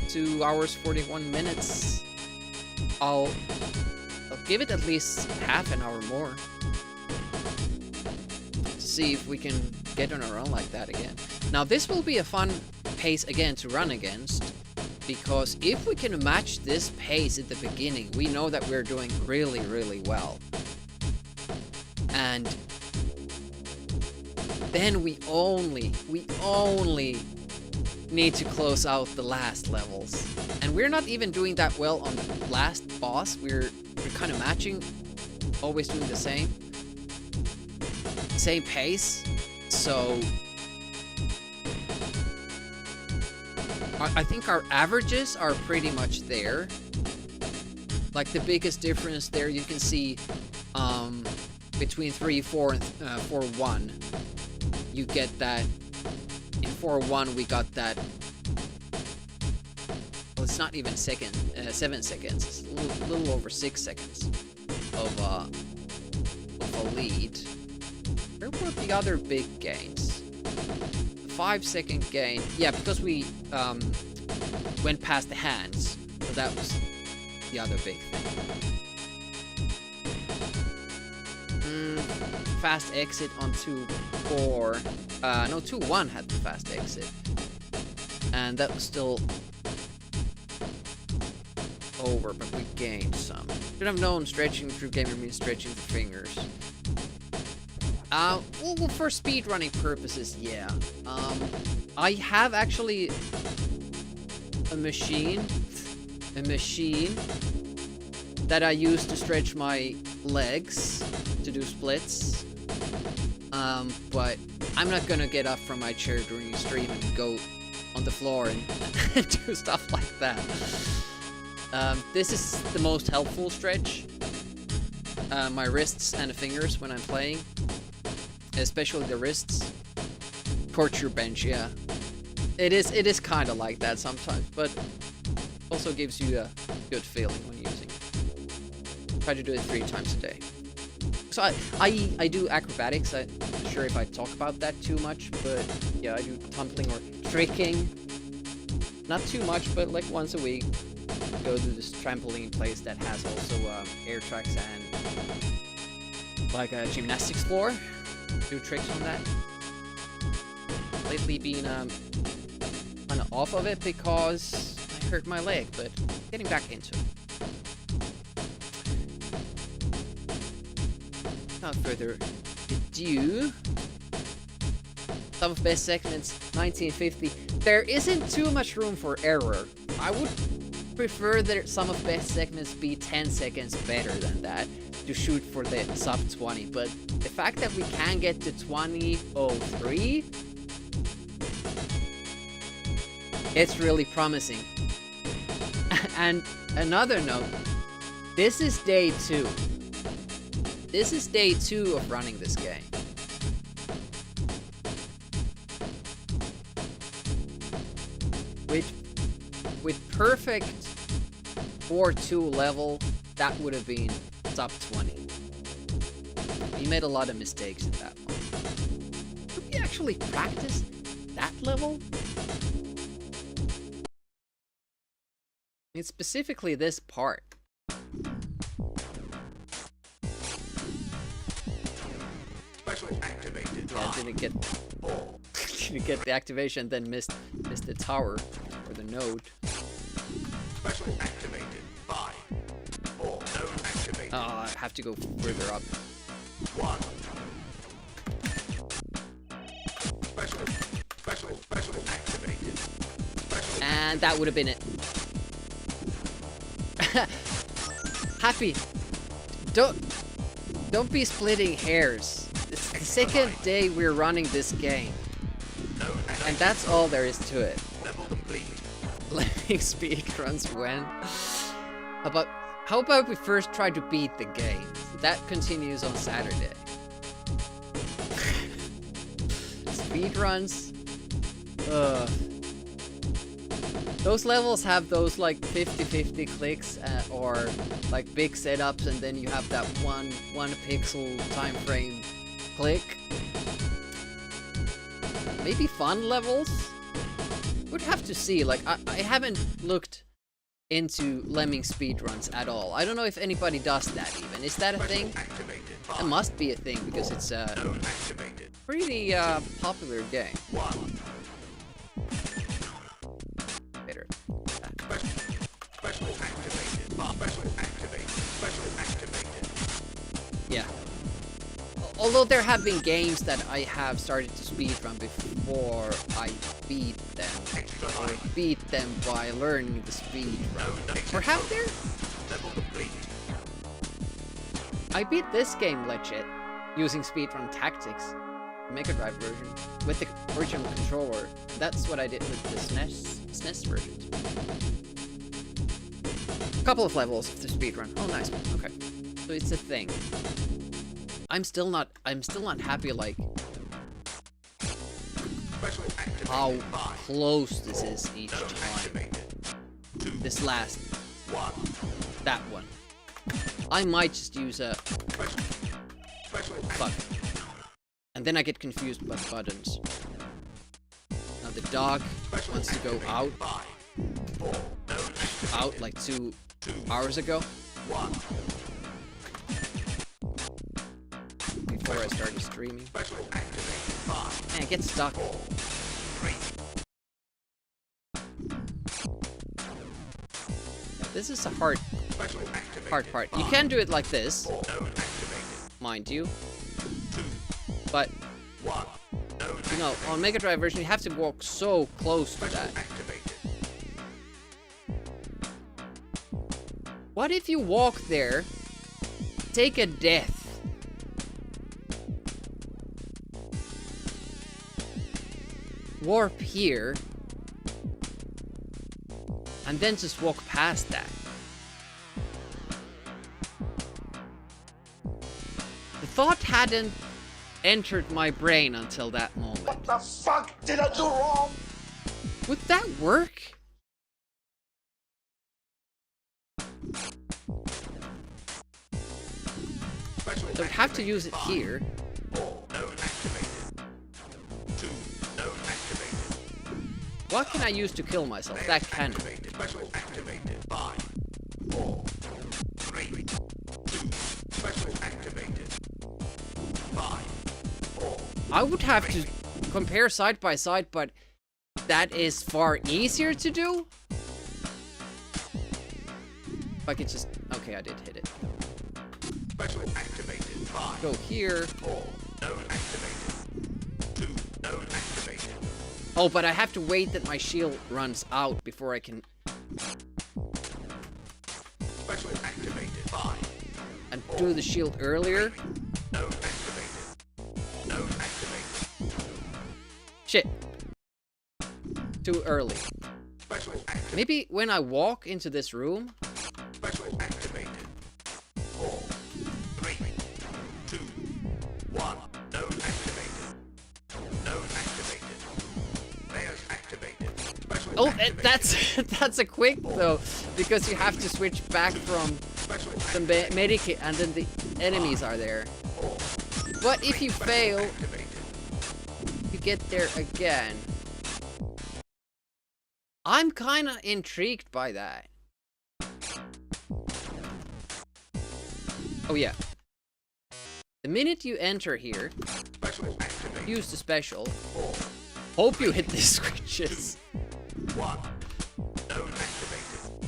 2 hours 41 minutes. I'll give it at least half an hour more to see if we can get on our own like that again. Now this will be a fun pace again to run against, because if we can match this pace at the beginning, we know that we're doing really, really well. And then we only need to close out the last levels. And we're not even doing that well on the last boss. We're kind of matching, always doing the same pace. So I think our averages are pretty much there. Like the biggest difference there you can see between 3-4 and 4-1. You get that in 4-1 we got that. Well, it's not even 7 seconds. It's a little over 6 seconds of a lead. Where were the other big gains? The 5-second gain. Yeah, because we went past the hands. So that was the other big thing. Fast exit on 2-4. No, 2-1 had the fast exit. And that was still over, but we gained some. Should have known stretching through gamer means stretching the fingers. Well, for speedrunning purposes, yeah. I have actually a machine that I use to stretch my legs to do splits. But I'm not gonna get up from my chair during a stream and go on the floor and do stuff like that. This is the most helpful stretch. My wrists and the fingers when I'm playing. Especially the wrists. Torture bench, yeah. It is kind of like that sometimes, but also gives you a good feeling when using it. Try to do it 3 times a day. So I do acrobatics. I'm not sure if I talk about that too much, but yeah, I do tumbling or tricking not too much, but like once a week, go to this trampoline place that has also air tracks and like a gymnastics floor. Do tricks on that. Lately been kind of off of it because I hurt my leg, but getting back into it. Without further ado, some of best segments 1950. There isn't too much room for error. I would prefer that some of best segments be 10 seconds better than that to shoot for the sub 20, but the fact that we can get to 20:03, it's really promising. And another note, this is day 2. This is day 2 of running this game. With perfect 4-2 level, that would have been top 20. We made a lot of mistakes in that one. Could we actually practice that level? It's specifically this part. Yeah, I didn't get the activation, then missed the tower or the node. Special activated. 5, 4, node activated. Oh, I have to go further up. 1. Special activated. And that would have been it. Happy. Don't be splitting hairs. It's the second day we're running this game. And that's all there is to it. Level complete. Letting speedruns when? How about we first try to beat the game? That continues on Saturday. Speedruns? Those levels have those like 50-50 clicks or like big setups, and then you have that one pixel time frame click. Maybe fun levels? Would have to see. Like I haven't looked into lemming speedruns at all. I don't know if anybody does that even. Is that a thing? It must be a thing because it's a pretty popular game. Better. Yeah. Although there have been games that I have started to speedrun before I beat them, or beat them by learning the speedrun. Or have there? I beat this game legit, using speedrun tactics, the Mega Drive version, with the original controller. That's what I did with the SNES versions. A couple of levels of the speedrun. Oh, nice. Okay. So it's a thing. I'm still not happy, like, how close this is each time. This last, that one. I might just use a, fuck. And then I get confused by the buttons. Now the dog wants to go out like 2 hours ago. Before I started streaming. And get stuck. This is a hard part. You can do it like this, mind you. But, you know, on Mega Drive version, you have to walk so close to that. What if you walk there, take a death, warp here, and then just walk past that? The thought hadn't entered my brain until that moment. What the fuck did I do wrong? Would that work? So I'd have to use it here. What can I use to kill myself? That cannon. Special activated. 5, 4, 3, 2. Special activated. 5, 4. I would have to compare side by side, but that is far easier to do. If I could just... Okay, I did hit it. Special activated. 5. Go here. 4. Node activated. 2. Node activated. Oh, but I have to wait that my shield runs out before I can... Special activated. 5. And do the shield earlier. Node activated. Node activated. Shit. Too early. Special activated. Maybe when I walk into this room... Special activated. 4, 3, 2, 1. Node activated. Node activated. Layers activated. Special Oh, activated. that's a quick though, because you have to switch back from Special the medikit and then the enemies are there. But if you fail, activated. you get there again. I'm kinda intrigued by that. Oh yeah. The minute you enter here, Special activated. use the special. 4, Hope you hit the switches. 1. Node activated.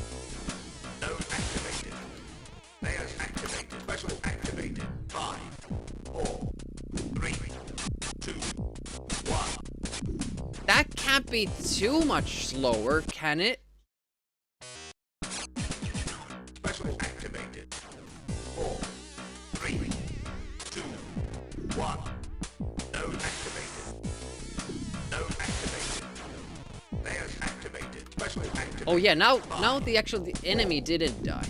Node activated. Layers activated. Special activated. 5, 4, 3, 2, 1. That can't be too much slower, can it? Special activated. 4, 3, 2, 1. Node activated. Node activated. Layers activated. Special activated. Oh yeah, now the enemy didn't die.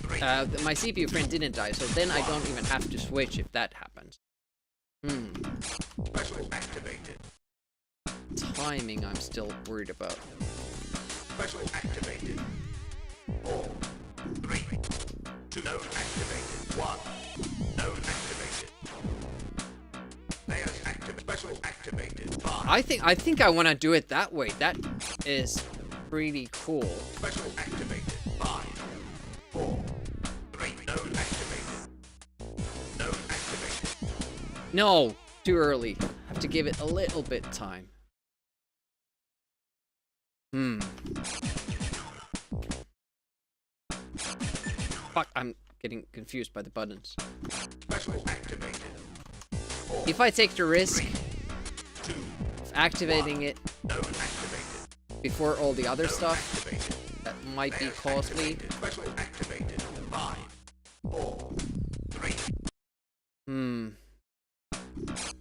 My CPU friend didn't die, so then I don't even have to switch if that happens. Special activated. Timing I'm still worried about. Special activated. 4, 3, 2. Node activated. 1. Node activated. Layers activated. Special activated. 5. I think I want to do it that way. That is pretty cool. Special activated. 5, 4, 3. Node activated. Node activated. No, too early. Have to give it a little bit time. Fuck, I'm getting confused by the buttons. Special activated. If I take the risk 2. of activating it Node activated. before all the other stuff, Activated. that might be Layers costly. activated. Special activated. 5, 4, 3.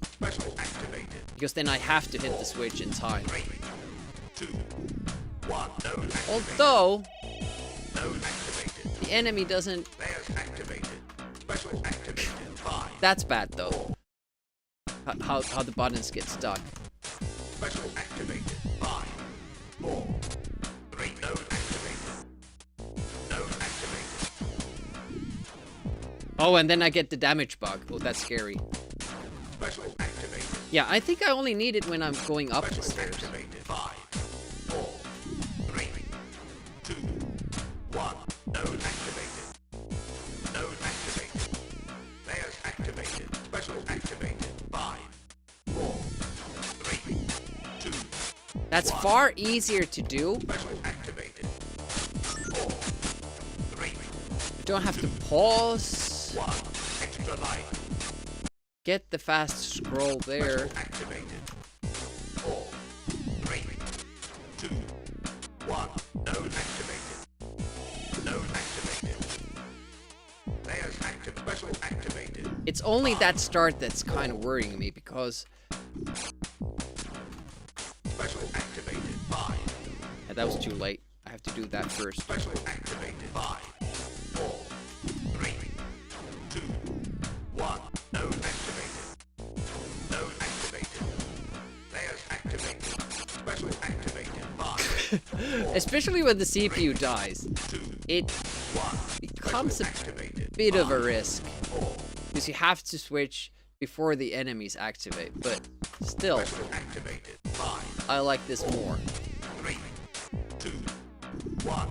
Special activated. Because then I have to hit the switch in time. 3, 2, 1. Node activated. Although, Node activated. the enemy doesn't... Layers activated. Special activated. 5. That's bad though. How the buttons get stuck. Special activated. 5, 4, 3. Node activated. Node activated. Oh, and then I get the damage bug. Oh, that's scary. Special activated. Yeah, I think I only need it when I'm going up the Special stairs. activated. 5, 4, 3, 2, 1. Node activated. Node activated. Layers activated. Special activated. 5, 4, 3, 2. That's far easier to do. Special activated. 4, 3, You don't have to pause. 1. Extra life. Get the fast scroll there. Special activated. 4, 3, 2, 1. Node activated. Node activated. Layers active. Special activated. It's only that start that's kind of worrying me because Special activated. 5, yeah, that was too late. I have to do that first. Special activated. 5, 4, 3, 2, 1. Node activated. Node activated. Layers activated. Special activated. 5, Especially when the CPU dies. 2, It 1. becomes a Activated. bit of a risk. 4. Because you have to switch before the enemies activate. But still, Special activated. 5, I like this more. 3, 2, 1.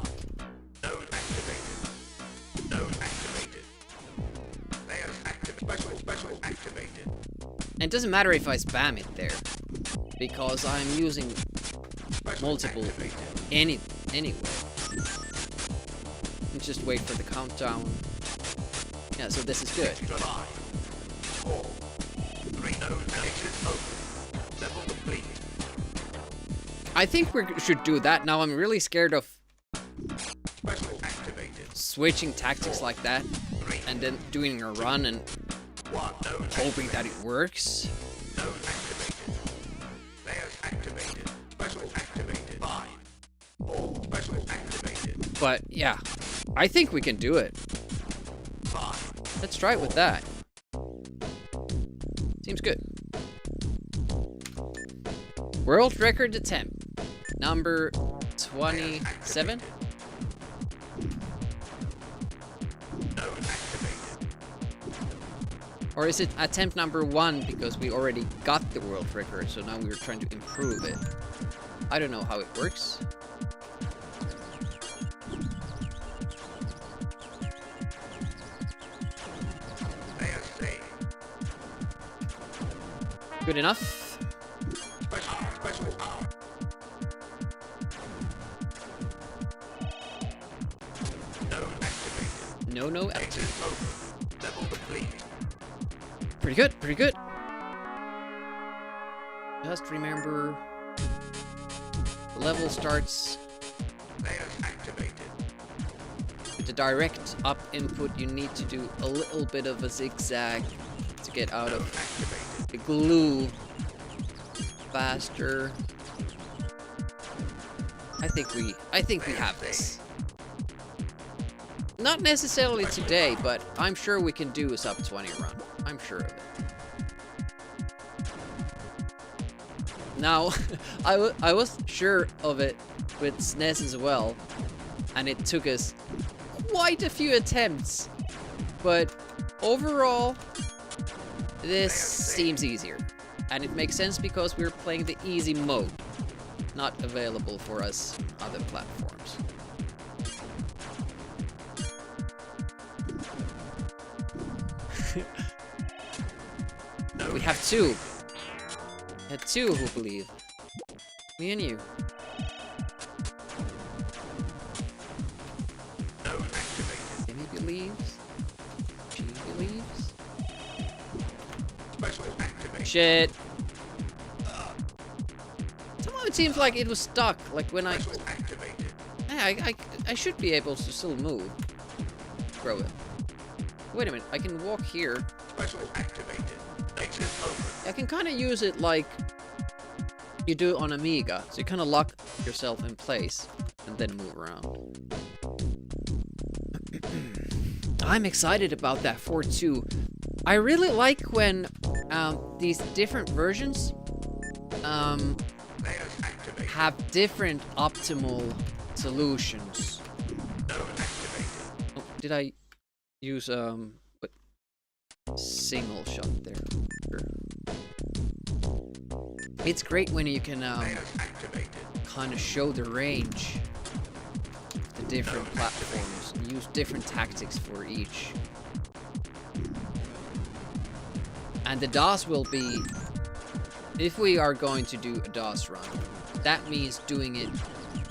Node activated. Node activated. Layers activated. Special activated. And it doesn't matter if I spam it there, because I'm using multiple anyway. Let's just wait for the countdown. Yeah, so this is good. 4, 3 node exit open. Level complete. I think we should do that. Now I'm really scared of Special activated. switching tactics like that and then doing a run and 1 node hoping that it works. Node activated. Layers activated. Special activated. 5, 4. Special activated. But yeah, I think we can do it. 5. Let's try it with that. Seems good. World record attempt. Number 27? Node activated. Or is it attempt number 1 because we already got the world record, so now we're trying to improve it? I don't know how it works. Layers saved. Good enough? Special power. Node activated. No. Exit open. Level complete. Pretty good, pretty good. Just remember, the level starts Layers activated. with the direct up input. You need to do a little bit of a zigzag to get out of Activated. the glue faster. I think we have this. Not necessarily today, but I'm sure we can do a sub 20 run. I'm sure of it. Now, I was sure of it with SNES as well, and it took us quite a few attempts, but overall, this seems easier. And it makes sense because we're playing the easy mode, not available for us on other platforms. We have two. We had two who believe. Me and you. Node activated. Timmy believes. She believes. Special activation. Shit. Somehow it seems like it was stuck. Like when I... Special activated. Yeah, I should be able to still move. Throw it. Wait a minute, I can walk here. Special activated. Exit open. I can kind of use it like you do on Amiga. So you kind of lock yourself in place and then move around. I'm excited about that 4.2. I really like when these different versions Layers activated. have different optimal solutions. Node activated. Oh, did I use what? Single shot there? Sure. It's great when you can Layers activated. kind of show the range, the different platforms, and use different tactics for each. And the DOS will be, if we are going to do a DOS run, that means doing it,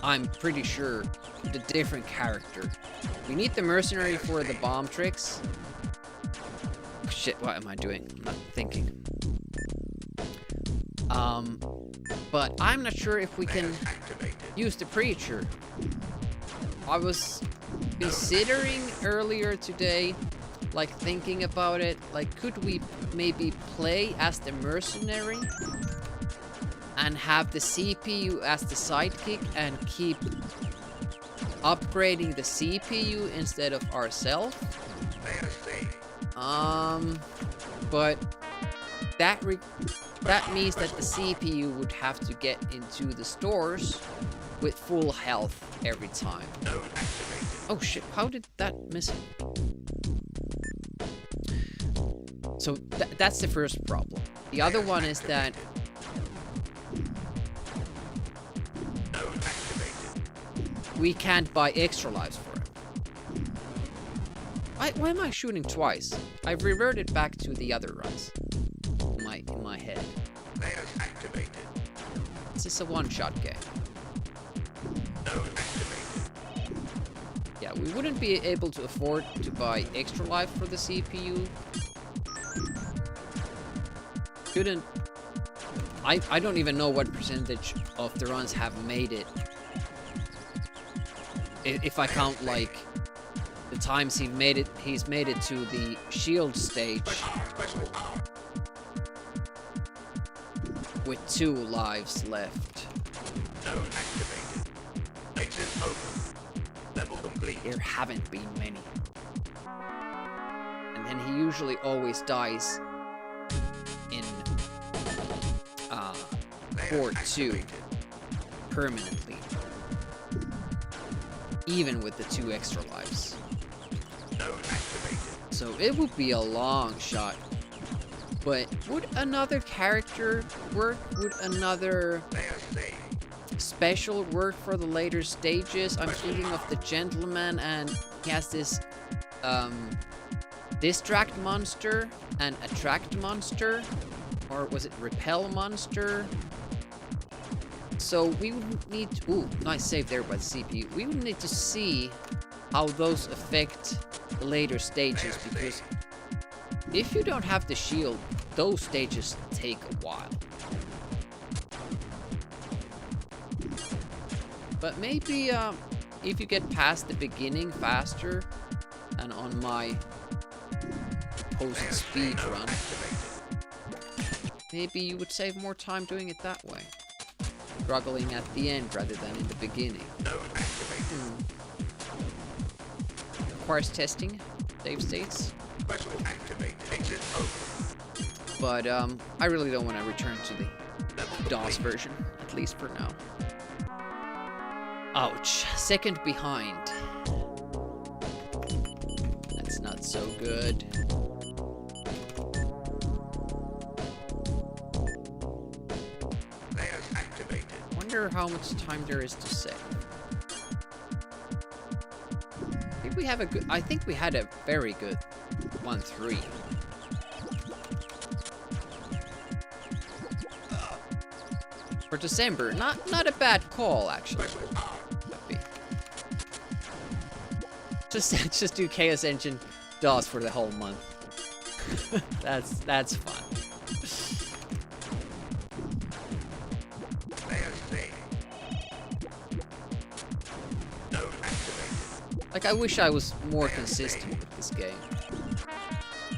I'm pretty sure, with a different character. We need the mercenary for the bomb tricks. Shit, what am I doing? I'm not thinking. But I'm not sure if we can use the preacher. I was considering earlier today, like thinking about it, like could we maybe play as the mercenary and have the CPU as the sidekick and keep upgrading the CPU instead of ourselves? But that means that the CPU would have to get into the stores with full health every time. Oh shit, how did that miss it? So that's the first problem. The other one is that we can't buy extra lives for it. Why am I shooting twice? I've reverted back to the other runs. In my head. Players activated. This is a one-shot game. Node activated. Yeah, we wouldn't be able to afford to buy extra life for the CPU. Couldn't... I don't even know what percentage of the runs have made it. If I count, like, the times he's made it to the shield stage with 2 lives left. Node activated. Exit open. Level complete. There haven't been many. And then he usually always dies in Port 2 permanently. Even with the 2 extra lives. Node activated. So it would be a long shot. But would another character work? Would another Player saved. special work for the later stages? I'm thinking of the gentleman, and he has this distract monster and attract monster, or was it repel monster? So we would need to, ooh, nice save there by the CPU. We would need to see how those affect the later stages, because if you don't have the shield, those stages take a while. But maybe if you get past the beginning faster, and on my supposed speed run, maybe you would save more time doing it that way. Struggling at the end rather than in the beginning. Requires testing, save states. Special activate. Exit open. But I really don't want to return to the DOS version, at least for now. Ouch. Second behind. That's not so good. Players activated. Wonder how much time there is to save. I think we have a good... I think we had a very good 1-3. For December, not a bad call, actually. Just do Chaos Engine DOS for the whole month. that's fun. Players saved. Node activated. Like, I wish I was more consistent with this game.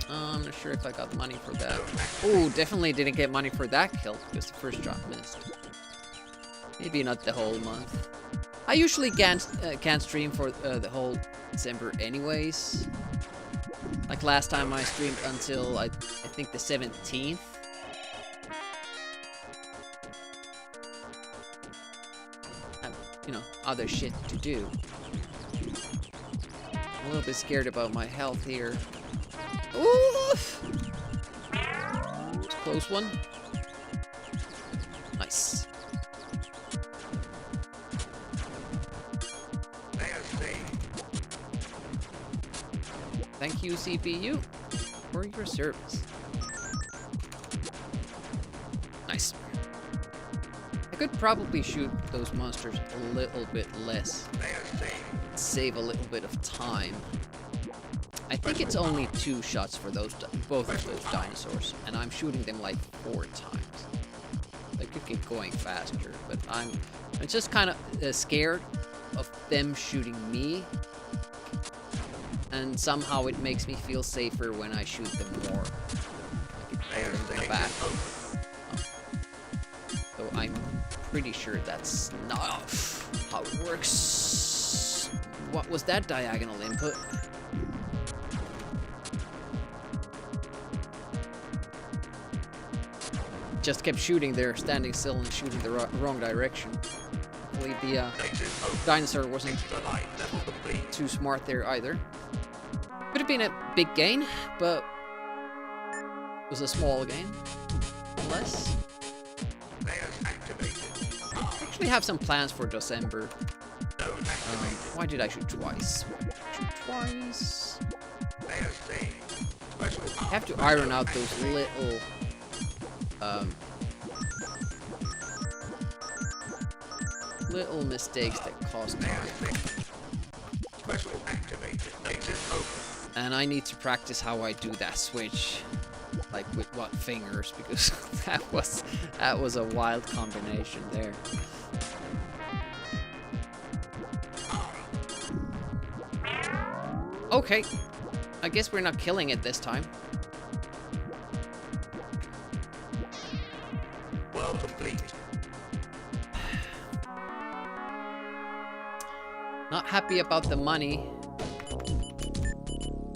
I'm not sure if I got money for that. Ooh, definitely didn't get money for that kill because the first shot missed. Maybe not the whole month. I usually can't stream for the whole December anyways. Like last time I streamed until I think the 17th. You know, other shit to do. I'm a little bit scared about my health here. Oof! It's a close one. Nice. Players saved. Thank you, CPU, for your service. Nice. I could probably shoot those monsters a little bit less. Players saved. Save a little bit of time. I think it's only 2 shots for those, both of those dinosaurs, and I'm shooting them like 4 times. I could get going faster, but I'm just kind of scared of them shooting me, and somehow it makes me feel safer when I shoot them more. Like in the back. So I'm pretty sure that's not how it works. What was that diagonal input? Just kept shooting there, standing still and shooting the wrong direction. Hopefully the dinosaur wasn't too smart there either. Could have been a big gain, but it was a small gain, nonetheless. I actually have some plans for December. Why did I shoot twice? Why did I shoot twice? I have to iron out those little little mistakes that cost time. And I need to practice how I do that switch, like with what fingers, because that was a wild combination there. Okay, I guess we're not killing it this time. Well complete. Not happy about the money.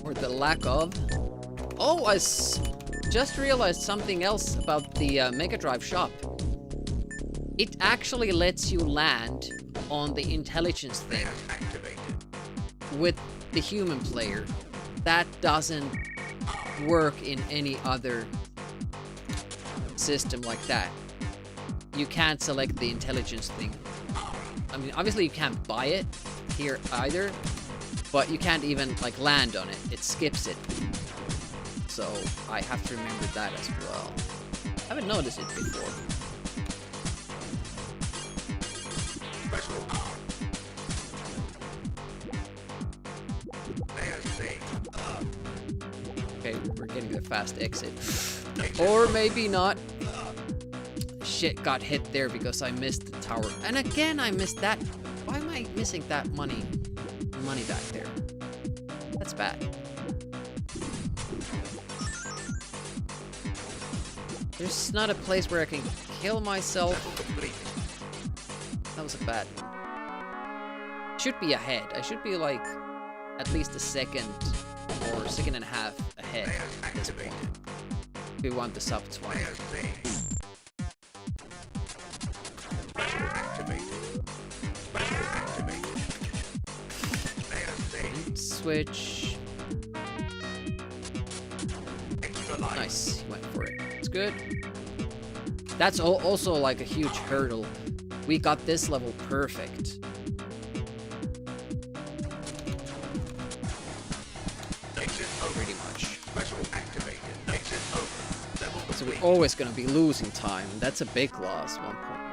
Or the lack of. Oh, just realized something else about the Mega Drive shop. It actually lets you land on the intelligence thing with the human player. That doesn't work in any other system like that. You can't select the intelligence thing. I mean, obviously you can't buy it here either, but you can't even like land on it. It skips it. So I have to remember that as well. I haven't noticed it before. Okay, we're getting the fast exit. Or maybe not. Shit, got hit there because I missed the tower. And again, I missed that. Why am I missing that money back there? That's bad. There's not a place where I can kill myself. That was a bad one. Should be ahead. I should be like at least a second or second and a half ahead at this point. We want the sub 20. Switch. Nice, he went for it. It's good. That's also like a huge hurdle. We got this level perfect. Pretty much. So we're always gonna be losing time. That's a big loss, 1.1.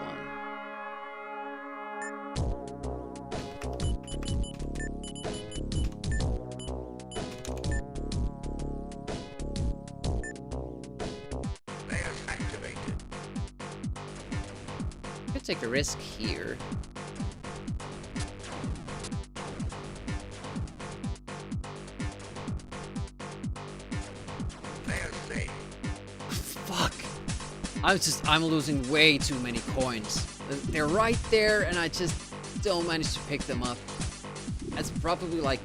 Take a risk here. Fuck. I'm losing way too many coins. They're right there and I just don't manage to pick them up. That's probably like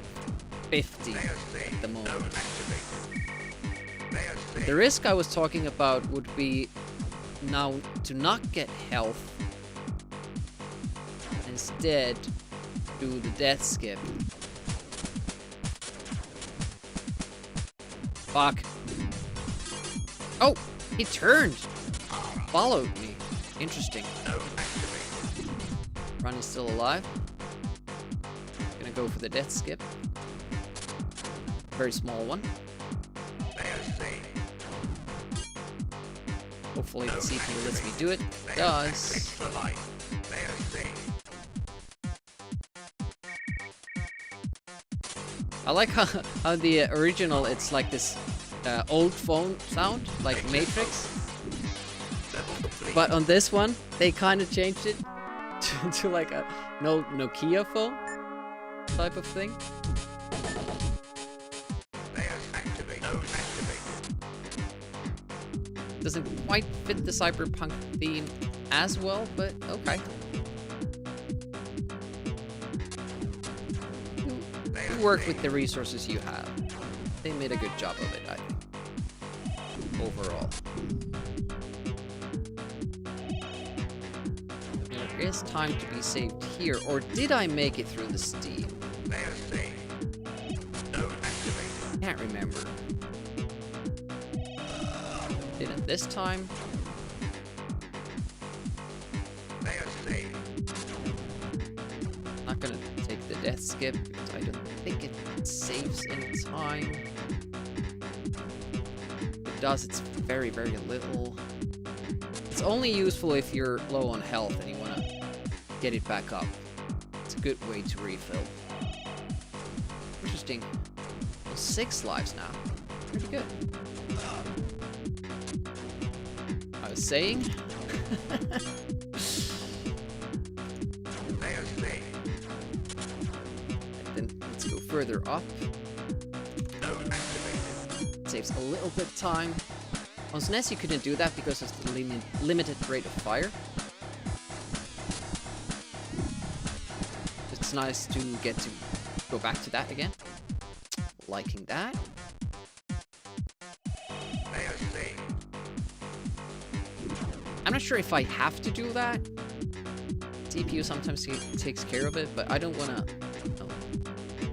50 at the moment. The risk I was talking about would be now to not get health. Instead, do the death skip. Fuck. Oh, he turned. Followed me. Interesting. Run is still alive. Gonna go for the death skip. Very small one. Hopefully the CPU lets me do it. It does. I like how the original, it's like this old phone sound, like Matrix. But on this one, they kind of changed it to like a Nokia phone type of thing. Doesn't quite fit the cyberpunk theme as well, but okay. You work with the resources you have. They made a good job of it, I think. Overall. There is time to be saved here, or did I make it through the Steam? Can't remember. Didn't this time? Not gonna take the death skip, because I don't think it saves any time. If it does, it's very, very little. It's only useful if you're low on health and you want to get it back up. It's a good way to refill. Interesting. Well, 6 lives now. Pretty good. I was saying... Then let's go further up. Saves a little bit of time. On NES you couldn't do that because of the limited rate of fire. It's nice to get to go back to that again. Liking that. I'm not sure if I have to do that. CPU sometimes takes care of it, but I don't want to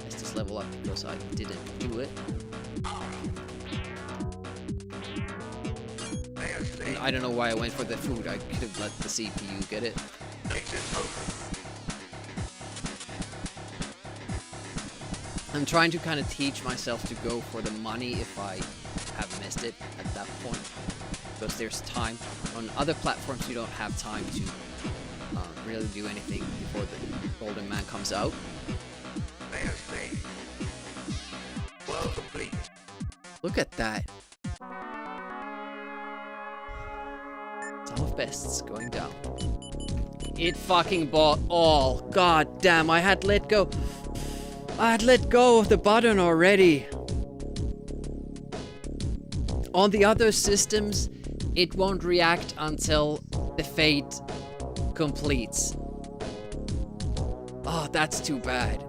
mess this level up because I didn't do it. And I don't know why I went for the food. I could have let the CPU get it. I'm trying to kind of teach myself to go for the money if I have missed it at that point. Because there's time. On other platforms you don't have time to really do anything before the Golden Man comes out. Look at that. Sum of Bests going down. It fucking bought all. God damn, I had let go. I had let go of the button already. On the other systems, it won't react until the fade completes. Oh, that's too bad.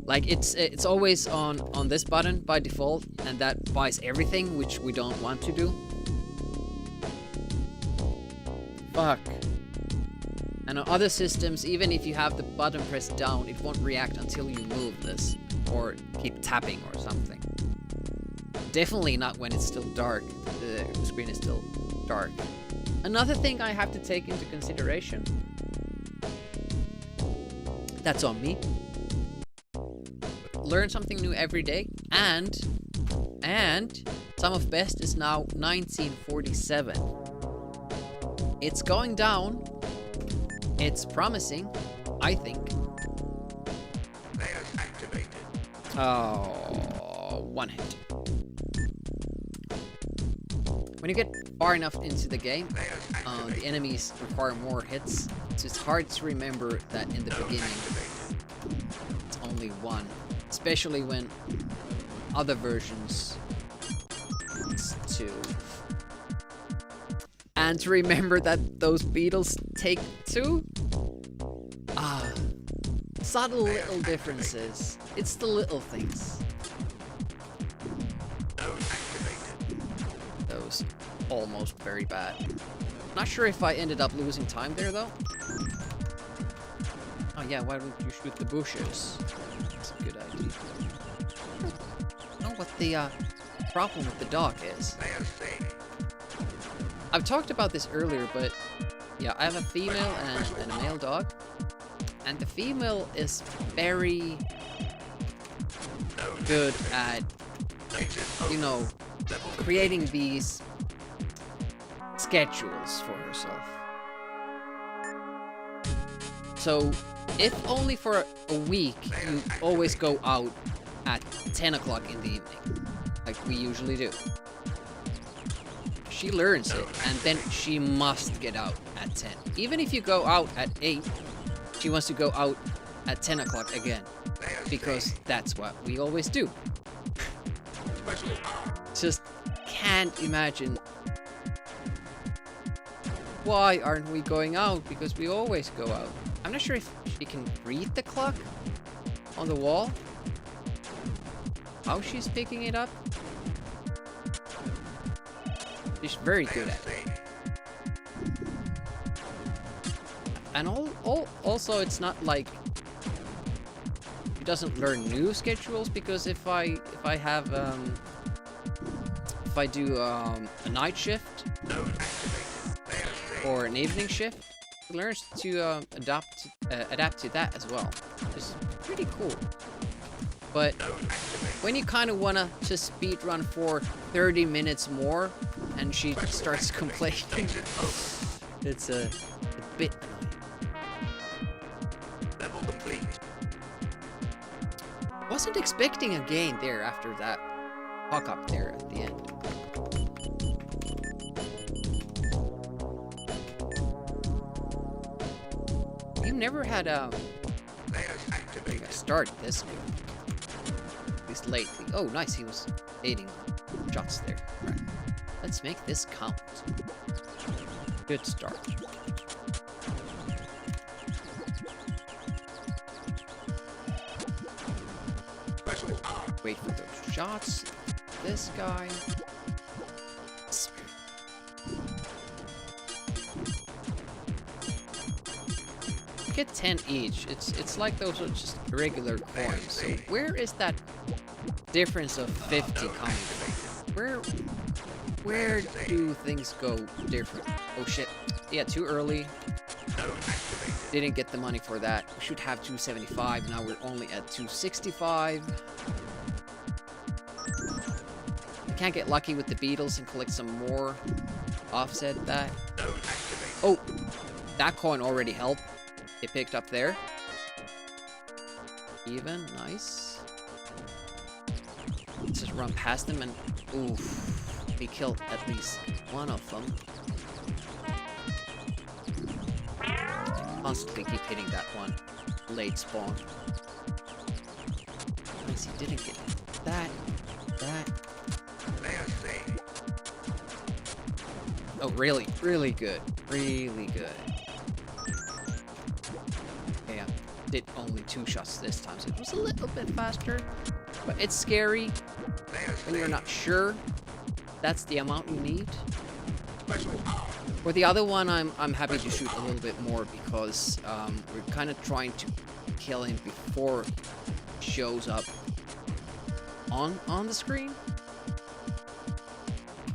Like it's always on this button by default, and that buys everything, which we don't want to do. Fuck. And on other systems, even if you have the button pressed down, it won't react until you move this or keep tapping or something. Definitely not when it's still dark. The screen is still dark. Another thing I have to take into consideration. That's on me. Learn something new every day, and Sum of Best is now 1947. It's going down. It's promising, I think. Oh, one hit. When you get far enough into the game, the enemies require more hits, so it's hard to remember that in the beginning it's only one. Especially when other versions it's 2. And to remember that those beetles take 2? Subtle little differences. It's the little things. Those almost very bad. Not sure if I ended up losing time there though. Oh yeah, why don't you shoot the bushes? That's a good idea. I don't know what the problem with the dog is. I've talked about this earlier, but yeah, I have a female and a male dog. And the female is very good at, you know, creating these schedules for herself. So, if only for a week you always go out at 10 o'clock in the evening, like we usually do. She learns it, and then she must get out at 10. Even if you go out at 8, she wants to go out at 10 o'clock again, because that's what we always do. Just can't imagine. Why aren't we going out? Because we always go out. I'm not sure if she can read the clock on the wall. How she's picking it up. She's very good at it. And also, it's not like she doesn't learn new schedules, because if I do a night shift, or an evening shift, he learns to adapt to that as well. It's pretty cool. But when you kind of want to just speed run for 30 minutes more, and she starts complaining, it's a bit Level complete. annoying. Wasn't expecting a gain there after that fuck up there at the end. You never had a start this good. At least lately. Oh, nice. He was aiding shots there. Right. Let's make this count. Good start. Wait for those shots. This guy. Get 10 each. It's like those are just regular coins. So where is that difference of 50 coming from? Where do things go different? Oh shit. Yeah, too early. Didn't get the money for that. We should have 275. Now we're only at 265. I can't get lucky with the beetles and collect some more. Offset that. Oh, that coin already helped. It picked up there. Even, nice. Let's just run past them and oof, we killed at least one of them. Constantly keep hitting that one. Late spawn. Nice, he didn't get that. Oh, really? Really good. Really good. Yeah, did only 2 shots this time, so it was a little bit faster. But it's scary when you're not sure that's the amount you need. For the other one, I'm happy to shoot a little bit more because we're kind of trying to kill him before he shows up on the screen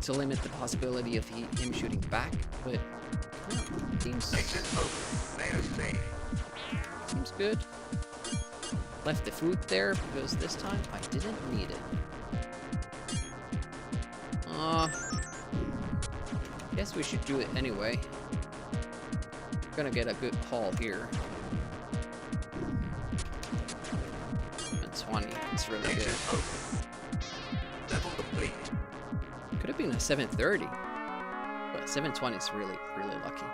to limit the possibility of him shooting back. But yeah, seems good. Left the food there because this time I didn't need it. Guess we should do it anyway. Gonna get a good haul here. And 20, it's really good. Could have been a 730, but 720 is really, really lucky.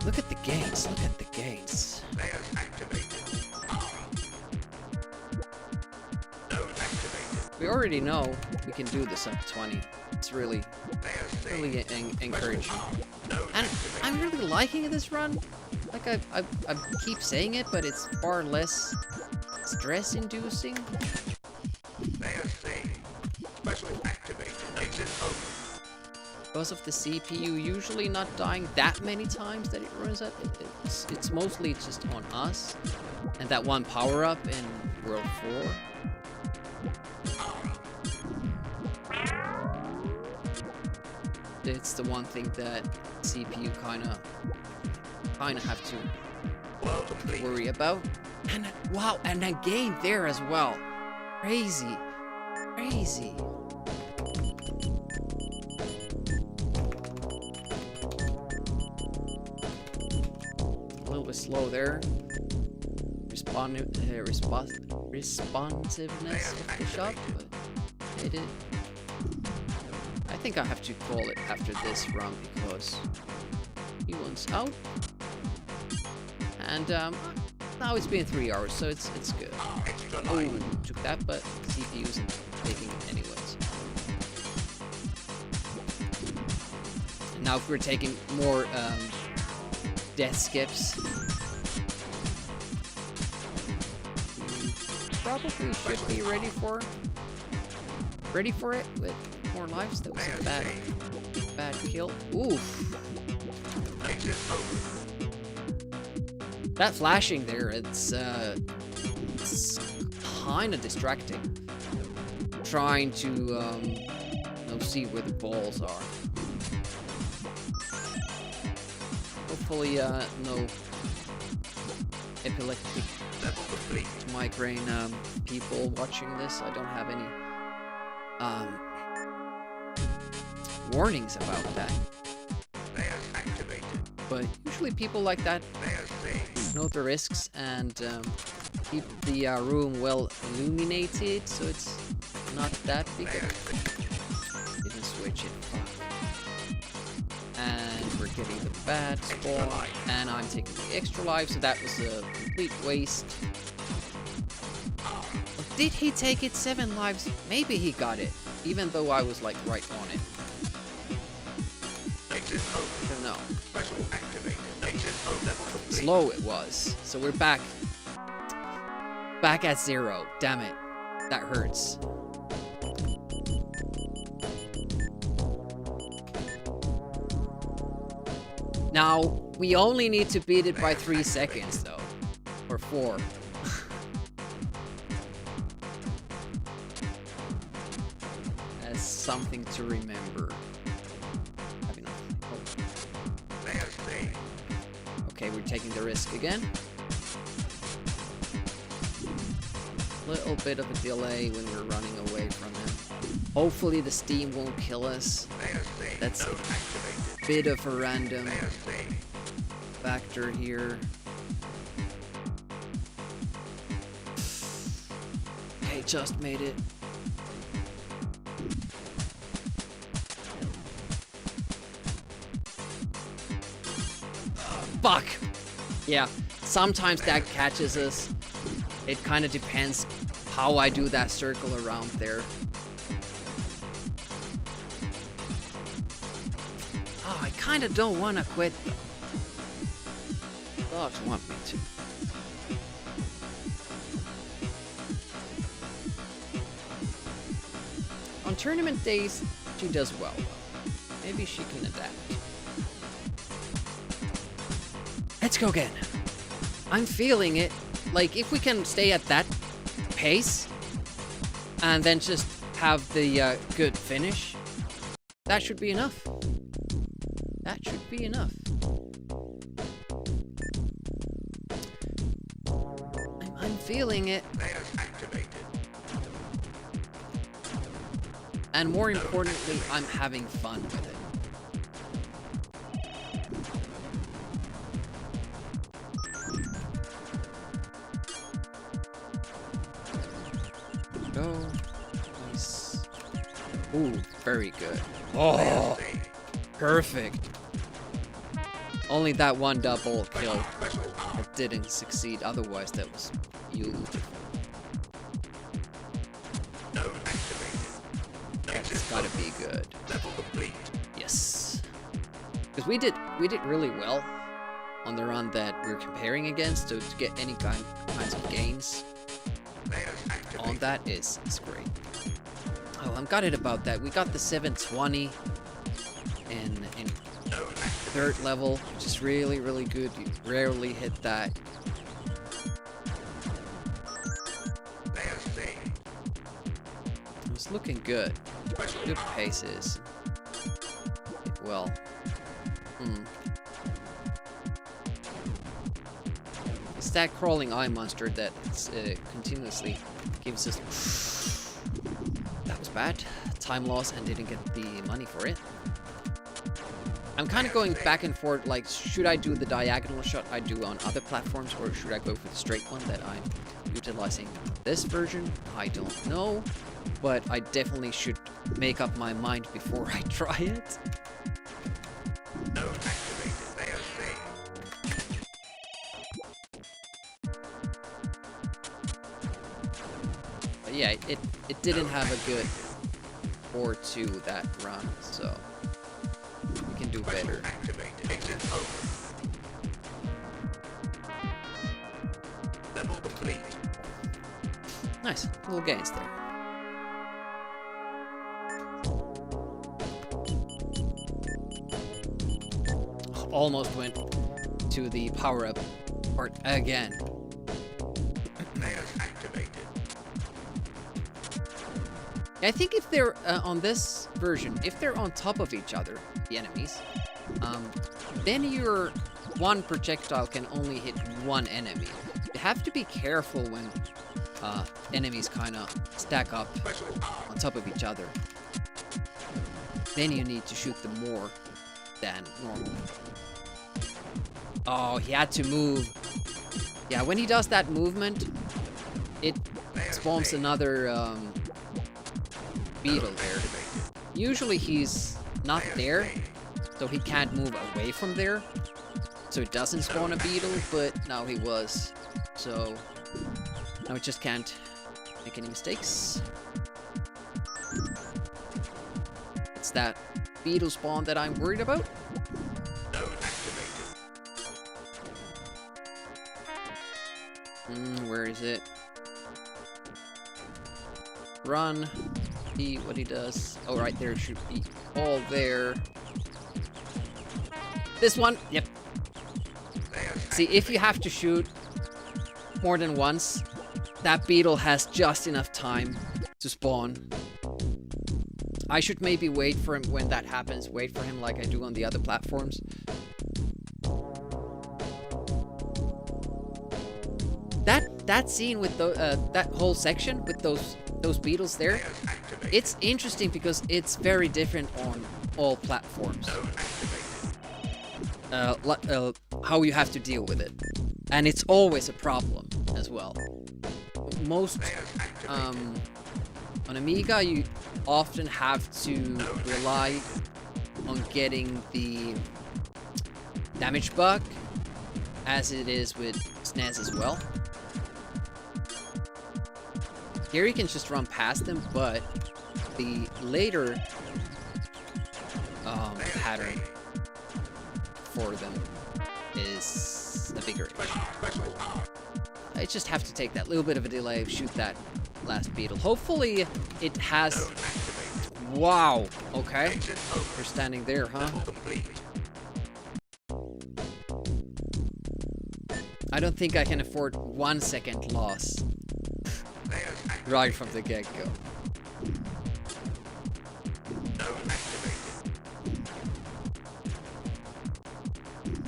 Look at the gains, look at the gains. We already know we can do this up to 20. It's really encouraging. And I'm really liking this run. Like I keep saying it, but it's far less stress-inducing. Because of the CPU usually not dying that many times that it runs up, it's mostly just on us and that one power-up in World 4. It's the one thing that CPU kinda have to worry about. And wow, and a gain there as well. Crazy. Crazy. A little bit slow there. Responsiveness of the shot, but it did. I think I have to call it after this run because he wants out. And now it's been 3 hours, so it's good. Oh, took that, but CPU isn't taking it anyways. And now if we're taking more death skips, probably should be ready for it with more lives. That was a bad kill. Oof. That flashing there, it's kind of distracting. Trying to see where the balls are. Hopefully, no epileptic migraine people watching this. I don't have any warnings about that. But usually people like that know the risks and keep the room well illuminated, so it's not that big. Didn't switch it. Fuck. And we're getting the bad spawn, and I'm taking the extra life, so that was a complete waste. Did he take it 7 lives? Maybe he got it, even though I was like right on it. I don't know. Slow it was. So we're back. Back at 0. Damn it. That hurts. Now, we only need to beat it by 3 seconds though. Or 4. That's something to remember. Okay, we're taking the risk again. Little bit of a delay when we're running away from him. Hopefully the steam won't kill us. That's a bit of a random factor here. Okay, just made it. Fuck! Yeah, sometimes that catches us. It kind of depends how I do that circle around there. Oh, I kind of don't want to quit though. Dogs want me to. On tournament days, she does well though. Maybe she can adapt. Let's go again. I'm feeling it. Like, if we can stay at that pace and then just have the good finish, that should be enough. That should be enough. I'm feeling it. And more importantly, I'm having fun with it. Go. Nice. Ooh, very good. Oh, perfect. Only that one double kill that didn't succeed. Otherwise, that was beautiful. That's gotta be good. Yes. Because we did really well on the run that we're comparing against, so to get any kinds of gains on that is great. Oh, I'm gutted about that. We got the 720 in 3rd level, which is really, really good. You rarely hit that. It's looking good. Good paces. Well. It's that crawling eye monster that continuously gives us... That was bad. Time loss and didn't get the money for it. I'm kind of going back and forth, like, should I do the diagonal shot I do on other platforms, or should I go for the straight one that I'm utilizing this version? I don't know, but I definitely should make up my mind before I try it. But yeah, it didn't have a good 4-2 that run, so we can do better. Nice, little gains there. Almost went to the power-up part again. I think if they're on this version, if they're on top of each other, the enemies, then you're one projectile can only hit one enemy. You have to be careful when enemies kind of stack up on top of each other. Then you need to shoot them more than normal. Oh, he had to move. Yeah, when he does that movement, it spawns another beetle there. Usually he's not there, so he can't move away from there. So it doesn't spawn a beetle, but now he was. So now it just can't make any mistakes. It's that beetle spawn that I'm worried about. Where is it? Run. See what he does. Oh, right there should be all there. This one. Yep. See, if you have to shoot more than once, that beetle has just enough time to spawn. I should maybe wait for him when that happens. Wait for him like I do on the other platforms. That scene with that whole section with those beetles there, it's interesting because it's very different on all platforms. How you have to deal with it, and it's always a problem as well. Most on Amiga, you often have to rely on getting the damage bug, as it is with SNES as well. Here you can just run past them, but the later pattern for them is a bigger issue. I just have to take that little bit of a delay, shoot that last beetle. Hopefully it has... Wow! Okay. You're standing there, huh? I don't think I can afford 1 second loss. Right from the get-go.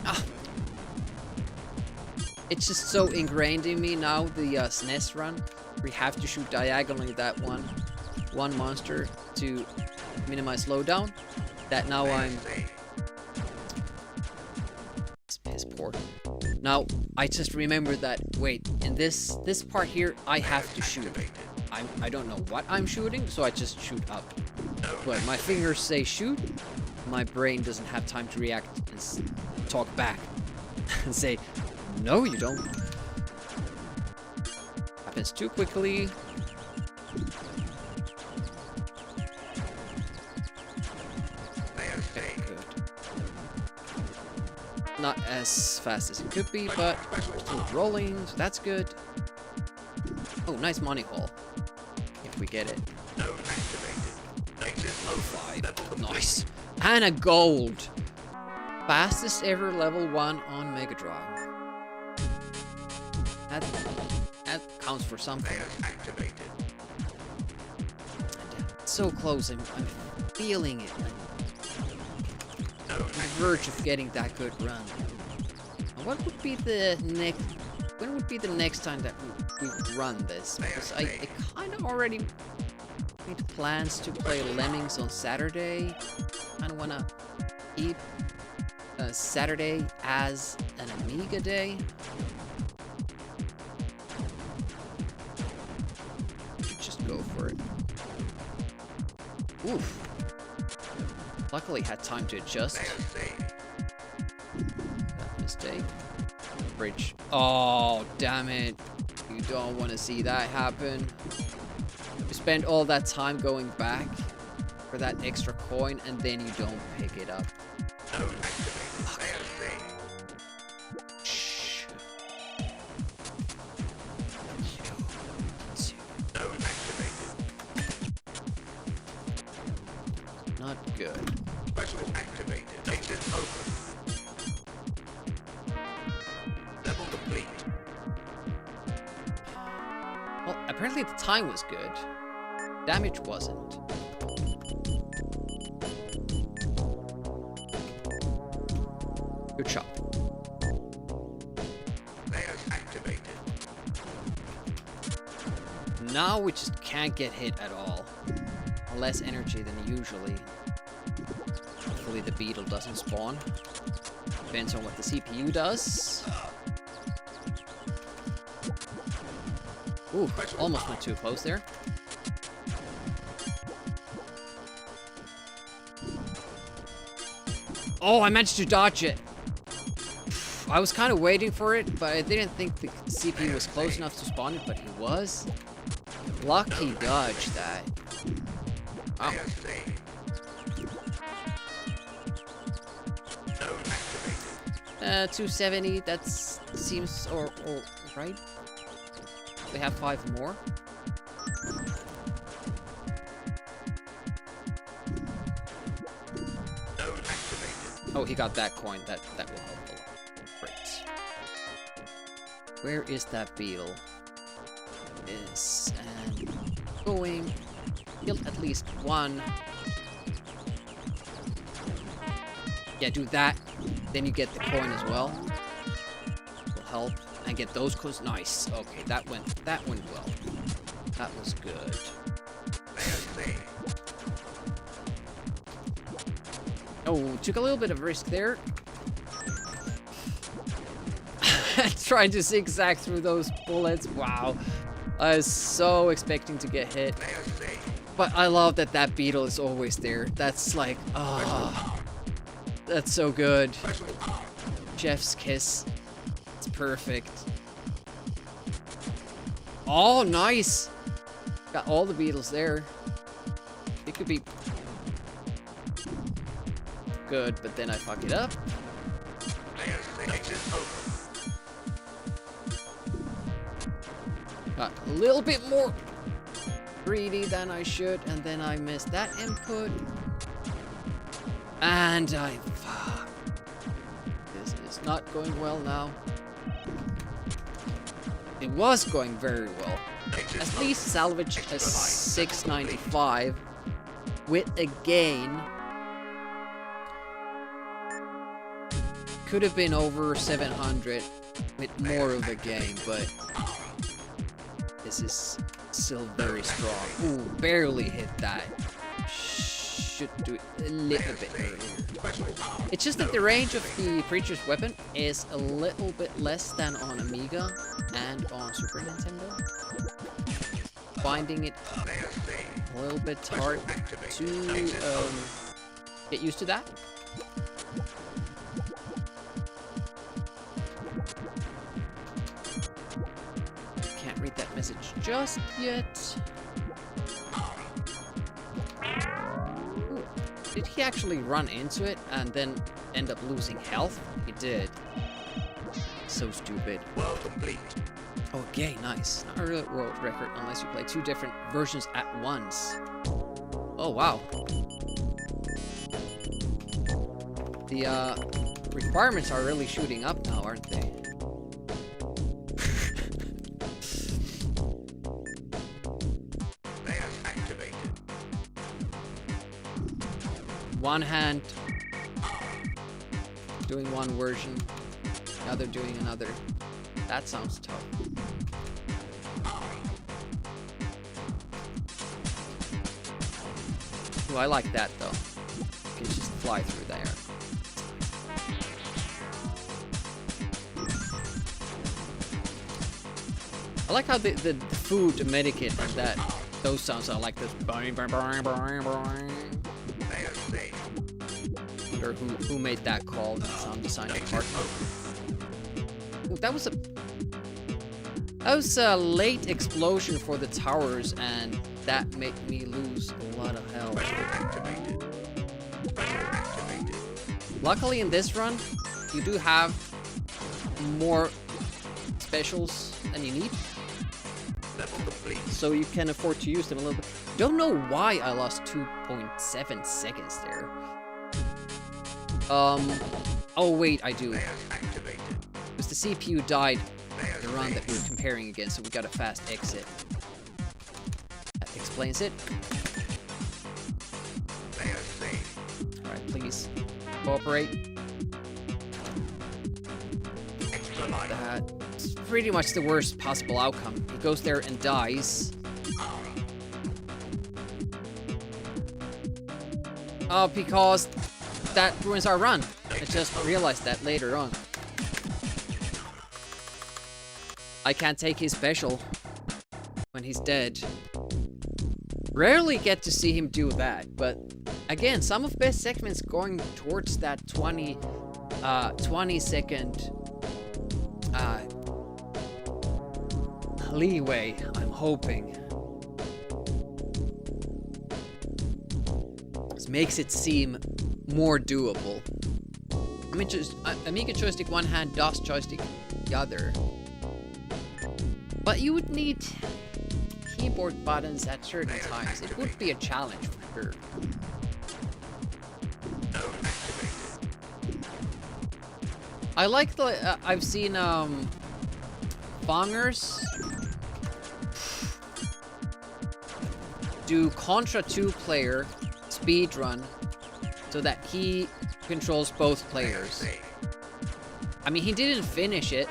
Ah. It's just so ingrained in me now, the SNES run. We have to shoot diagonally that one monster to minimize slowdown. That now I'm... It's poor. Now, I just remembered that, wait, in this part here, I have to shoot. I don't know what I'm shooting, so I just shoot up. But my fingers say shoot, my brain doesn't have time to react and talk back. And say, no you don't. Happens too quickly. Okay, good. Not as fast as it could be, but still rolling, so that's good. Oh, nice money haul. If we get it. 5. Nice. And a gold. Fastest ever level 1 on Mega Drive. That counts for something. So close, I'm feeling it. I'm on the verge of getting that good run. What would be the next... When would be the next time that we run this? Because I kind of already made plans to play Lemmings on Saturday. I don't want to eat Saturday as an Amiga day. Just go for it. Oof. Luckily had time to adjust. That mistake. Bridge. Oh, damn it. You don't want to see that happen. You spend all that time going back for that extra coin and then you don't pick it up. Shh. Not good. Well, apparently the time was good. Damage wasn't. Good shot. now we just can't get hit at all. Less energy than usually. Hopefully the beetle doesn't spawn. Depends on what the CPU does. Ooh, almost went too close there. Oh, I managed to dodge it. I was kind of waiting for it, but I didn't think the CPU was close enough to spawn it, but he was. Lucky dodge that. Wow. 270, that seems or right. We have 5 more. Oh, he got that coin. That will help a lot. Great. Where is that beetle? Is going. Killed at least one. Yeah, do that. Then you get the coin as well. Will help. And get those coins. Nice. Okay, that went well. That was good. Oh, took a little bit of risk there. Trying to zigzag through those bullets. Wow. I was so expecting to get hit. But I love that that beetle is always there. That's like, ah. That's so good. Chef's kiss. It's perfect. Oh, nice. Got all the beetles there. It could be good, but then I fuck it up. Got a little bit more greedy than I should, and then I missed that input. And fuck. This is not going well now. It was going very well. At least salvage a 695 with a gain. Could have been over 700 with more of a gain, but this is still very strong. Ooh, barely hit that. Should do it a little bit earlier. It's just that the range of the creature's weapon is a little bit less than on Amiga and on Super Nintendo. Finding it a little bit hard to get used to that. Can't read that message just yet. Ooh. Did he actually run into it and then end up losing health? He did. So stupid. World complete. Oh, okay, nice. Not a real world record unless you play 2 different versions at once. Oh, wow. The requirements are really shooting up now, aren't they? One hand doing one version, the other doing another. That sounds tough. Ooh, I like that though. You can just fly through there. I like how the food, the medikit, and that those sounds are like this. Boing, boing, boing, boing, boing. I wonder who made that call. The sound design department. Ooh, that was a late explosion for the towers, and that made me lose a lot of health. Luckily in this run, you do have more specials than you need, so you can afford to use them a little bit. Don't know why I lost 2.7 seconds there. Oh wait, I do. Because the CPU died the run that we were comparing against, so we got a fast exit. That explains it. Alright, please cooperate. That's pretty much the worst possible outcome. He goes there and dies. Because that ruins our run. I just realized that later on. I can't take his special when he's dead. Rarely get to see him do that, but again, some of best segments going towards that 20 second leeway, I'm hoping. This makes it seem more doable. I mean, just Amiga joystick one hand, DOS joystick the other. But you would need keyboard buttons at certain times. It would be a challenge for sure. I like the, I've seen, Bongers do Contra 2 player speedrun so that he controls both players. I mean, he didn't finish it,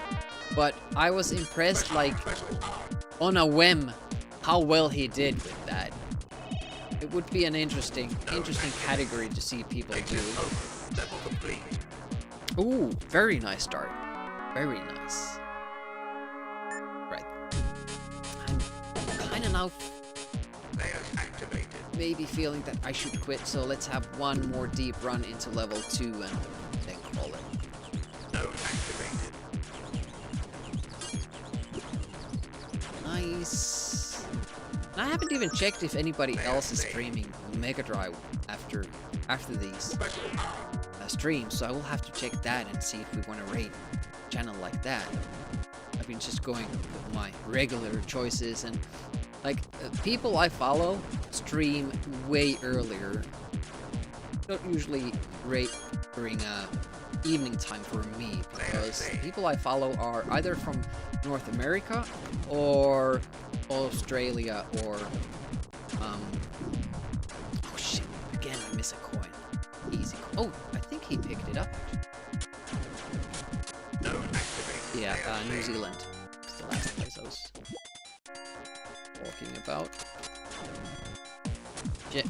but I was impressed, like, on a whim, how well he did with that. It would be an interesting category to see people do. Ooh, very nice start. Very nice. Right. I'm kinda now maybe feeling that I should quit, so let's have one more deep run into level 2 and then call it. Nice. And I haven't even checked if anybody else is streaming Mega Drive after these streams, so I will have to check that and see if we want to rate a channel like that. I've been just going with my regular choices, and like people I follow stream way earlier. Don't usually rate during evening time for me, because people I follow are either from North America or Australia or oh shit, again I miss a coin. Easy. Oh, I think he picked it up. Yeah, New Zealand. It's the last place I was talking about. Shit.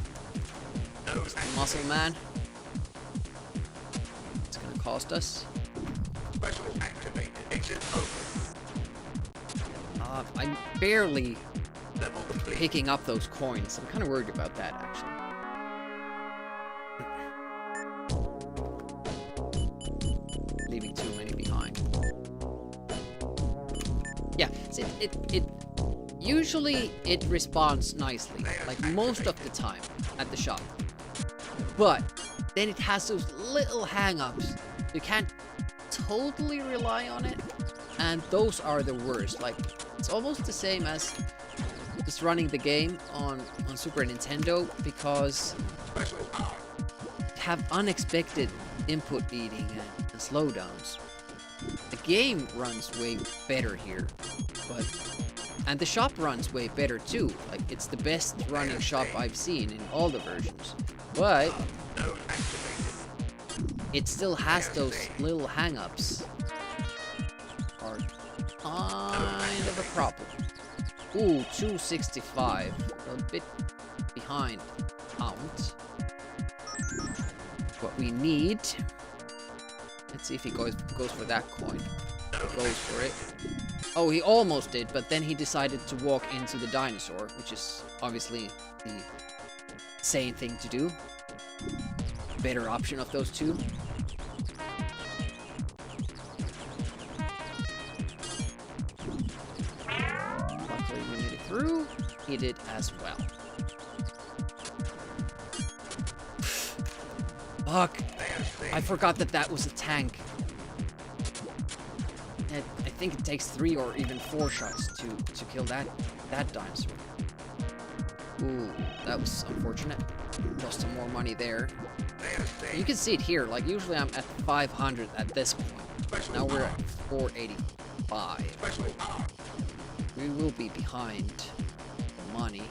It's the muscle man. It's gonna cost us. I'm barely picking up those coins. I'm kind of worried about that, actually. Leaving too many behind. Yeah, so it usually it responds nicely, like most of the time at the shop. But then it has those little hang-ups. You can't totally rely on it, and those are the worst. Like, it's almost the same as just running the game on Super Nintendo, because you have unexpected input bleeding and slowdowns. The game runs way better here, and the shop runs way better too. Like, it's the best running shop I've seen in all the versions, but it still has those little hang-ups. Are kind of a problem. Ooh, 265. A bit behind Mount. What we need. Let's see if he goes for that coin. Goes for it. Oh, he almost did, but then he decided to walk into the dinosaur, which is obviously the sane thing to do. Better option of those two. Luckily we made it through. He did as well. Fuck. I forgot that was a tank. I think it takes 3 or even 4 shots to kill that dinosaur. Ooh, that was unfortunate. Lost some more money there. You can see it here. Like, usually I'm at 500 at this point. Now we're at 485. We will be behind the money.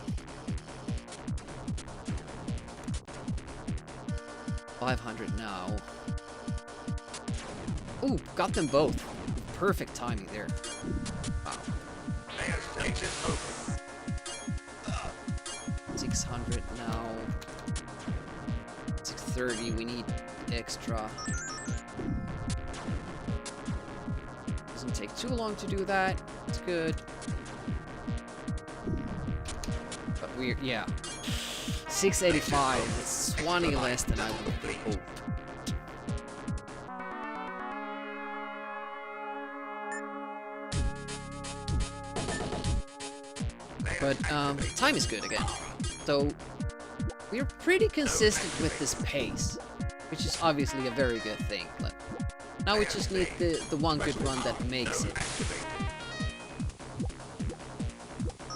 500 now. Ooh, got them both. Perfect timing there. Wow. 600 now. 30. We need extra. Doesn't take too long to do that. It's good. But we're, yeah. 685. It's 20 less than I would have hoped. But time is good again. So we're pretty consistent with this pace, which is obviously a very good thing. But now we just need the one good run that makes it.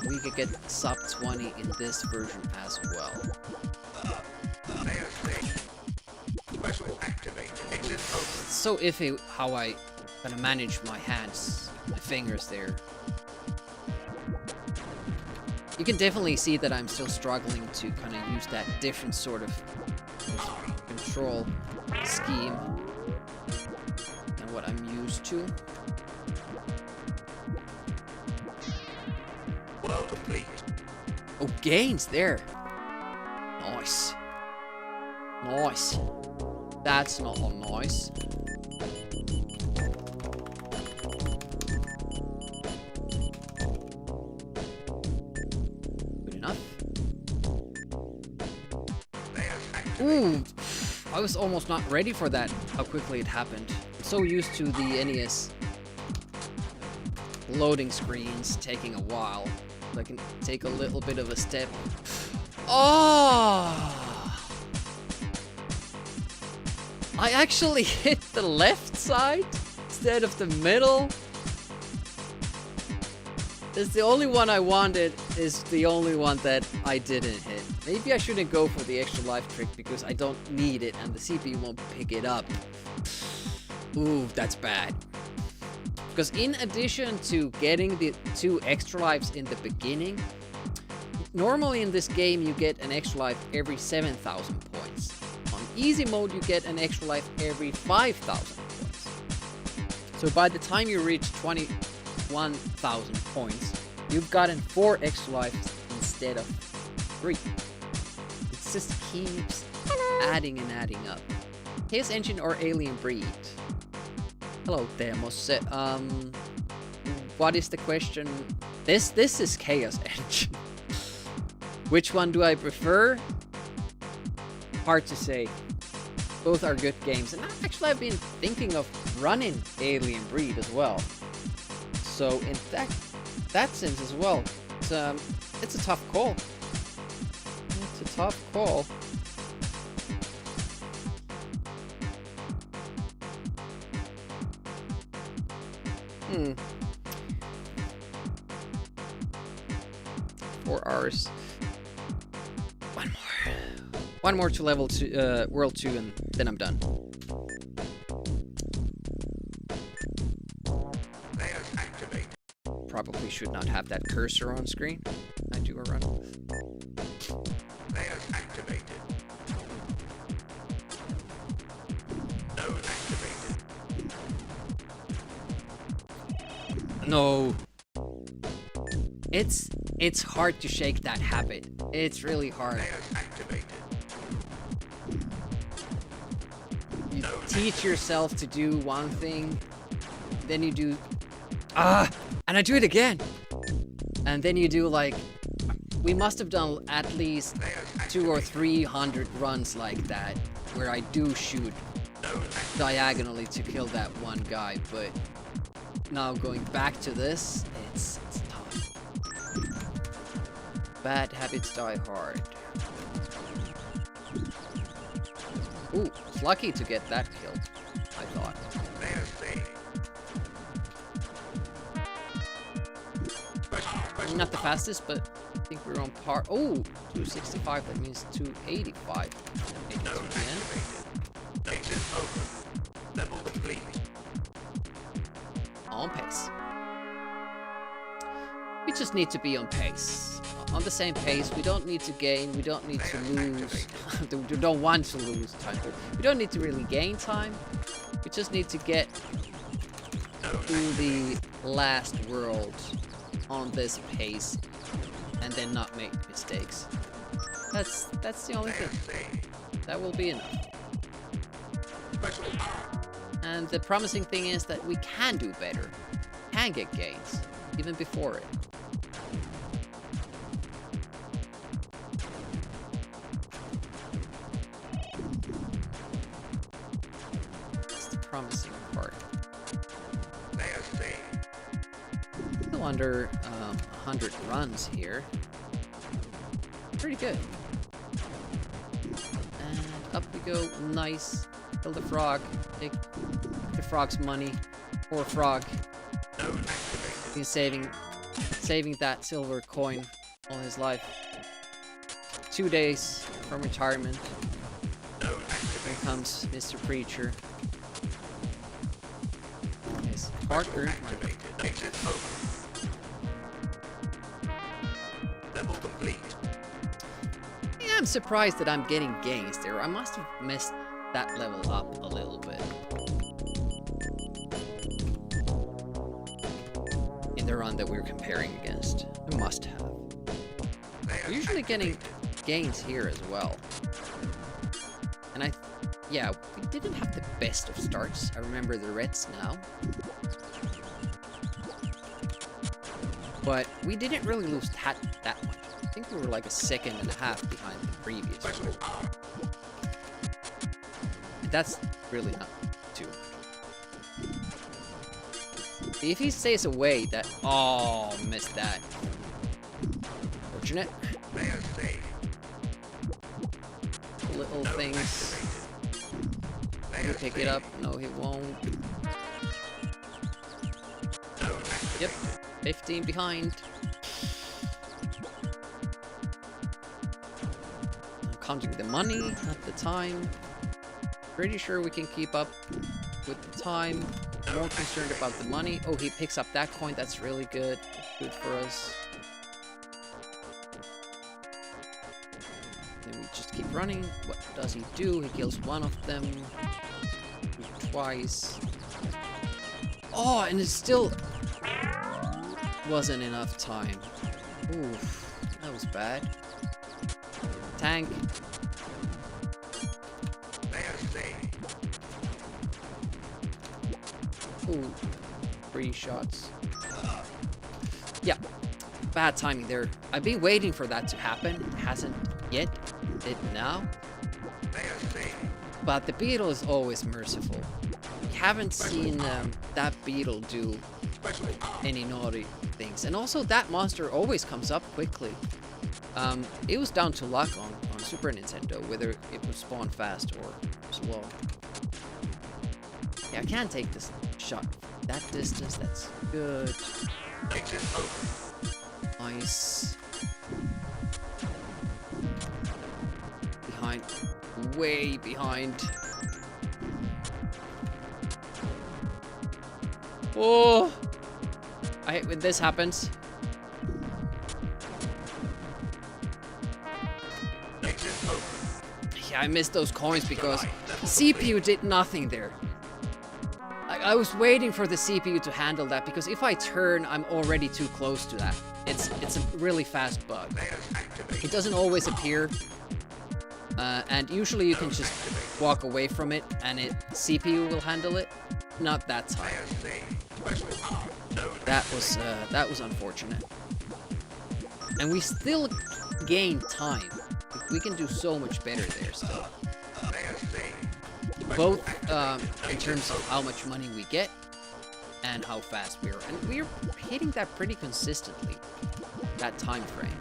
We could get sub 20 in this version as well. It's so iffy how I kind of manage my hands, my fingers there. You can definitely see that I'm still struggling to kind of use that different sort of control scheme than what I'm used to. Well complete. Oh, gains there. Nice. Nice. That's not nice. Good enough. Ooh, I was almost not ready for that, how quickly it happened. I'm so used to the NES loading screens taking a while. So I can take a little bit of a step. Oh! I actually hit the left side instead of the middle. It's the only one I wanted, is the only one that I didn't hit. Maybe I shouldn't go for the extra life trick because I don't need it and the CPU won't pick it up. Ooh, that's bad. Because in addition to getting the 2 extra lives in the beginning, normally in this game you get an extra life every 7,000 points. On easy mode you get an extra life every 5,000 points. So by the time you reach 21,000 points, you've gotten 4 extra lives instead of 3. It just keeps adding and adding up. Chaos Engine or Alien Breed? Hello, Demos. What is the question? This is Chaos Engine. Which one do I prefer? Hard to say. Both are good games, and actually I've been thinking of running Alien Breed as well. So in that sense as well, it's a tough call. It's a tough call. Hmm. 4 hours. One more. One more to level 2, world 2, and then I'm done. Probably should not have that cursor on screen. I do a run. Layers activated. Node activated. No. It's hard to shake that habit. It's really hard. Layers activated. You teach yourself to do one thing, then you do and I do it again. And then you do like, we must have done at least 200 or 300 runs like that, where I do shoot diagonally to kill that one guy, but now going back to this, it's tough. Bad habits die hard. Ooh, it's lucky to get that killed, I thought. Not the fastest, but I think we're on par. Oh, 265, that means 285. Make it to the end. Level complete. On pace. We just need to be on pace. On the same pace. We don't need to gain. We don't need to lose. We don't want to lose time. We don't need to really gain time. We just need to get to the last world on this pace and then not make mistakes. That's the only thing. That will be enough. And the promising thing is that we can do better. Can get gains, even before it. That's the promising part. Still under 100 runs here. Pretty good. And up we go. Nice. Kill the frog. Take the frog's money. Poor frog. He's saving that silver coin all his life. 2 days from retirement. Here comes Mr. Preacher. Yes, Parker. Level complete. Yeah, I'm surprised that I'm getting gains there. I must have messed that level up a little bit. In the run that we're comparing against. I must have. We're usually getting gains here as well. And yeah, we didn't have the best of starts. I remember the reds now. But we didn't really lose that much. I think we were like a second and a half behind the previous one. And that's really not too much. If he stays away, that... Oh, missed that. Fortunate. Little things. He'll pick it up. No, he won't. Yep. 15 behind. I'm counting the money, not the time. Pretty sure we can keep up with the time. More concerned about the money. Oh, he picks up that coin. That's really good. Good for us. Then we just keep running. What does he do? He kills one of them. Twice. Oh, and it still wasn't enough time. Oof, that was bad. Tank. Ooh, 3 shots. Yeah, bad timing there. I've been waiting for that to happen. It hasn't yet. It now. But the beetle is always merciful. We haven't seen that beetle do any naughty things. And also that monster always comes up quickly. It was down to luck on Super Nintendo, whether it would spawn fast or slow. Yeah, I can take this shot that distance. That's good. Nice. Behind. Way behind. Oh! I hate when this happens. Yeah, I missed those coins because the CPU did nothing there. I was waiting for the CPU to handle that because if I turn, I'm already too close to that. It's a really fast bug. It doesn't always appear. And usually you can just walk away from it and CPU will handle it. Not that time. That was unfortunate. And we still gain time. We can do so much better there still. Both in terms of how much money we get and how fast we are. And we're hitting that pretty consistently, that time frame.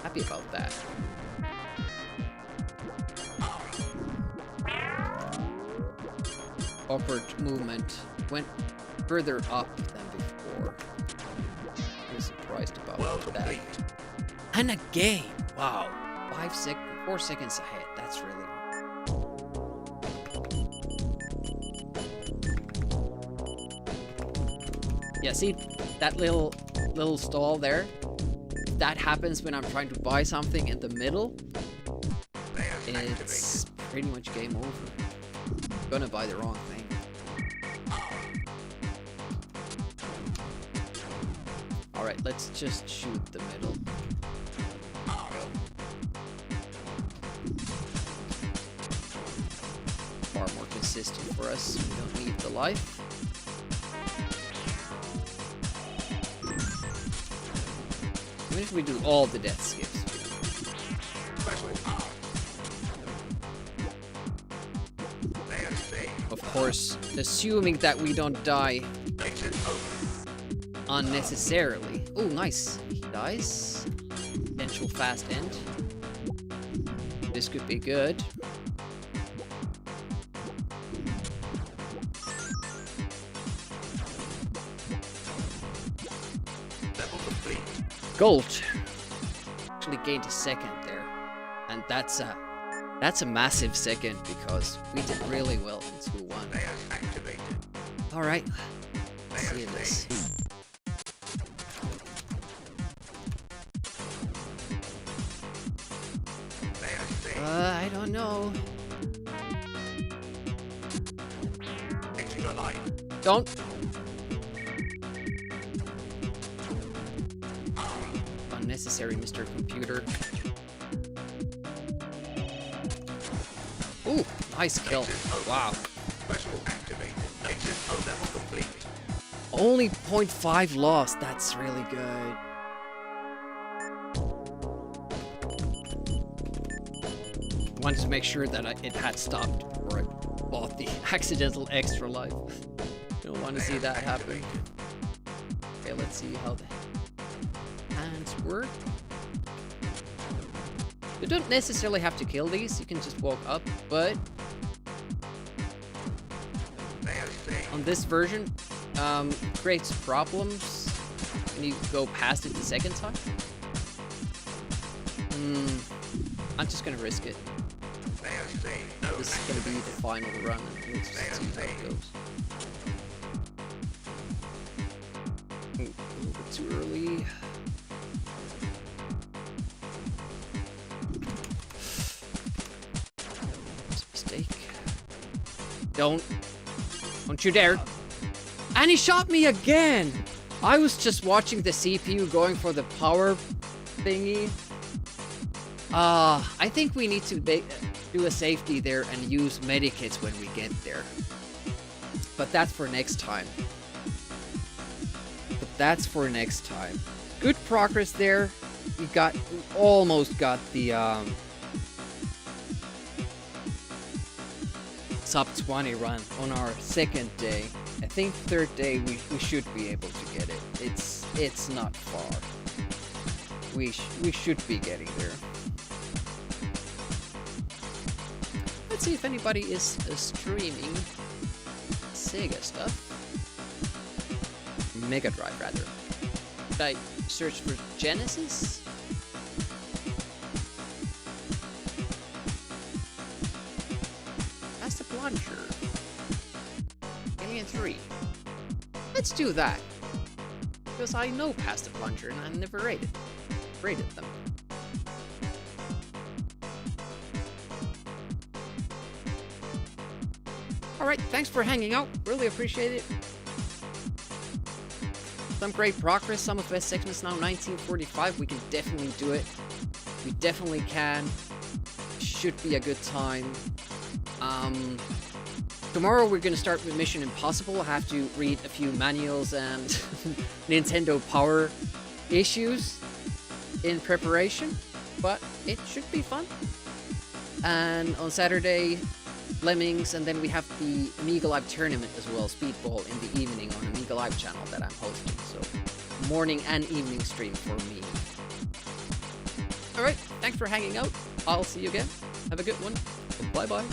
Happy about that. Awkward movement. Went further up than before. I was surprised about that. And a game! Wow. 4 seconds ahead. That's really... Yeah, see that little stall there? That happens when I'm trying to buy something in the middle. It's pretty much game over. I'm gonna buy the wrong thing. Alright, let's just shoot the middle. far more consistent for us. We don't need the life. Even if we do all the death skips. Of course, assuming that we don't die unnecessarily. Oh, nice. He dies. Potential fast end. This could be good. Gold. Actually gained a second there. And that's a massive second because we did really well in 2-1. Alright. Let's see this. I don't know. Don't. Unnecessary, Mr. Computer. Ooh, nice kill. Wow. Only 0.5 lost. That's really good. Wanted to make sure that it had stopped before I bought the accidental extra life. Don't want to see that happen. Okay, let's see how the hands work. You don't necessarily have to kill these, you can just walk up, but on this version, it creates problems when you go past it the second time. I'm just gonna risk it. This is gonna be the final run, and we'll just see how it goes. Ooh, a little bit too early. Mistake. Don't you dare. And he shot me again! I was just watching the CPU going for the power thingy. I think we need to do a safety there and use medikits when we get there. But that's for next time. Good progress there. We almost got the sub 20 run on our second day. I think third day we should be able to get it. It's not far. We should be getting there. Let's see if anybody is streaming Sega stuff. Mega Drive, rather. Should I search for Genesis? That's the plunger. Alien 3. Let's do that. Because I know past the plunger and I never rated them. Alright, thanks for hanging out. Really appreciate it. Some great progress. Some of best segments now 1945. We can definitely do it. We definitely can. Should be a good time. Tomorrow we're gonna start with Mission Impossible. I have to read a few manuals and Nintendo Power issues in preparation, but it should be fun. And on Saturday, Lemmings, and then we have the Amiga Live tournament as well, Speedball, in the evening on Amiga Live channel that I'm hosting. So, morning and evening stream for me. Alright, thanks for hanging out. I'll see you again. Have a good one. Bye-bye.